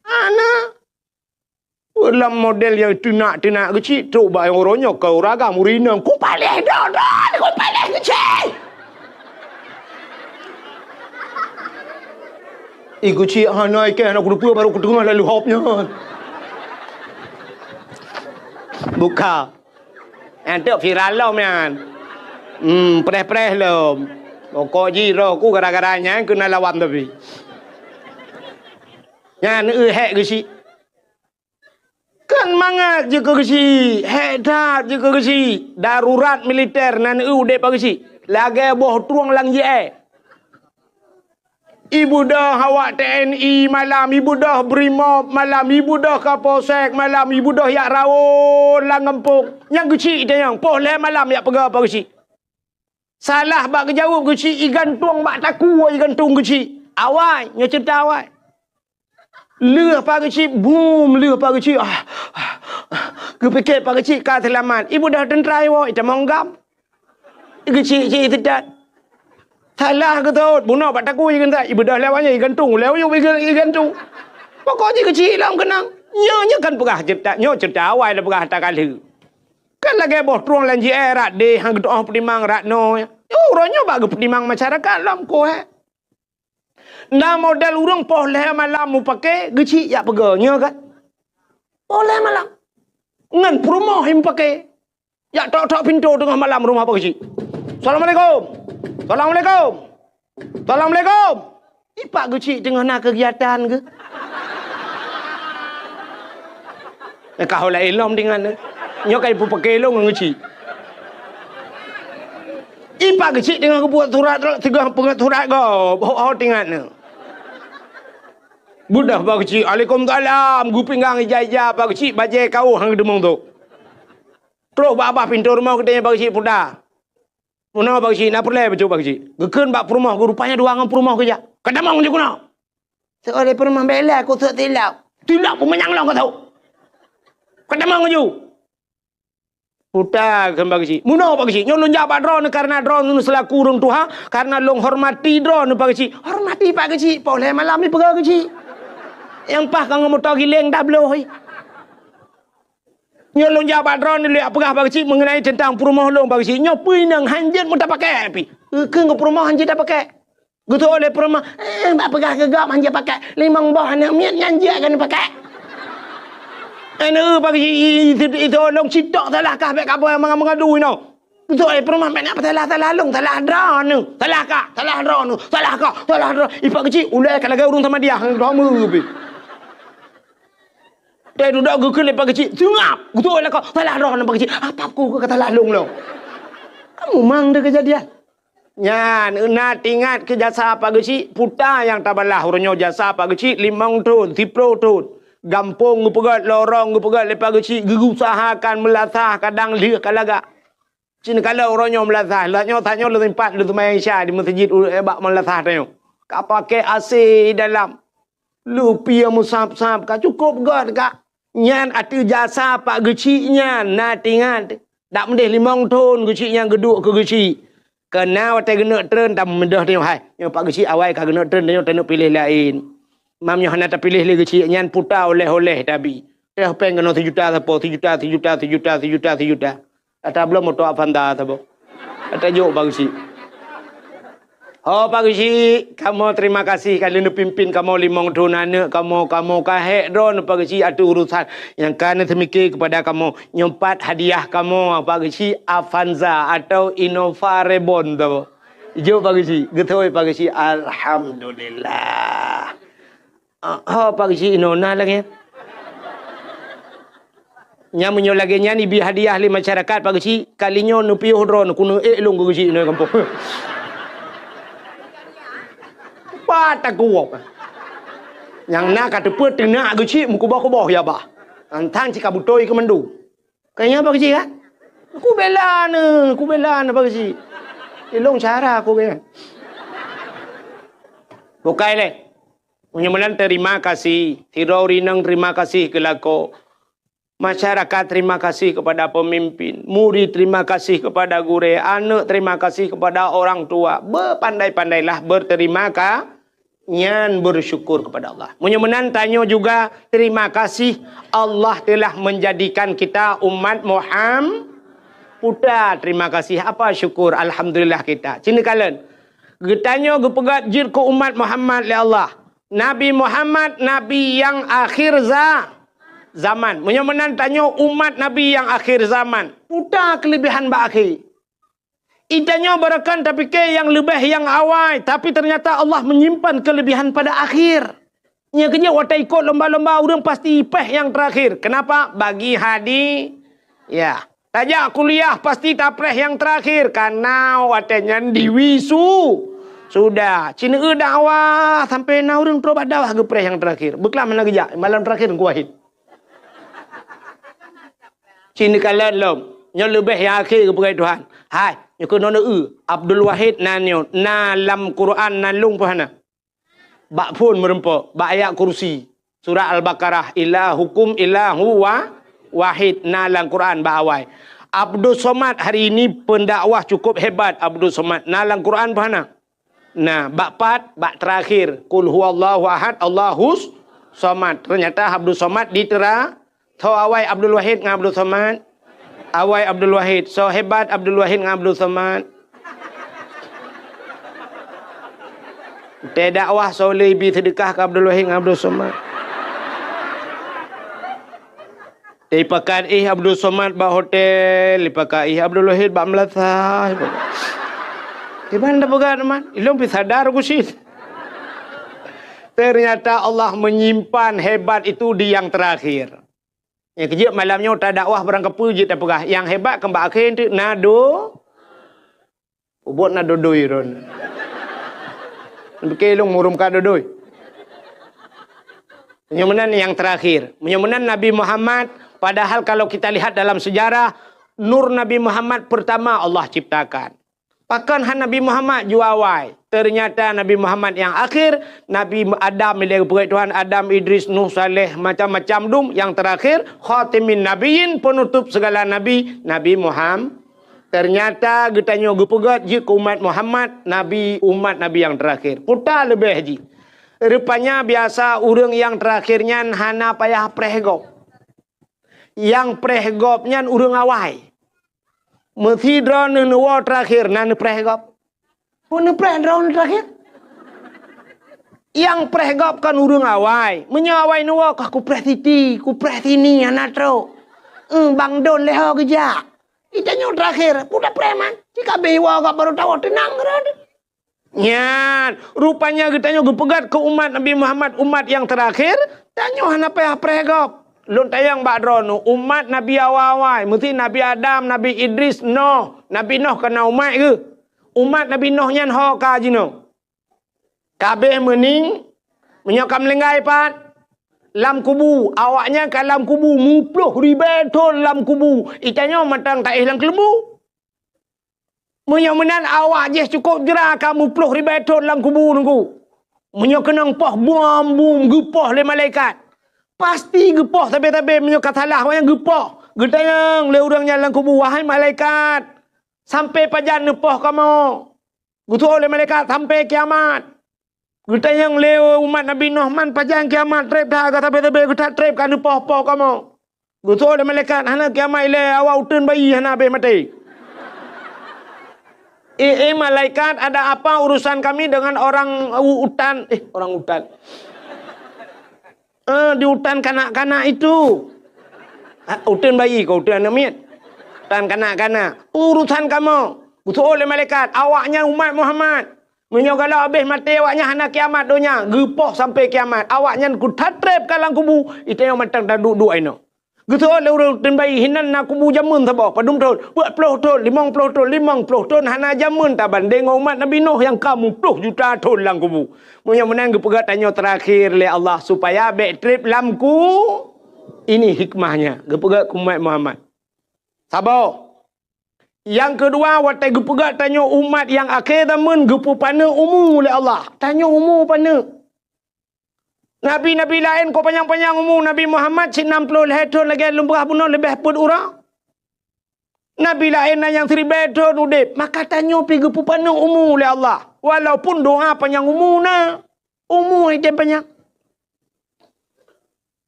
Anak dalam model yang tunak-tunak kecil tu bayang orangnya kau ragam urinang ku paling dodon ku paling kecil kecil hanai ke anak kudu baru ketengah lalu hopnya buka nanti viral lah man preh-preh lah pokok jiro ku gara-garanya kena lawan tapi yang hek kecil kan mangat je ke kecil, hedat je ke kecil, darurat militer nan dek pak kecil, lagi boh tuang lang je ibu dah awak TNI malam, ibu dah Brimob malam, ibu dah Kapolsek malam, ibu dah yak rawon lang kampung, yang kecil dia yang boleh malam yak pegah pak kecil, salah bak kejawab kecil, igan tuang bak taku igan tung kecil, awai, nyo cerita awai. Leh pak kecil, boom, leh pak kecil. Kepikir pak kecil kata selamat. Ibu dah tentrai wo, itu monggam. Kecil-kecil tidak. Salah ke tu? Bunuh pak taku ikan tak. Ibu dah lewatnya ikan tung, lewat ikan tung. Pokoknya kecil lah kenang. Nyonya kan pegah cerita, cerita awal dah pegah tak kali. Kan lagi boh truang lanji rat deh, hang doa penimang rat no. Orangnya bagi penimang masyarakat lam ko nah model urang boleh malam mu pakai gecik ya peganya kan boleh malam ngan perumahan him pakai ya tok pintu tengah malam rumah apa gecik assalamualaikum assalamualaikum assalamualaikum ipak gecik tengah nak kegiatan ke kau lah elom dengan nyokai pu pakai lo ngecik ipak kecil tengah buat surat tengah pengat surat kau tinggal ni budak pak kecil Waalaikumsalam gu pinggang ijah-ijah pak kecil bajai kau hang demong tu terus bak pintu rumah kita pak kecil puda mana pak kecil nak perlai betul pak kecil geken bak rumah gu rupanya dua ngan rumah kerja kadamang je kuna seorang rumah bela aku tak tilap pun menyang kau tahu kadamang je putar kan pak kecil muno pak kecil nyolong jabat drone karena drone nu selaku urang tuha karena long hormati drone pak kecil hormati pak kecil boleh malam ni pegang kecil Yang pah kang motor giling dah beloh. Nyo long jabat ron ni apa gah bagi mengenai tentang perumahan long bagi nyo pui nang hanjet mu tak pakai pi. Ke perumahan hanjet tak pakai. Gitu oleh perumahan mbak pegah gegak hanjet pakai. Limang bah nak miat hanjet kan pakai. Anu bagi itu long citok salah kah baik apa mengadu ni. Gitu oleh perumahan nak salah long salah dron nu. Salah kah? Salah dron nu. Salah kah? Salah dron. Ipak kecil ulai kalau gak urung sama dia hang mu pi. Dia duduk ke lepas kecil. Tengap. Betul lah kau. Salah roh nampak kecil. Apa aku kata lalung lo. Kamu mang dia kejadian. Nyan. Nak ingat ke jasa apa kecil. Putar yang tabalah. Orangnya jasa apa kecil. 5 tahun. 10 tahun. Gampung ngepegat. Lorong ngepegat. Lepas kecil. Gerusahakan melasah. Kadang lihat kalagak. Cina kalau orangnya melasah. Laknya tanya lu tempat. Lu teman Aisyah. Di masjid. Ebak melasah tanya. Kau pakai AC dalam. Lu pia musab-sab. Kau cukup gak kak. Nyan ada jasa pak geciknya nak tingat tak mendih 5 tahun geciknya geduk ke gecik kena watai kena tren tak mendah tengok hai yang pak gecik awal kah kena tren tengok tak pilih lain mamnya hendak tak pilih lagi gecik nyan putar oleh-oleh tapi dah peng kena 7 juta apa 7 juta kata belum motor Avanza apa kata jauh pak gecik. Oh Pak Gisi, kamu terima kasih kali nu pimpin kamu 5 tahun anak kamu kahek drone Pak Gisi ada urusan yang kena semikir kepada kamu nyempat hadiah kamu Pak Gisi Avanza atau Innova Reborn tu. Jo Pak Gisi, getoi Pak Gisi alhamdulillah. Oh Pak Gisi inona lagi. Nyamunyo lagi nyani bi hadiah li masyarakat Pak Gisi kalinya nu piuh drone kuno elong Gisi no kampung. Tak kuat. Yang nak kata put nak gecik muka ya bah. Antang cika butoi ke mendu. Kayaknya apa gecik kan? Aku bela apa gecik. Ilong cara aku kan. Bukai le. Menyemenan terima kasih. Tiraurinang terima kasih ke lako. Masyarakat terima kasih kepada pemimpin. Murid terima kasih kepada guru. Anak terima kasih kepada orang tua. Berpandai-pandailah berterima kasih. Nyan bersyukur kepada Allah. Menyemenan tanya juga terima kasih Allah telah menjadikan kita umat Muhammad. Putar terima kasih. Apa syukur alhamdulillah kita. Cina kalian. Getanya gepegat jir ke umat Muhammad le Allah. Nabi Muhammad nabi yang akhir zaman. Menyemenan tanya umat nabi yang akhir zaman. Putar kelebihan akhir. Idanya berakan tapi ke yang lebih yang awal. Tapi ternyata Allah menyimpan kelebihan pada akhir. Nya kenya wata ikut lomba-lomba orang pasti ipeh yang terakhir. Kenapa? Bagi hadi. Ya. Tajak kuliah pasti tapreh yang terakhir. Karena watanya diwisu. Sudah. Cina dakwah. Sampai na orang terobat dakwah gepreh yang terakhir. Beklam mana kejak. Malam terakhir kuahid. Cina kalian lom. Nya lebih yang akhir kepada Tuhan. Hai. Yang kena Abdul Wahid nanyo na lam Quran nalung pahana. Bak pun merempak bak ayat kursi surah Al-Baqarah ilahukum ilahu wahid na lam Quran bak awal. Abdul Somad hari ini pendakwah cukup hebat Abdul Somad na lam Quran pahana. Nah, bak pat bak terakhir kul huwallahu ahad Allahus Somad. Ternyata Abdul Somad ditera tau awal Abdul Wahid dengan Abdul Somad. Awai Abdul Wahid. So hebat Abdul Wahid dengan Abdul Somad. Dia dakwah so lebih sedekah ke Abdul Wahid dengan Abdul Somad. Dia pakai Abdul Somad bak hotel. Dia pakai Abdul Wahid bak Melasa. Di mana pegang teman? Ilmu sadar aku sih. Ternyata Allah menyimpan hebat itu di yang terakhir. Yang kejap malamnya tak dakwah barang kepu je tak pegah. Yang hebat kembak akhir tu nado. Ubot nado doi ron. Kelong murum ka doi. Menyemenan yang terakhir. Menyemenan Nabi Muhammad. Padahal kalau kita lihat dalam sejarah. Nur Nabi Muhammad pertama Allah ciptakan. Pakan Nabi Muhammad juawai. Ternyata Nabi Muhammad yang akhir. Nabi Adam milik Tuhan. Adam, Idris, Nuh, Saleh. Macam-macam dum. Yang terakhir. Khatimin Nabiin. Penutup segala Nabi. Nabi Muhammad. Ternyata getanya gepegat je ke umat Muhammad. Nabi umat Nabi yang terakhir. Putar lebih haji. Rupanya biasa orang yang terakhirnya hana payah prehgop. Yang prehgopnya orang awai. Mesti drone nuwa terakhir nan prehgop. Pun drone terakhir. Yang prehgop kan orang awai. Menyawai nuwa kah ku preh titi, ku preh tini anak tro. Bang don leho kerja. Itanya terakhir, udah preman. Jika bewa kak baru tahu tenang rada. Nyan, rupanya kitanya gepegat ke umat Nabi Muhammad, umat yang terakhir. Tanya hana payah prehgop. Lun tayang bakdron umat Nabi awal-awal, mesti Nabi Adam, Nabi Idris, Noh. Nabi Noh kena umat ke? Umat Nabi Noh nyan ho ka jino. Kabeh mening menyokam lenggai pat. Lam kubu, awaknya ke lam kubu, mupluh ribetul lam kubu. Itanya matang tak hilang kelembu. Menyomenan awak je cukup jerah kamu puluh ribetul dalam kubur nunggu. Menyokenang poh bom gepoh le malaikat. Pasti gepoh tapi menyokat salah yang gepoh. Getayang le urangnya dalam kubur wahai malaikat. Sampai pajan nepoh kamu. Gutu oleh malaikat sampai kiamat. Getayang le umat Nabi Nuh man pajan kiamat trep dah kata tapi getat trep kan nepoh-poh kamu. Gutu oleh malaikat hana kiamat le awak utun bayi hana be mati. Malaikat, ada apa urusan kami dengan orang hutan? Orang hutan. Di hutan kanak-kanak itu. Hutan bayi kau, hutan amin. Hutan kanak-kanak. Urusan kamu. Betul oleh malaikat. Awaknya umat Muhammad. Menyogala habis mati awaknya hana kiamat dunia. Gepoh sampai kiamat. Awaknya ku tatrep kalang kubu. Itu yang matang dah duduk ini. Gitu oleh orang dan bayi hinan nak kubu jamun sabah padum tahun buat puluh tahun 50 tahun hana jamun tak banding umat Nabi Nuh yang kamu 10 juta tahun lang kubu menang gepegat tanya terakhir le Allah supaya back trip lamku ini hikmahnya gepegat umat Muhammad sabah yang kedua watai gepegat tanya umat yang akhir tamun gepu pana umur le Allah tanya umur pana Nabi-nabi lain kau panjang-panjang umur Nabi Muhammad 60 tahun lagi lumrah bunuh lebih pun orang. Nabi lain yang 1000 tahun udip. Maka tanya pergi pupana umur oleh Allah. Walaupun doa panjang umur na. Umur itu panjang.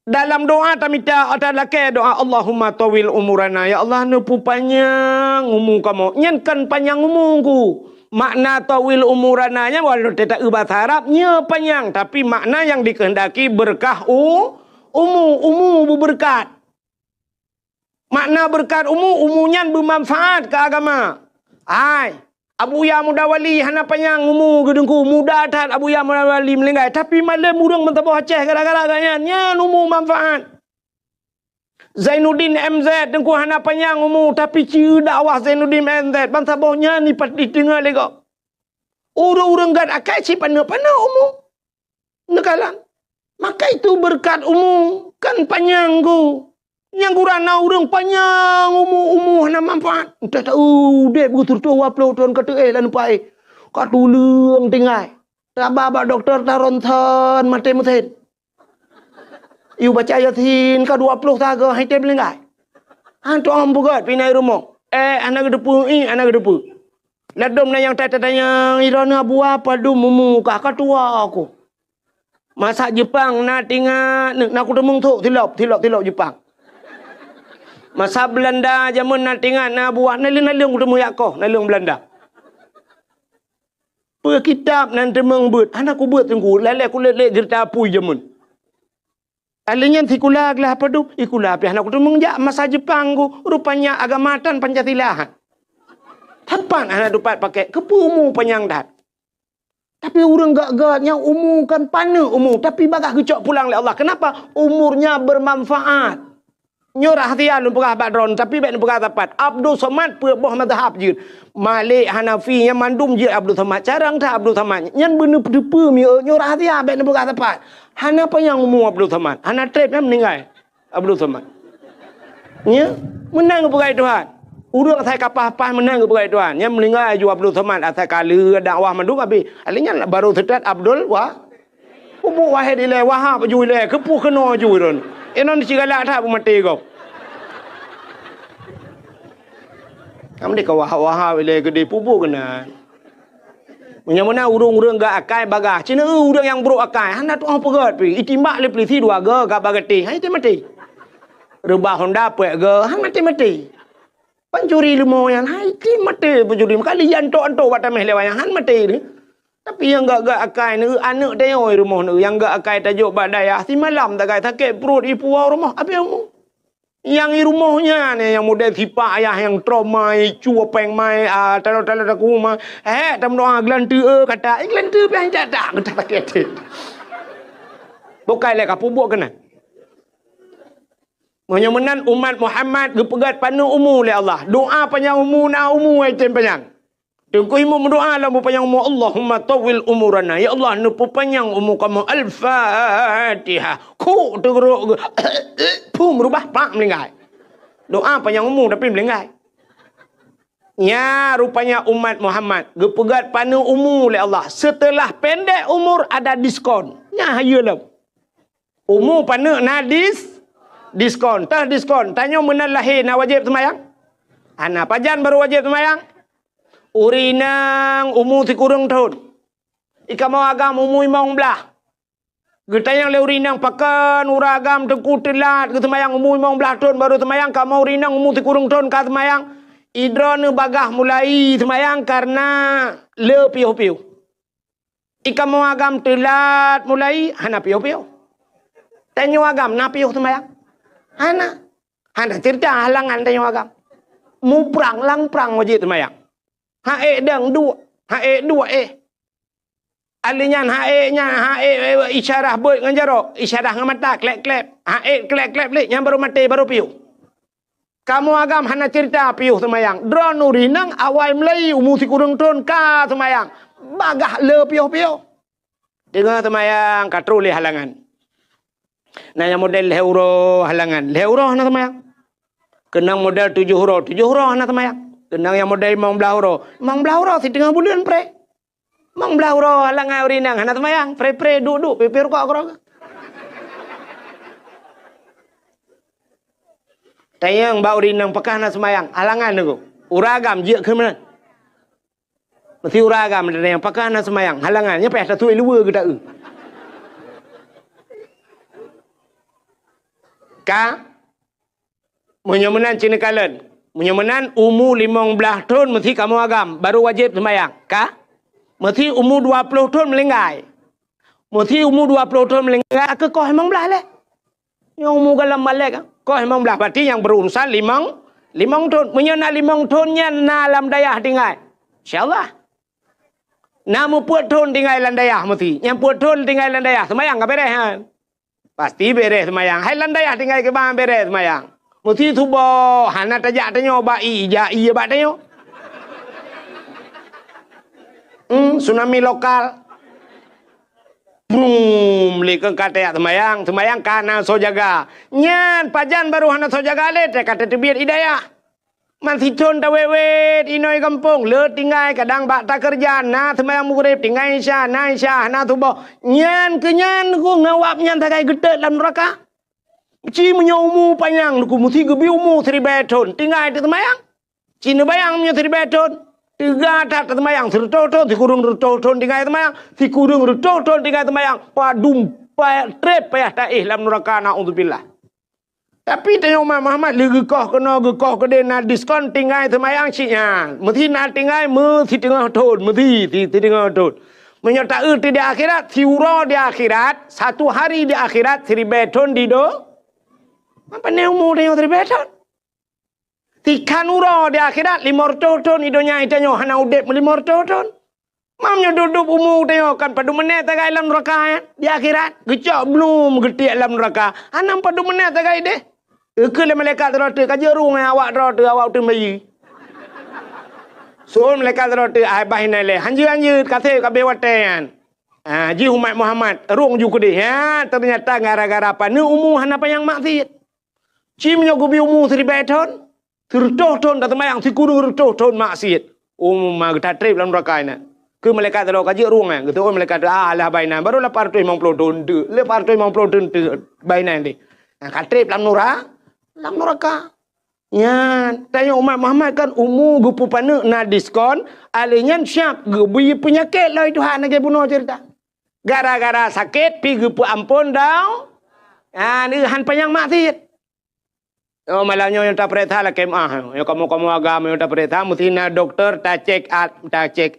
Dalam doa tamita ada laki doa Allahumma tawil umurana. Ya Allah nupu panjang umur kamu. Nyankan panjang umurku. Makna tawil umurananya walau tidak bahasa Arabnya panjang tapi makna yang dikehendaki berkah umur berberkat. Makna berkat umurnya bermanfaat ke agama. Abu Ya muda wali hana panjang umur gedengku muda tat Abu Ya muda wali melenggai tapi malam urang mentabah Aceh gara-gara nya umur manfaat. Zainuddin MZ dengku hana panjang umur tapi ciri dakwah Zainuddin MZ bangsa bawahnya ni pati dengar lego. Orang-orang gad akai si pana-pana umur. Nekalan. Maka itu berkat umur kan panjang ku. Yang kurana orang panjang umur hana manfaat. Entah tahu dek begitu tua 20 tahun kata lan pai. Kat tulung tinggal. Tababa doktor taronton mati mesin. Iu baca Yasin ka 20 taga hai tem lengai. Han tu am bugat pinai rumah. Anak gedepu anak gedepu. Ladom na yang tanya irana buah padu mumu ka tua aku. Masak Jepang na tinggal nak ku demung tu tilop Jepang. Masa Belanda zaman na tinggal na buah nalung ku demung yakoh nalung Belanda. Pe kitab nan demung beut anak ku beut tengku lele ku lele cerita pui zaman. Alinya tikulag lah padu ikulah pi anak ku mengjak masa Jepang ku rupanya agamatan Pancasila. Tapan anak dapat pakai kepumu panjang dah. Tapi orang gak-gaknya umur kan pana umur tapi bagah kecok pulang oleh Allah. Kenapa? Umurnya bermanfaat. Nyorah hatian pegah badron tapi baik pegah tapat. Abdul Somad puak boh mazhab je. Malik Hanafi yang mandum je Abdul Somad. Carang tak Abdul Somad. Yang bener depa mi nyorah hatian baik pegah tapat. Hana apa yang umur Abdul Somad? Hana trip yang meninggal Abdul Somad. Ya, menang kepada Tuhan. Urang saya kapah-pah menang kepada Tuhan. Yang meninggal ju Abdul Somad asal kala dakwah mandung habis. Alinya baru setat Abdul wah. Pupuk wahid ile wahab ju ile kepu kena ju ron. Enon cigalak tak mati kau. Kamu dek wahab ile gede pupuk kena. Yang mana urung-urung gak akai bagah. Cina urang yang buruk akai. Hana tu apa pegat pi. Itimak le peliti dua ga gak bagati. Hai mati. Rebah Honda pe ga. Han mati. Pencuri lemo yang hai mati pencuri. Kali yang antok batameh lewat han mati ni. Tapi yang gak akai ni anak dia oi rumah ni. Yang gak akai tajuk badaya si malam tak kai sakit perut ipu rumah. Apa yang mu? Yang di rumahnya ni yang model sipak ayah yang trauma cu peng mai talo-talo tak rumah tam doa glantu kata glantu pian tak kata sakit bukai le kapu buat kena menyemenan umat Muhammad gepegat panu umu le Allah doa panjang umu na umu ai tem panjang tengku imu berdoa la mu panjang umu Allahumma tawil umurana ya Allah nu panjang umu kamu al-Fatihah ku teguruk pum rubah pak melingkai doa panjang umur tapi melingkai ya rupanya umat Muhammad gepegat panu umur oleh Allah setelah pendek umur ada diskon ya hayalah umur panu na diskon tah diskon tanya menal lahir na wajib semayang anak pajan baru wajib semayang urinang umur si kurang tahun ikamau agam umur imong belah Getayang le urinang pakan uragam tengku telat ke semayang umur 15 tahun baru semayang kamu urinang umur kurang tahun ka semayang idron bagah mulai semayang karena le piu-piu ikamu agam telat mulai hana piu-piu tanyo agam na piu semayang hana cerita halangan tanyo agam mu prang lang prang wajib semayang dang dua dua Alinya nya isyarah boy nganjaro isyarah ngamata klep-klep klep-klep le yang baru mati baru piu kamu agam hana cerita piu semayang drone urinang awai melai umur si kurang ton ka semayang bagah le piu-piu dengar semayang katroli halangan nah yang model leuro halangan leuro hana semayang kenang model 7 huruf hana semayang kenang yang model 15 huruf si tengah bulan pre Mang belah uro halangan urinang hana semayang pre duduk pipir kok kerok tayang bau urinang pakah hana semayang halangan tu uragam je ke mana mesti uragam ada yang pakah hana semayang halangannya peh satu luar ke tak ka menyemenan cina kalen menyemenan umur 15 tahun mesti kamu agam baru wajib semayang ka mesti umur 20 tahun melenggai. Mesti umur 20 tahun melenggai ke kau emang belah leh. Yang umur galam balik kau emang belah berarti yang berurusan limang tahun. Menyana 5 tahunnya na alam dayah tinggal. Insyaallah. Namu puat tahun tinggal landayah mesti. Yang puat tahun tinggal landayah semayang ke beres kan? Pasti beres semayang. Hai landayah tinggal ke bang beres semayang. Mesti tubo hana tajak tanyo ba iya ba tanyo. Tsunami lokal boom lekeng kata semayang kana so jaga nyan pajan baru hana so jaga le kata tebiat hidayah man siton ta wewet inoi kampung le tinggal kadang bak tak kerja na semayang mugrib tinggal isya na tubo nyan kenyan ku ngawap nyan takai gede dalam neraka ci menyomu panjang ku musi gebi umu 3 tahun tinggal di semayang cina bayang punya 3 tahun 3 tak semayang serto-to si kurung serto-to tinggal semayang si kurung serto-to tinggal semayang padum trep payah taih dalam neraka naudzubillah tapi tanya Muhammad gekoh kena gekoh ke na diskon tinggal semayang ciknya mesti nak tinggal mesti tengah tahun mesti tengah tahun menyertai di akhirat si uro di akhirat 1 hari di akhirat 1000 tahun di do apa ni umur dia 1000 tahun Tikan uro di akhirat 500 tahun idonya itanyo hana udep 500 tahun. Mamnya duduk umur tengok kan padu menit tagai dalam neraka di akhirat. Gecok belum getik dalam neraka. Hanam padu menit tagai deh. Ke le malaikat rote kaje rung awak rote awak tu bayi. So malaikat rote ai bahina le. Hanju kate kabe watean. Ji umat Muhammad rung ju kudi ya ternyata gara-gara apa ni umur hana payang maksiat. Cimnya gubi umur 1000 tahun. Tertoh tahun datang mayang si kurung tertoh tahun maksiat. Mak kita trip dalam neraka ini. Ke malaikat terlalu kaji ruang kan. Kita malaikat lah baina baru 850 tahun tu. 850 tahun tu baina ni. Kat trip dalam neraka. Ya, tanya umat Muhammad kan umur gupu pana na diskon, alinya siap gebi penyakit lah Tuhan nak bunuh cerita. Gara-gara sakit pi gupu ampun dah. Ni han panjang mati. Oh malamnya yang tak perintah lah kemah. Yang kamu agama yang tak perintah mesti na doktor tak check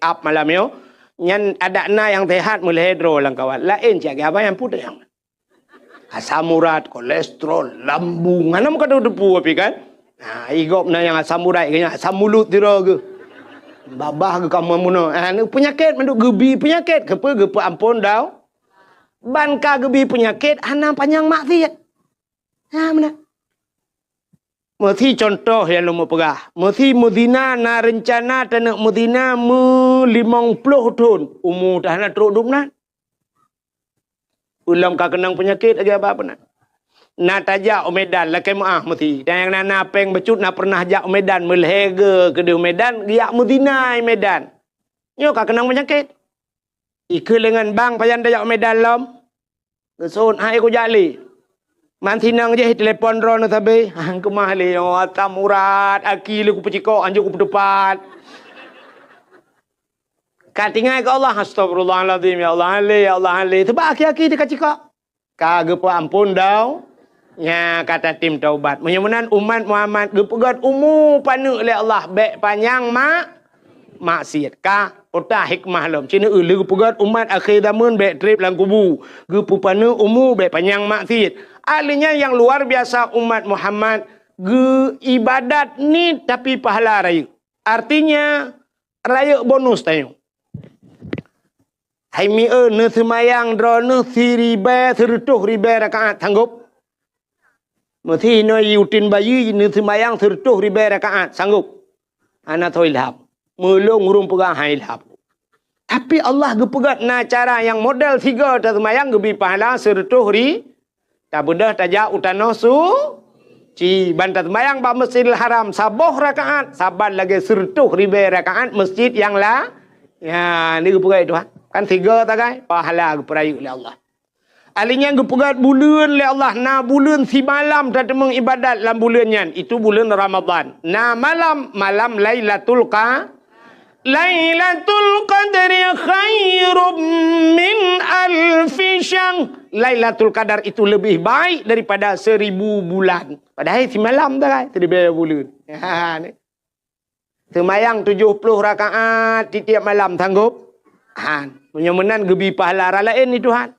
up malamnya. Yang ada na yang sehat mulai hidro lang kawan. Lain cakap apa yang putih yang. Asam urat, kolesterol, lambung. Mana muka depu api kan? Igop na yang asam urat kena asam mulut tira ke. Babah ke kamu muno. Ni penyakit manduk gebi penyakit gepe ampun dah. Ban ka gebi penyakit ana panjang maksiat. Mana? Mesti contoh yang lu mau pegah. Mesti Medina na rencana tanah Medina 50 tahun. Umur dah nak teruk duk nak. Ulam ka kenang penyakit lagi apa nak. Na tajak Medan lah kemaah mesti. Dan yang nana peng becut na pernah jak Medan melhega ke di Medan giak Medina Medan. Nyo ka kenang penyakit. Ikut dengan bang payan tajak Medan lom. Kesun hai ko jali. Mantinang je telefon ron tabe. Hang kemah le atam urat aki le ku pecikok anjuk ku depan. Katingai ke Allah astagfirullahalazim ya Allah ale. Tebak aki-aki dekat cikok. Kagak ampun dah. Ya kata tim taubat. Menyamanan umat Muhammad gepegat umur panu oleh Allah baik panjang maksiat ka utah hikmah lom. Cina le gepegat umat akhir zaman baik trip lang kubu. Gepu panu umur baik panjang maksiat. Alinya yang luar biasa umat Muhammad ibadat ni tapi pahala raya. Artinya raya bonus tayo. Hai mi ne semayang drone siribe sertuh ribe rakaat sanggup. Mesti no yutin bayi ne semayang sertuh ribe rakaat sanggup. Ana toilhab. Mulung urung pegah hailhab. Tapi Allah gepegat na cara yang model 3 ta semayang gebi pahala sertuh ri tak bedah tajak utano ci bantat mayang ba Masjidil Haram saboh rakaat saban lagi sertuh ribe rakaat masjid yang lah ya ni gepegat Tuhan kan 3 tagai pahala geperayu oleh Allah alinya gepegat bulan oleh Allah na bulan si malam tak mengibadat dalam bulannya itu bulan Ramadan na malam Lailatul Qadri khairum min alfi syahr. Lailatul Qadar itu lebih baik daripada 1000 bulan. Padahal si malam dah kan, 1000 bulan. Ni. Semayang 70 rakaat di tiap malam sanggup. Menyamanan gebi pahala lain ni Tuhan.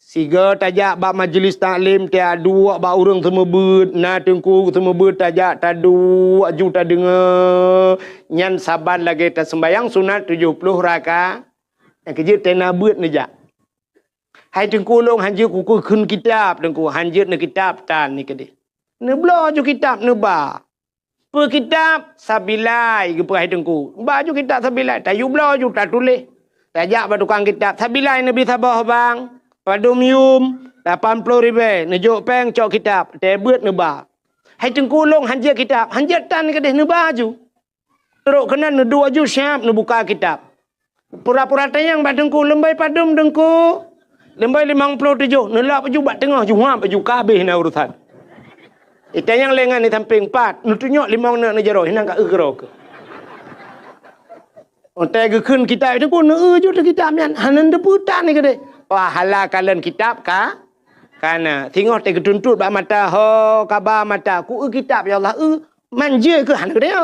Siga tajak bak majlis taklim tiap 2 bak urang semua ber na tengku semua ber tajak tak 2 juta dengar nyan saban lagi tak sembayang sunat 70 rakaat yang kerja tena ber nejak hai tengku long hanjir kuku kun kitab tengku hanjir ne kitab tan ni kede ne blo ju kitab ne ba pe kitab sabilai ke hai tengku ba ju kitab sabilai tayu blo ju tak tulis tajak ba tukang kitab sabilai nabi sabah bang Padum yum 80 ribu nejuk peng cok kitab tebet neba. Hai tengkulung hanjir kitab, hanjir tan ke deh neba ju. Teruk kena ne 2 ju siap ne buka kitab. Pura-pura tayang bak dengku lembai padum dengku. Lembai 57 nelak baju bak tengah ju ha baju kabeh na urusan. Itayang lengan ni samping 4, nu tunyok 5 nak nejaro hinang ka egro ke. Ontai ke kun kitab tu pun ju tu kitab yan hanan deputan ni ke deh. Pahala kalian kitab ka kana tengok te ketuntut bak mata ho kabar mata ku kitab ya Allah manja ke hana dia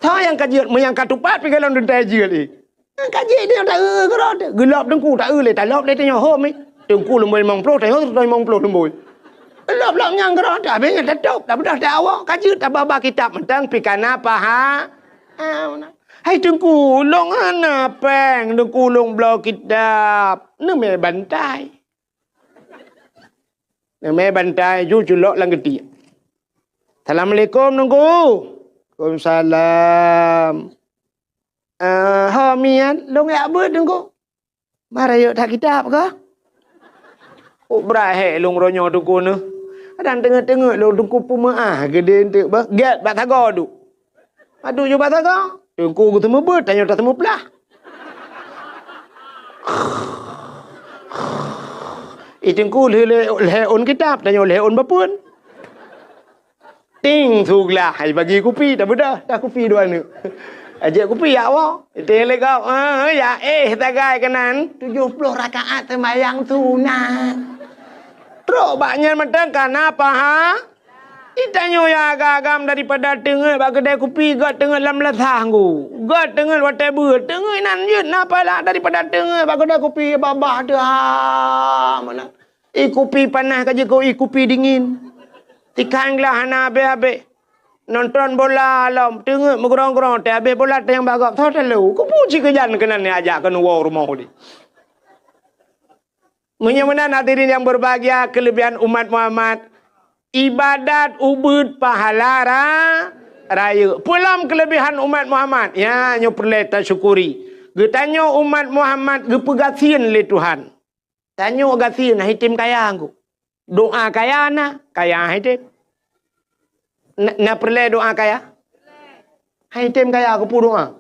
ta yang kaji yang katupat pi kalau dentai je ni kaji dia tak gerot gelap dengku tak le tak lop le tanya ho mi dengku lemboi 50 tak ho 50 lemboi lop yang gerot tak bengan tak top tak bedah tak awak kaji tak baba kitab mentang pi kana paha hai tengku long ana peng tengku long blok kitab ne me bantai ju julok lang gedi Assalamualaikum tengku Waalaikumsalam ha mian long ya ber tengku marayo tak kitab ke brahe long ronyo tengku ne dan tengah-tengah long tengku pumaah gede entek ba get bat tago du aduh ju bat tago tengku ketemu ber tanya tak temu pelah. Tengku le on kitab tanya le on bapun. Ting suglah. Hai bagi kopi dah bedah. Dah kopi dua ni. Ajak kopi ya awak. Tele kau. Ya tagai kanan. 70 rakaat sembahyang sunat. Teruk baknya macam kenapa ha? Itanyo ya agam daripada tengah bak kedai kopi gat tengah lam latah ku. Gat tengah whatever. Tengah nan je napa lah daripada tengah bak kedai kopi babah dah. Mana? Kopi panas kaje kau kopi dingin. Tikanglah hana abe-abe. Nonton bola alam tengah megerong-gerong te habis bola te yang bagak tho telu. Ku puji kejan kenan ni ajak ke rumah ni. Menyamana hadirin yang berbahagia kelebihan umat Muhammad. Ibadat ubud pahala raya. Pulam kelebihan umat Muhammad. Ya, nyo perlu tak syukuri. Getanyo umat Muhammad gepegasian le Tuhan. Tanyo gasian hitim kaya aku. Doa kaya na, kaya hitim. Na perlu doa kaya? Hitim kaya aku pu doa.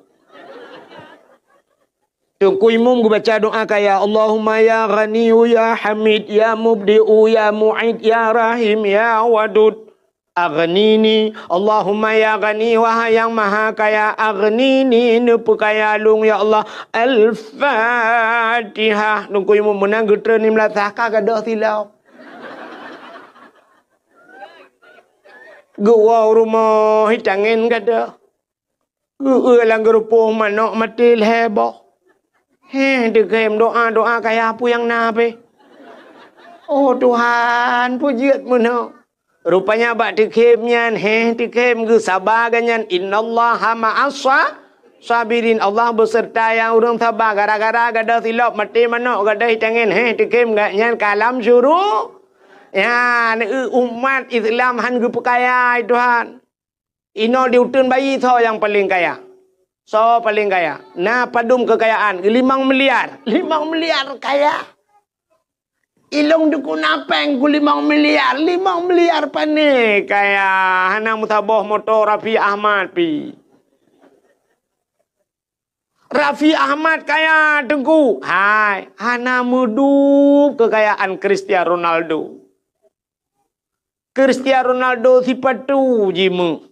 Ku imam gue baca doa kaya Allahumma ya ghaniyu ya hamid ya mubdi'u ya mu'id ya rahim ya wadud aghnini Allahumma ya ghani wahai yang maha kaya aghnini nepu kaya lung ya Allah al-fatihah nungku imam menang getra ni melatah kagadah silau gua rumah hitangin kada gua lang gerupuh manok matil heboh. Dekem doa kayak apa yang nabe. Oh Tuhan, pujiat mana. Rupanya bak dekemnya, dekem ge sabar ganyan. Innallaha ma'asa sabirin. Allah beserta yang orang sabar. Gara-gara gada silap mati mana gada hitangin. Dekem gaknya kalam syuruh. Ya, umat Islam han ge perkaya Tuhan. Ino diutun bayi tho yang paling kaya. So paling kaya. Nah padum kekayaan 5 miliar. 5 miliar kaya. Ilong duku napeng ku 5 miliar. 5 miliar pane kaya. Hana mutabah motor Raffi Ahmad pi. Raffi Ahmad kaya tengku. Hai. Hana mudup kekayaan Cristiano Ronaldo. Cristiano Ronaldo sifat tu jimu.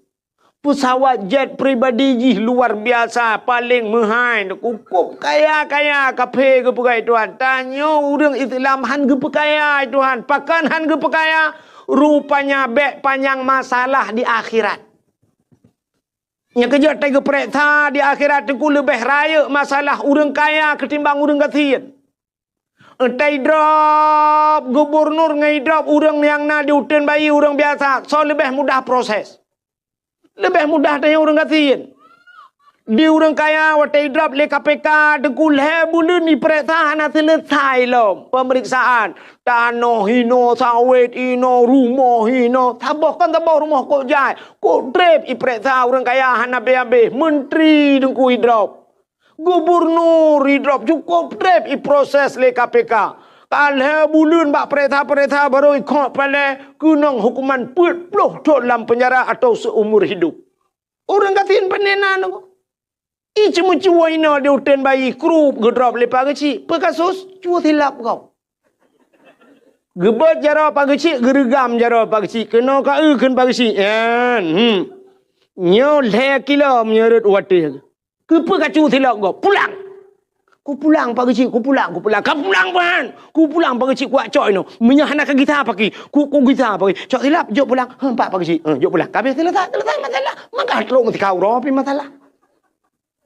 Pesawat jet pribadi jih luar biasa paling mahal kukup kaya kape ke pekai Tuhan tanya orang Islam han ke pekaya Tuhan pakan han ke pekaya rupanya bek panjang masalah di akhirat nya kerja tega periksa di akhirat ku lebih raya masalah orang kaya ketimbang orang kasihan entai drop gubernur ngai drop orang yang na diutin bayi orang biasa so lebih mudah proses. Lebih mudah tanya orang kasihan. Di orang kaya watai drop le KPK dekul hebulun ni periksa hana selesai lom pemeriksaan. Tanah hino sawit hino rumah hino tabah kan tabah rumah kok jai. Kok drep i periksa orang kaya hana be menteri dengku drop. Gubernur drop cukup drep i proses le KPK. Kalau bulan bak perintah baru ikut pada kunang hukuman 40 tahun dalam penjara atau seumur hidup. Orang katiin penenan aku. Cuma cua ina dia utan bayi krup gedrop lepas kecil. Pekasus cua silap kau. Gebat jara pak kecil gerigam jara pak kecil. Kena ka ken pak kecil. Nyo le kilo menyerut wadah. Kepa kacu silap kau. Pulang. Ku pulang pak kecil, ku pulang. Kau pulang pan. Ku pulang pak kecil kuat cok ino. Menyahanak kita pagi. Ku kita pagi. Cok silap, jok pulang. Pak kecil. Jok pulang. Kami selesai masalah. Maka teruk mesti kau ropi masalah.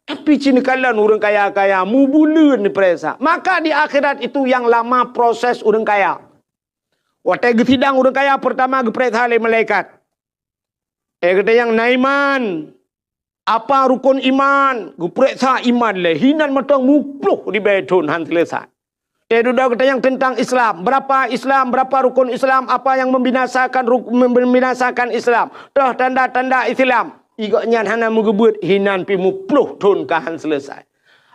Tapi cini kalian orang kaya mu bulan ni peresa. Maka di akhirat itu yang lama proses orang kaya. Waktu sidang orang kaya pertama geperesa oleh malaikat. Kata yang naiman. Apa rukun iman? Periksa iman le. Hinan matang mupluh di betun han selesai. Sudah kata yang tentang Islam. Berapa rukun Islam? Apa yang membinasakan Islam? Dah tanda-tanda Islam. Igaknya hana mengebut hinan pi mupluh tun kahan selesai.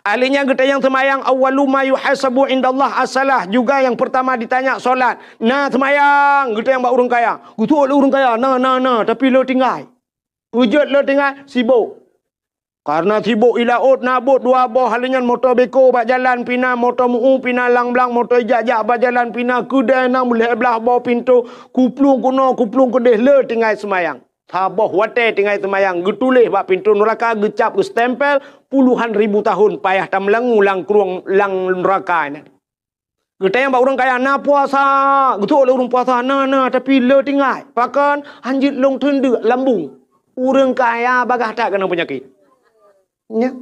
Ahlinya kata yang semayang awwalu ma yuhasabu indallah as-salah. Juga yang pertama ditanya solat. Nah semayang. Kata yang bak orang kaya. Kutu oleh orang kaya. Nah. Tapi lo tinggal. Wujud lo tinggal sibuk. Karena sibuk ilaut nabut dua boh halinya motor beko bak jalan pina motor muu pina lang blang motor ijak bak jalan pina kedai nang boleh belah bawah pintu kuplung kuno kuplung kedeh le tinggal semayang. Taboh wate tinggal semayang. Getulih bak pintu neraka. Gecap ke stempel. Puluhan ribu tahun. Payah tam melangu lang keruang lang neraka ni. Getayang bak orang kaya na puasa. Getuk oleh orang puasa. Na tapi le tinggal. Pakan hanjit long tenda lambung. Orang kaya bagah tak kena penyakit. Ya.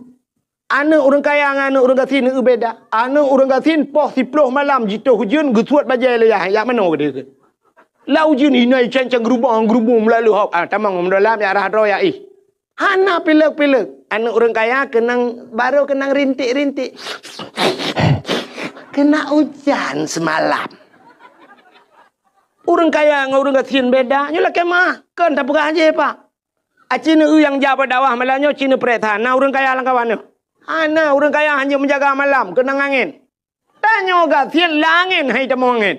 Anak orang kaya dengan anak orang gasin itu beda. Anak orang gasin poh 10 malam jituh hujan getuat bajai layah. Yang mana ke dia ke? Lau hujan hinai cancang gerubang melalui hop. Tamang mendalam ya arah roh ya ih. Hana pilek-pilek. Anak orang kaya baru kenang rintik-rintik. Kena hujan semalam. Orang kaya dengan orang gasin beda. Nyolah kemah. Kan tak pegah aja pak. Cina yang jabat dawah malahnya Cina peretan. Nah orang kaya lang kawan. Ana orang kaya hanya menjaga malam, kenang angin. Tanya gatin langin hai temu angin.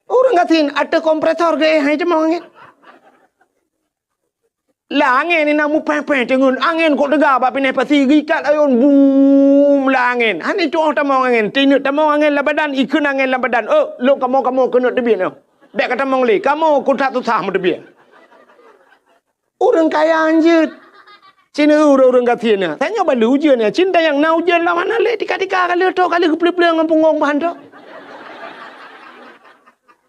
Orang gatin ada kompresor ke hai temu angin. Langin ni namu pepe tengun angin kok tegak bab pinai pasi gikat ayun boom langin. Han itu temu angin, tinu temu angin la badan ikun angin la badan. Oh, lo kamu kena debian no. Bek kata mong li, kamu ku tak susah mu debian. Orang kaya anjut. Cina orang gatin na. Tanya balu ujian ya. Cinta yang na ujian lah mana le. Tika-tika kali tu kali kepele-pele dengan punggung bahan tu.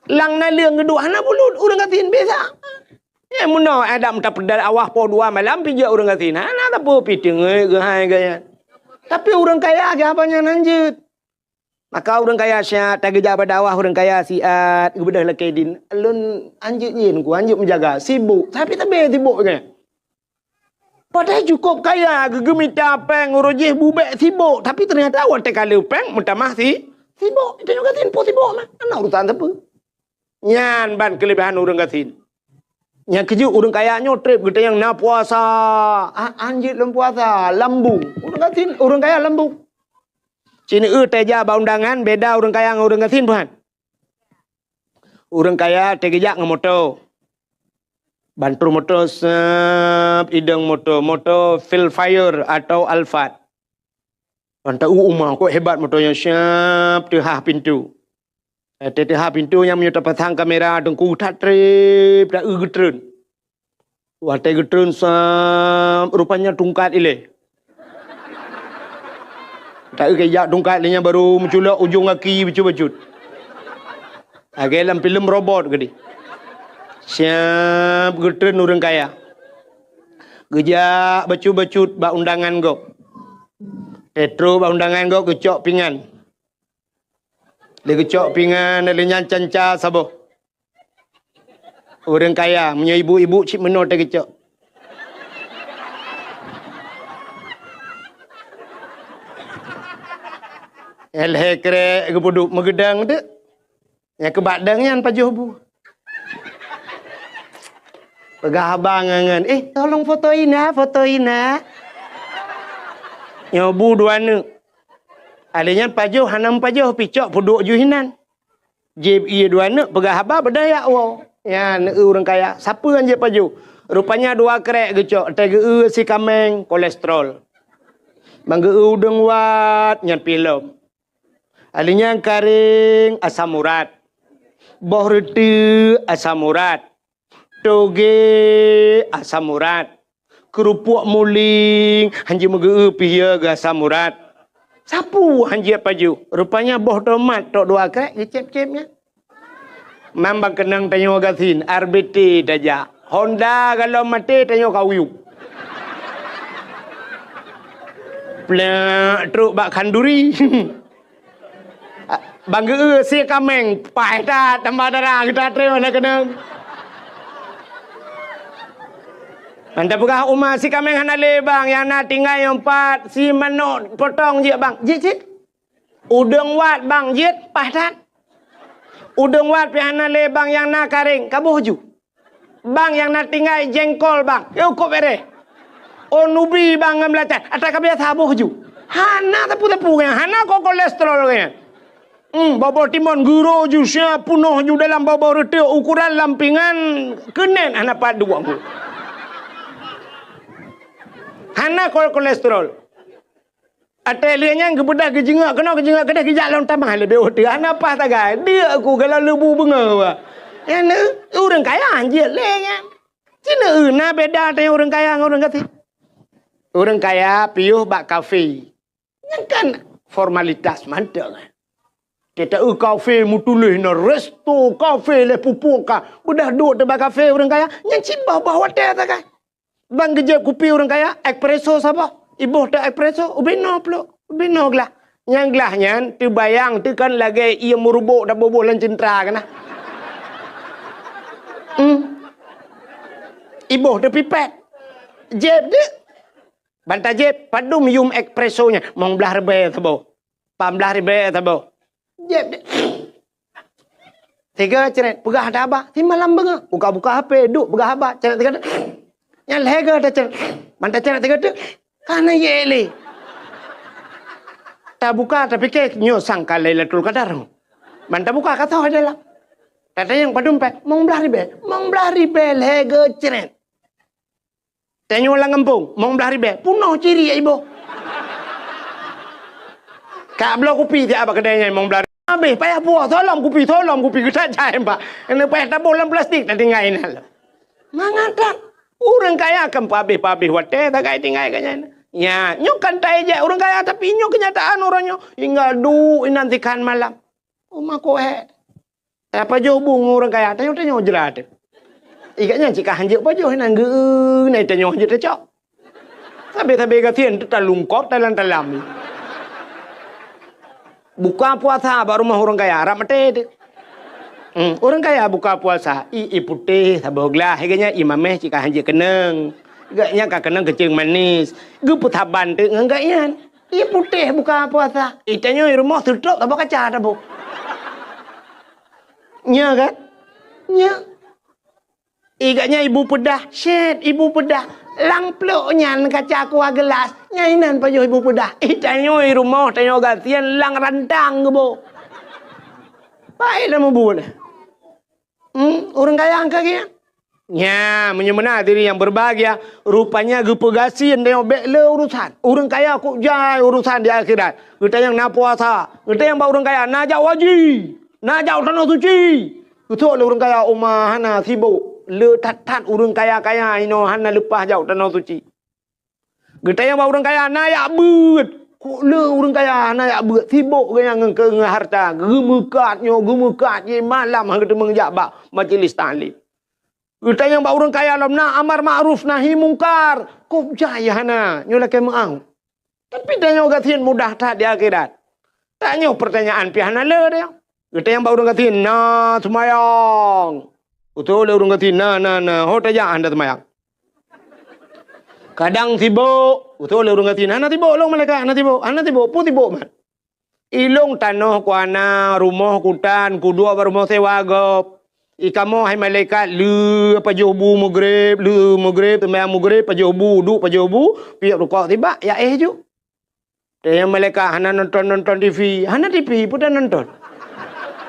Lang na leung kedua. Hana bulut orang gatin biasa. Ya muna ada tak pedal awah po 2 malam pijak orang gatin. Hana tak apa piting ke hai gaya. Tapi orang kaya ke apanya nanjut. Maka orang kaya syat. Tak kerja pada awah orang kaya siat. Kebedah lekai din. Alun anjut nyin ku. Anjut menjaga. Sibuk. Tapi tak boleh sibuk ke. Padahal cukup kaya, gegemita peng, urujih bubek sibuk. Tapi ternyata awak tekala peng, mutamah sibuk. Itu juga sibuk sibuk mah. Mana urusan apa? Nyan ban kelebihan orang gatin. Yang keju orang kayanya trip kita yang nak puasa. Anjit lem puasa, lambung. Orang kaya lambung. Cina teja undangan beda orang kaya dengan orang gatin puan. Orang kaya tegejak dengan motor. Bantu motor idang motor Phil Fire atau Alphard. Bantu umah kok hebat motornya siap tehah pintu. Tehah pintu yang menyerta pasang kamera dengku tak trip dah getren. Watai getren rupanya tungkat ile. Tak kayak tungkat dia baru menculak ujung kaki becut-becut. Dalam filem robot gede. Siap getren orang kaya. Gejak becut-becut bak undangan go. Petro bak undangan go kecok pingan. Dia kecok pingan dia nyancanca sabo. Orang kaya punya ibu-ibu cip menor dia kecok. Elhe kere kepuduk megedang tu. Yang kebadangnya pajuh bu. Pegah abang ngan. Tolong fotoin na. Nyobu dua ne. Alenya pajuh hanam pajuh picok puduk juhinan. Jeb iya dua ne pegah abang berdaya wo. Ya ne orang kaya. Siapa yang je pajuh? Rupanya 2 krek gecok. Tega si kameng kolesterol. Mangga udang wat nyan film. Alenya karing asam urat. Boh reti asam urat. Toge asam urat. Kerupuk muling hanji mege pihia ga asam urat. Sapu hanji paju. Rupanya boh tomat tok 2 krek gecep-cepnya. Mambang kenang tanyo gasin RBT daja. Honda kalau mati tanyo kawiu. Plak truk bak kanduri. Bangga si kameng pai ta tambah darah kita terima nak kena. Anda pegah umah si kameng hana le bang yang nak tinggal yang 4 si manok potong je bang. Jit. Udang wat bang jit pahtat. Udang wat pi hana le bang yang nak karing kabuh ju. Bang yang nak tinggal jengkol bang. Yo kok bere. Oh nubi bang ngamlatan. Ata kabiasa habuh ju. Hana tapu-tapu kan. Hana kok kolesterol kan. Bawah timun guru jusnya penuh ju dalam bawah reti ukuran lampingan kenen anak padu aku. Hana kolesterol. Ate lianya kebedah kejengak kena kejengak kedah kejak lawan tamah lebih otak. Hana apa tak gay? Dia aku kalau lebu benga. Orang kaya anjir lengan. Cina na beda dengan orang kaya dengan orang kati. Orang kaya piuh bak kafe. Yang kan formalitas mantap. Kita kafe mutulih na resto kafe le pupuka. Udah duduk di bak kafe orang kaya. Yang cimbah bawa hotel tak kan. Bang gejep kopi orang kaya espresso siapa? Ibu tak espresso ubino plo. Ubino gelah. Yang gelahnya tu bayang tu kan lagi ia merubuk dah bobo lan centra kan. Ibu dah pipet. Jeb dia. Bantai jeb. Padum yum espressonya. Mong belah rebe tabo. Pam belah rebe tabo. Jeb dia. Tiga ceret. Pegah ada abah. Ti malam bengah. Buka-buka HP. Duk pegah abah. Ceret tiga. Yang lega dah ceret. Bantai ceret tiga tu. Kana yele. Tak buka tapi ke nyo sangka Lailatul Qadar. Bantai buka kata adalah. Kata yang padum pe. Mong belah rebe. Mong belah rebe lega ceret. Tanya orang kampung, mau belah ribe, punuh ciri ya ibu. Kak belah kopi tiap apa kedainya mau belah ribe. Habis payah buah, tolong kopi kita jahit pak. Ini payah tabur dalam plastik, tak tinggal ini. Mengatakan, orang kaya akan pabih wate, tak kaya tinggal kaya. Ya, nyok kan tak aja orang kaya, tapi nyok kenyataan orangnya. Hingga nantikan malam. Rumah kohe. Apa jauh bung orang kaya, tanya jelas. Ikatnya jika hanjir baju nang ge nai tanyo hanjir cok. Tapi katien tu talungkop talam. Buka puasa baru rumah orang kaya ramate. Orang kaya buka puasa i putih saboglah heganya imameh jika hanjir keneng. Gaknya ka keneng kecil manis. Ge putaban tu ngangkaian. I putih buka puasa. Itanyo rumah tutup tak kaca tabu. Nya kan? Nya. Igaknya ibu pedah, shit ibu pedah, lang ploknya kaca kuah gelas, nyainan pajuh ibu pedah. Tanyo rumah tanyo gantian lang rantang gebo. Baiklah mabul. Orang kaya angkanya. Ya, menyemena diri yang berbahagia, rupanya gepegasin tanyo bekle urusan. Orang kaya kok jai urusan di akhirat. Kita yang na puasa, kita yang orang kaya na jau haji, na jau tanah suci. Betul orang kaya umah hana sibuk. Le tat urang kaya ino hana lepas jauh tanah suci. Kita yang orang kaya nayak beut. Kok le urang kaya nayak beut sibuk gaya ngeng harta. Gemukat ye malam kita mengjabak majlis taklim. Kita yang orang kaya lam na amar ma'ruf nahi mungkar. Kok jaya hana nyola ke maau. Tapi tanya gatin mudah tak di akhirat. Tanya pertanyaan pihana le dia. Kita yang orang gatin na semayang. Betul orang kata na hot aja anda temayang. Kadang sibuk, betul orang kata na sibuk long mereka, na sibuk, pun sibuk man. Ilong tanah kuana, rumah kutan, kudua rumah sewa gop. Ikamo hai malaikat lu apa jobu mugrib temayang mugrib pajobu duk pajobu piak rukuk tiba ya ju. Yang malaikat hana nonton TV, hana TV pun dah nonton.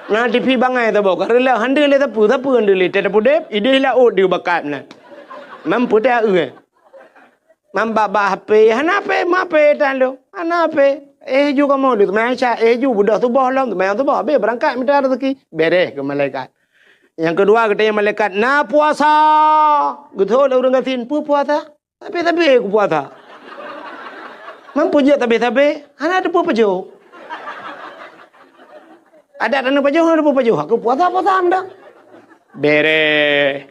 Nah TV bangai tu bok, kerana handal le tapu handal le, tidak pudep, ide lah dia bakat na. Mampu tak Mamba HP, hana HP tan lo, hana HP. Juga mau tu, macam juga budak tu bohlam tu, macam tu boh, berangkat minta rezeki, beres ke malaikat. Yang kedua kita yang malaikat, na puasa. Betul orang katin, puasa, tapi aku puasa. Mampu je tapi, hana ada apa Ada tanah pajuh, ada pajuh. Aku puasa anda. Bere.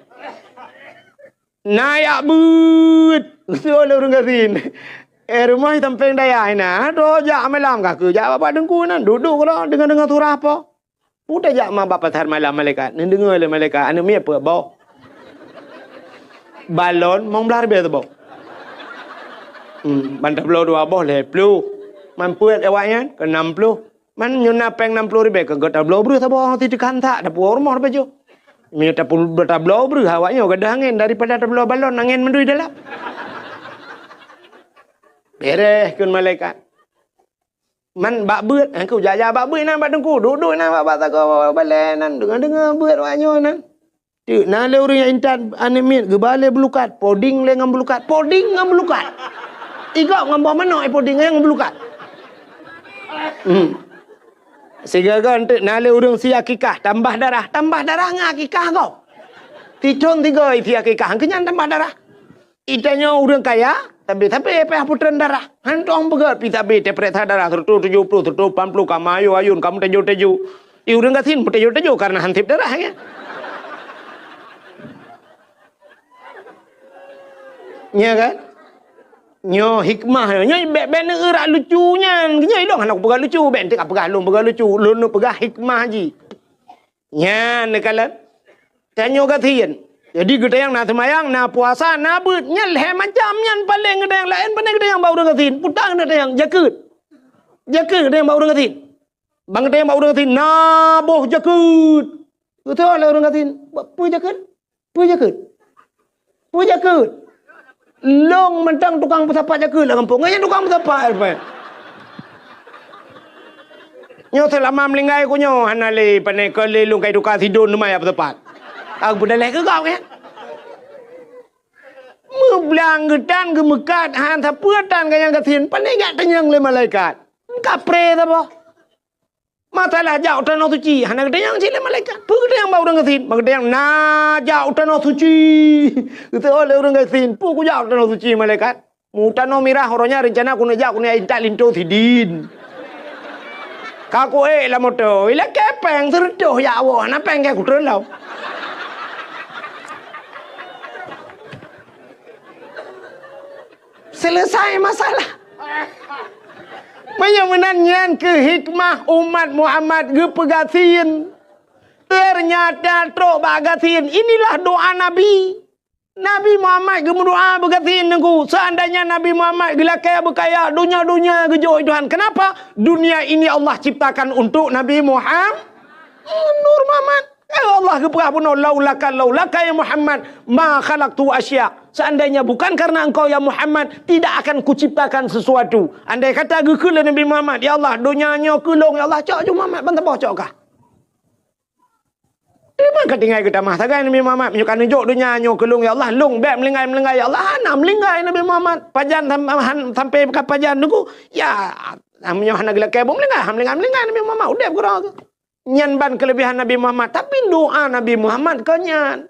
Nayak but. Betul orang katin. Rumah tampeng daya ina. Do jak malam kaku. Jak bapak dengku nan. Duduk kalau dengar surah apa. Pudah jak mak bapak tar malam malaikat. Nen dengar le malaikat. Anu mi apa bau. Balon mau belar be tu bau. Bantah belau dua bau le plu. Mampu awaknya ke 60. Man nyuna peng 60 ribu ke tablo bru sabo ti kanta da por mor bejo. Mi tablo bru hawanya gadah angin daripada tablo balon angin mendui dalam. Beres kun malaikat. Man bak beut aku jaja bak beut nan bak dengku duduk nan bak tako balen nan dengar beut wanyo nan. Tu na le urang intan animit gebale belukat poding le ngam belukat Igak ngam bawa mana poding yang belukat. Sehingga kan nale urang si akikah tambah darah ngah akikah kau. Ticon tiga isi akikah kenyan tambah darah. Itanya urang kaya tapi apa putran darah. Hantong begat pita be tepret darah 170 180 kamayo ayun kamu tejo. Urang kasin tejo karena hantip darah ya. Nya kan? Nyo hikmah nyo ben erak lucunya nya dong anak pegang lucu ben tak pegang lung pegang lucu lun pegang hikmah ji nya nekalan tanyo katien jadi gede yang na semayang na puasa na beut nya leh macam nya paling gede yang lain paling gede yang bau dengatin putang gede yang jakut gede yang bau dengatin bang gede yang bau dengatin na boh jakut betul lah orang katin pu jakut long mentang tukang pesapat jaga lah kampung. Nganya tukang pesapat apa? Nyo selama melinggai ko nyo hanale panai kali lung kai tukang sidon lumai pesapat. Aku bedaleh ke kau kan? Meblang gedan gemekat han sapuatan kayang kasin panai gak tenyang le malaikat. Kapre ta boh. Masalah jauh tanah suci, hana gede yang sila malaikat. Pu gede yang bau orang kasin, gede yang na jauh tanah suci. Itu oleh orang kasin, pu ku jauh tanah suci malaikat. Mu tanah mirah orangnya rencana ku najak ku ni intak linto sidin. Kaku lah moto, ila kepeng serdoh ya Allah, na peng kayak ku terlau. Selesai masalah. Menyenangan ke hikmah umat Muhammad ke pegasin. Ternyata trok bagasin. Inilah doa Nabi. Nabi Muhammad ke berdoa begasin nengku. Seandainya Nabi Muhammad gila kaya berkaya dunia kejoy Tuhan. Kenapa? Dunia ini Allah ciptakan untuk Nabi Muhammad. Nur Muhammad. Allah ke pun laulaka ya Muhammad ma khalaqtu asya. Seandainya bukan karena engkau ya Muhammad, tidak akan kuciptakan sesuatu. Andai kata gekul Nabi Muhammad, ya Allah, dunianya kulung, ya Allah, cok je Muhammad, bantah boh cok kah? Terima ketinggai kita mah, sagai Nabi Muhammad, menyukan nunjuk dunianya kulung, ya Allah, lung, bek melinggai, ya Allah, hana melinggai Nabi Muhammad. Pajan sampai ke pajan nunggu, ya, namanya hana gila kebong melinggai Nabi Muhammad, udah kurang tu. Nyanban kelebihan Nabi Muhammad, tapi doa Nabi Muhammad kenyan.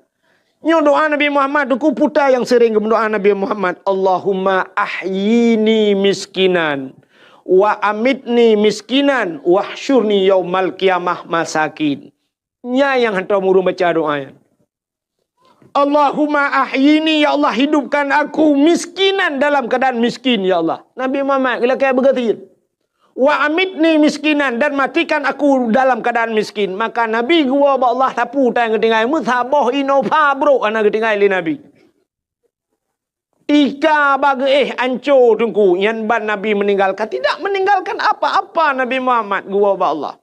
Nyo doa Nabi Muhammad duku puta yang sering berdoa Nabi Muhammad, Allahumma ahyini miskinan wa amitni miskinan wahsyurni yaumal qiyamah masakin. Nya yang hantar murung baca doa. Allahumma ahyini, ya Allah hidupkan aku miskinan dalam keadaan miskin ya Allah. Nabi Muhammad bila kayak begitu. Wa amitni miskinan, dan matikan aku dalam keadaan miskin. Maka Nabi gua ba Allah tapu tang ketingai musabah inova bro ana ketingai li Nabi. Ika bagi anco tungku yan ban Nabi meninggalkan, tidak meninggalkan apa-apa Nabi Muhammad gua ba Allah.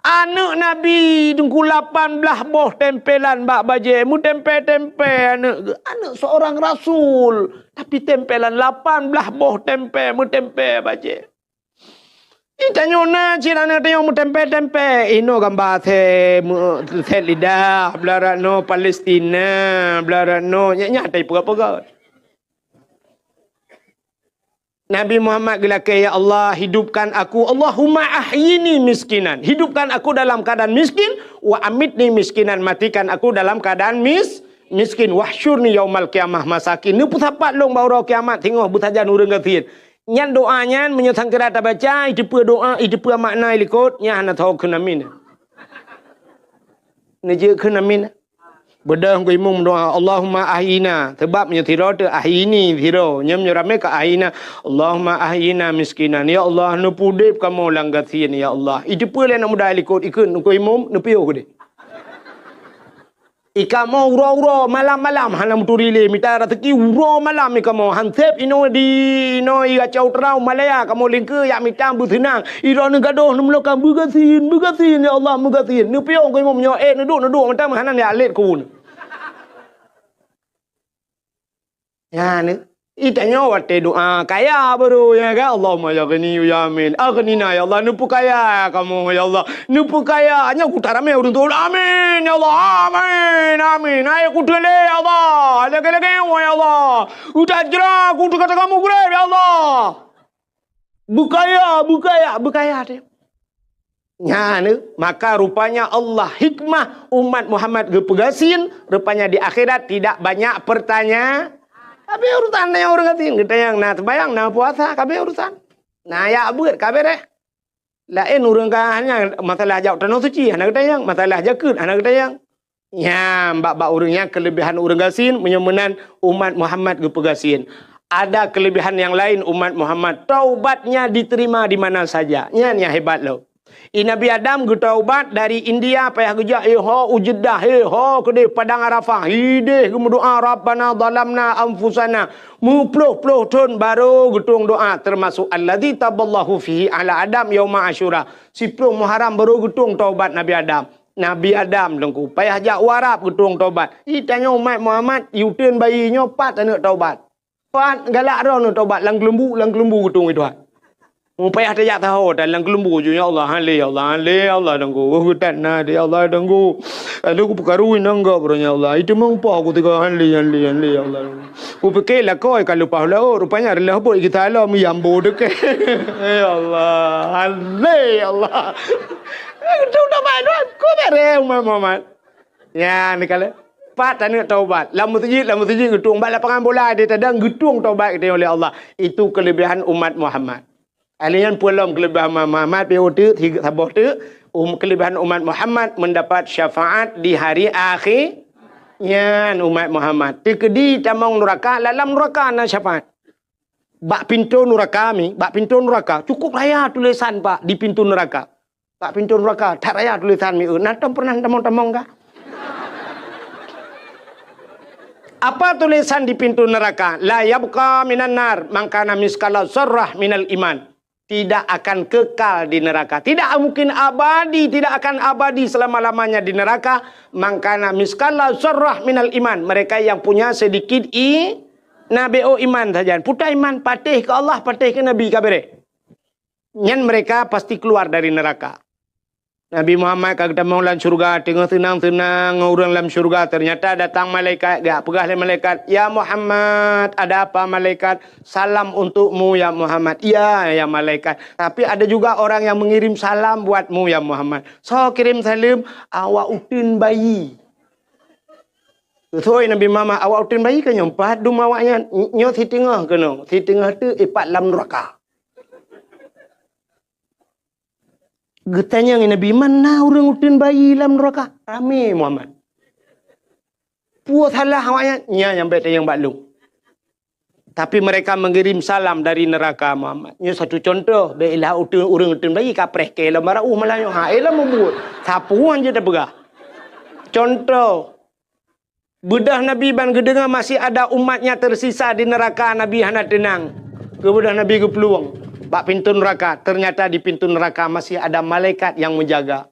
Anak Nabi tungku 18 boh tempelan bak baje mu tempe anak seorang rasul tapi tempelan 18 boh tempe mu tempe baje. Itanyo na cirana tayo mu tempe ino gambar the lidah belara no Palestina belara no nya tai pega. Nabi Muhammad gelake, ya Allah hidupkan aku, Allahumma ahyini miskinan, hidupkan aku dalam keadaan miskin, wa amitni miskinan, matikan aku dalam keadaan miskin, wahsyurni yaumal qiyamah masakin. Ni putapat long baura kiamat tengok butajan urang gatin. Nyan doanya menyesang kerata baca, itu doa, itu makna likut, nya hana tahu kenamin. Ni je kenamin. Bedah ko imum doa Allahumma ahyina, sebab nya tiro te ahyini tiro nyam nyurame ka ahyina, Allahumma ahyina miskinan, ya Allah nu pudip kamu langgatin ya Allah. Itu pula nak mudah likut ikun ko imum nu piyo ko de. Ika mau uro malam-malam hanam turile mita rezeki uro malam ikamu hansep ino di ino iga chau trau malaya kamu lingke ya mita busenang iro nu gadoh nu melokan bugasin ya Allah bugasin nu piyo ko imum nyo nu duk mata hanan ya let kun. Ya ni itanya wate doa kaya baru ya kan Allahumma ya ghani ya amin aghnina ya Allah nupu kaya kamu ya Allah nupu kaya hanya kutarame urun tu amin ya Allah amin ayo kudele ya Allah lagi ya Allah utajra kudu kata kamu gure ya Allah bukaya deh Ya, maka rupanya Allah hikmah umat Muhammad gepegasin, rupanya di akhirat tidak banyak pertanyaan. Kabe urusan yang orang katin, kita yang nak bayang, nak puasa, kabe urusan. Nah ya buat kabe deh. Lain orang hanya masalah jauh tanah suci, anak kita yang masalah jakut, anak kita yang. Ya, mbak orangnya kelebihan orang gasin, menyemenan umat Muhammad gepegasin. Ada kelebihan yang lain umat Muhammad, taubatnya diterima di mana saja. Ini hebat loh. Nabi Adam getaubat dari India payah gejak ujedah kede padang Arafah hideh doa Rabbana zalamna anfusana mupluh ton baru getung doa termasuk alladzi taballahu fihi ala Adam yauma Asyura sipluh Muharram baru getung taubat Nabi Adam lengku payah jak warap getung taubat tanya umat Muhammad yutin bayi nyopat anak taubat pat galak ron taubat lang kelembu getung itu Upaya ada yang tahu dalam kelembu je ya Allah Allah dengku hutan na dia Allah dengku aku perkaruin enggak bronya Allah itu mau apa aku tiga hanli ya Allah aku fikir lah kau kalau pahala rupanya adalah apa kita alam yang bodoh ke ya Allah Allah itu dah main aku berem Muhammad ya ni kalau pat tanya taubat lamu tujik getung balik lapangan bola dia tadang getung taubat kita oleh Allah itu kelebihan umat Muhammad. Alian pulang kelebihan Muhammad POT sabah tu kelebihan umat Muhammad mendapat syafaat di hari akhirnya umat Muhammad. Tikedi tamang neraka dalam neraka na syafaat. Bak pintu neraka cukup raya tulisan Pak di pintu neraka. Bak pintu neraka tak raya tulisan mi natam pernah tamang-tamang kah? Apa tulisan di pintu neraka? La yabqa minan nar mangkana miskala zarrah minal iman. Tidak akan kekal di neraka. Tidak mungkin abadi. Tidak akan abadi selama-lamanya di neraka. Mangkana miskala zarrah minal iman. Mereka yang punya sedikit nabeo iman saja. Putar iman. Patih ke Allah. Patih ke Nabi kabere. Nyan mereka pasti keluar dari neraka. Nabi Muhammad kata mau dalam syurga. Tengah tenang-tenang. Orang dalam syurga. Ternyata datang malaikat. Gak pegah oleh malaikat. Ya Muhammad. Ada apa malaikat? Salam untukmu ya Muhammad. Ya malaikat. Tapi ada juga orang yang mengirim salam buatmu ya Muhammad. So kirim salam. Awak utin bayi. So Nabi Muhammad. Awak utin bayi kan nyompat. Dum awaknya. Nyot si tengah kena. Si tengah tu ipat lam neraka. Getanya Nabi mana orang utin bayi dalam neraka? Rame Muhammad. Puas salah awaknya. Nya yang baik yang baklung. Tapi mereka mengirim salam dari neraka Muhammad. Ini satu contoh. Baiklah orang utin bayi kapreh ke lah marah. Malahnya. Elah membuat. Sapuan je dah pegah. Contoh. Bedah Nabi ban gedengar masih ada umatnya tersisa di neraka. Nabi hendak tenang. Kemudian Nabi ke peluang. Bak pintu neraka. Ternyata di pintu neraka masih ada malaikat yang menjaga.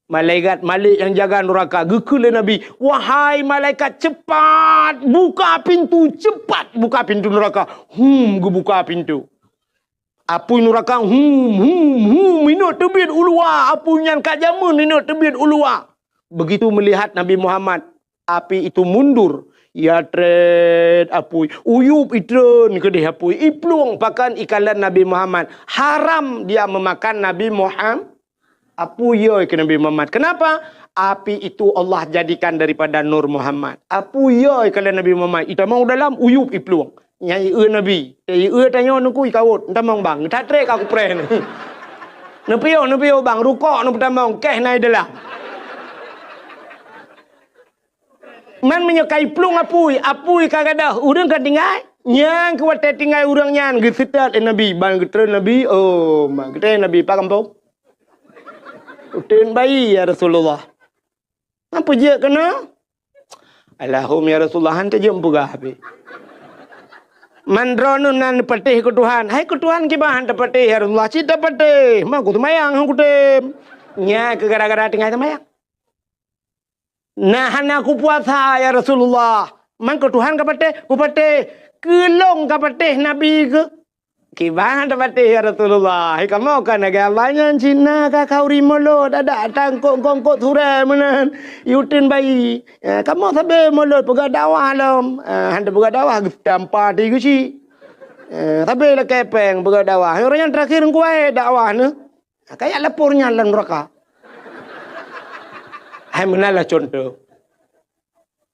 Malaikat yang jaga neraka. Gekul Nabi. Wahai malaikat cepat. Buka pintu. Cepat buka pintu neraka. Buka pintu. Apu neraka. Minut tebit ulua. Apu nyan kat jamun. Minut tebit ulua. Begitu melihat Nabi Muhammad. Api itu mundur. Ya tred apui uyup itren ke dia apui iplung pakan ikalan Nabi Muhammad haram dia memakan Nabi Muhammad apui yo ke Nabi Muhammad. Kenapa? Api itu Allah jadikan daripada nur Muhammad. Apui yo ikalan Nabi Muhammad ita mau dalam uyup iplung nyai Nabi tanya nuku ikawut entamang bang tak trek aku pren nepio bang rukuk nu pertama keh nai delah man menyukai plung apui kagadah urang kan tinggal nyang kuat tinggal urang nyan gesetat Nabi ban getren Nabi man getren Nabi pak kampung utin bayi ya Rasulullah apa je kena Allahum ya Rasulullah hante je empugah habis mandronun nan patih ke Tuhan hai ke Tuhan ke bahan patih ya Rasulullah cita patih mak ku mayang aku tem nya ke gara-gara tinggal mayang. Nah, aku puasa ya Rasulullah. Man ke Tuhan kapate, kupate kelong kapate Nabi ke. Kibang kapate ya Rasulullah. Kamu kan agamanya Cina kakau rimolo ada tangkok sure menan yutin bayi. Kamu sabe molot pega dakwah lam. Handa pega dakwah tampa di gusi. Sabe la kepeng pega dakwah. Orang yang terakhir kuai dakwah ne. Kayak lepurnya dalam neraka. Hai menalah contoh.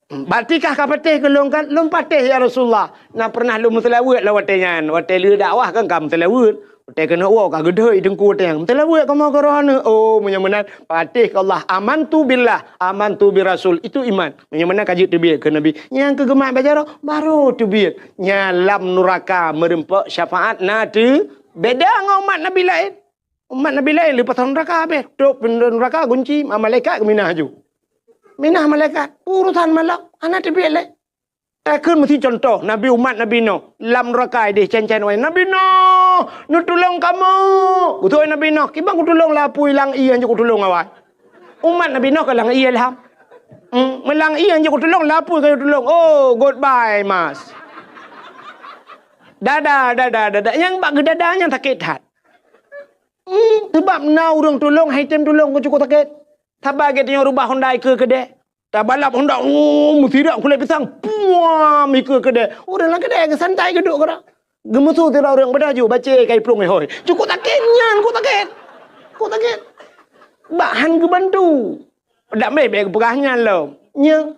Batikah kapatih ke long kan? Long patih ya Rasulullah. Nah pernah lu mutelawat lah watenya. Watai lu dakwah kan kamu mutelawat. Watai kena wah kagak gedhe dengku teng. Mutelawat kamu korana. Oh menyamanan patih ke Allah. Amantu billah, amantu bi Rasul. Itu iman. Menyamanan kaji tebir ke Nabi. Yang kegemak baca baru tebir. Nyalam neraka merempak syafaat nanti beda dengan umat Nabi lain. Umat Nabi lain lepas neraka habis. Duk neraka kunci malaikat ke minah haju. Minah malaikat, urusan malak, anak terbiak leh. Takkan mesti contoh, Nabi umat Nabi Nuh, lam neraka dia cen-cen wai. Nabi Nuh, nu tolong kamu. Betul Nabi Nuh, kibang ku tolong lapui lang iyan je ku tolong awak. Umat Nabi Nuh kalang iya lah. Melang iyan je ku tolong lapui kau tolong. Oh, goodbye mas. Dadah. Yang bak gedadanya sakit hat. Sebab na urang tolong, haitem tolong ku cukup sakit. Tabak kita yang rubah Honda ke kedai. Tak balap Honda. Oh, mesti tak kulai pisang. Puam ke kedai. Orang lah kedai ke santai ke duduk korang. Gemusuh tidak orang berdaju. Baca kai pelung hoi. Cukup takit nyan. Kau takit. Bahan ke bantu. Tak baik pegahnya lo. Nya.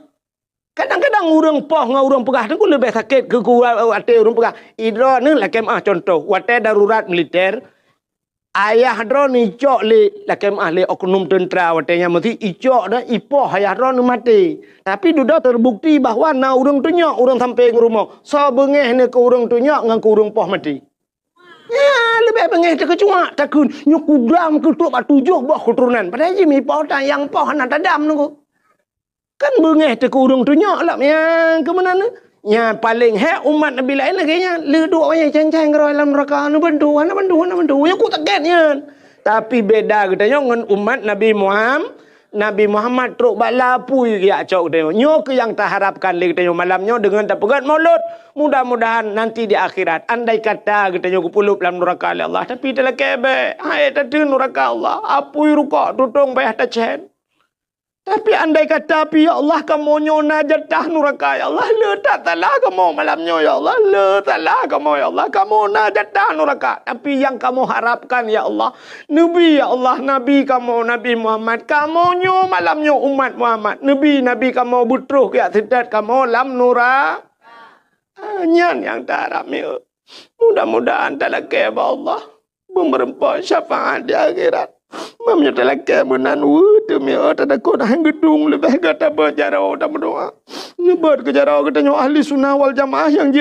Kadang-kadang orang poh dengan orang pegah tu lebih sakit ke wate orang pegah. Idra ni lah kemah contoh. Wate darurat militer. Ayah dro ni icok le lakem ahli oknum tentera watenya mesti icok dah ipoh ayah dro ni mati. Tapi duda terbukti bahawa na urang tu nyok urang sampai ke rumah. So bengeh ni ke urang tu nyok ngan ke urang poh mati. Ya lebih bengeh tak kecuak takun nyok kudam ke tok 7 buah keturunan. Padahal je mi poh tak yang poh nak tadam nunggu. Kan bengeh tak ke urang tu nyok lah yang ke mana ni? Ya paling umat Nabi lain lagi nya le duk orang cancang ke dalam neraka nu bantu ya ku taketnya. Tapi beda katanya dengan umat Nabi Muhammad truk balapu ya cok katanya. Nyo ke yang tak harapkan le katanya malamnya dengan tak pegat maulud. Mudah-mudahan nanti di akhirat andai kata katanya ku pulup dalam neraka Allah tapi dalam kebe. Hai tadi neraka Allah. Apui rukak tutong bayah tacen. Tapi andai kata ya Allah kamu nyona jatah neraka ya Allah letak talah kamu malamnya ya Allah letaklah kamu ya Allah kamu na jatah neraka tapi yang kamu harapkan ya Allah Nabi ya Allah Nabi kamu Nabi Muhammad kamu nyo malamnya umat Muhammad Nabi kamu butruh ya sedat kamu lam neraka nyan yang tak ramil mudah-mudahan tak lagi ya Allah memberempat syafaat di akhirat. Mamnya telaka menan demi tak ada kau dah gedung lebih kata berjarau tak berdoa. Nyebat ke jarau katanya ahli sunnah wal jamaah yang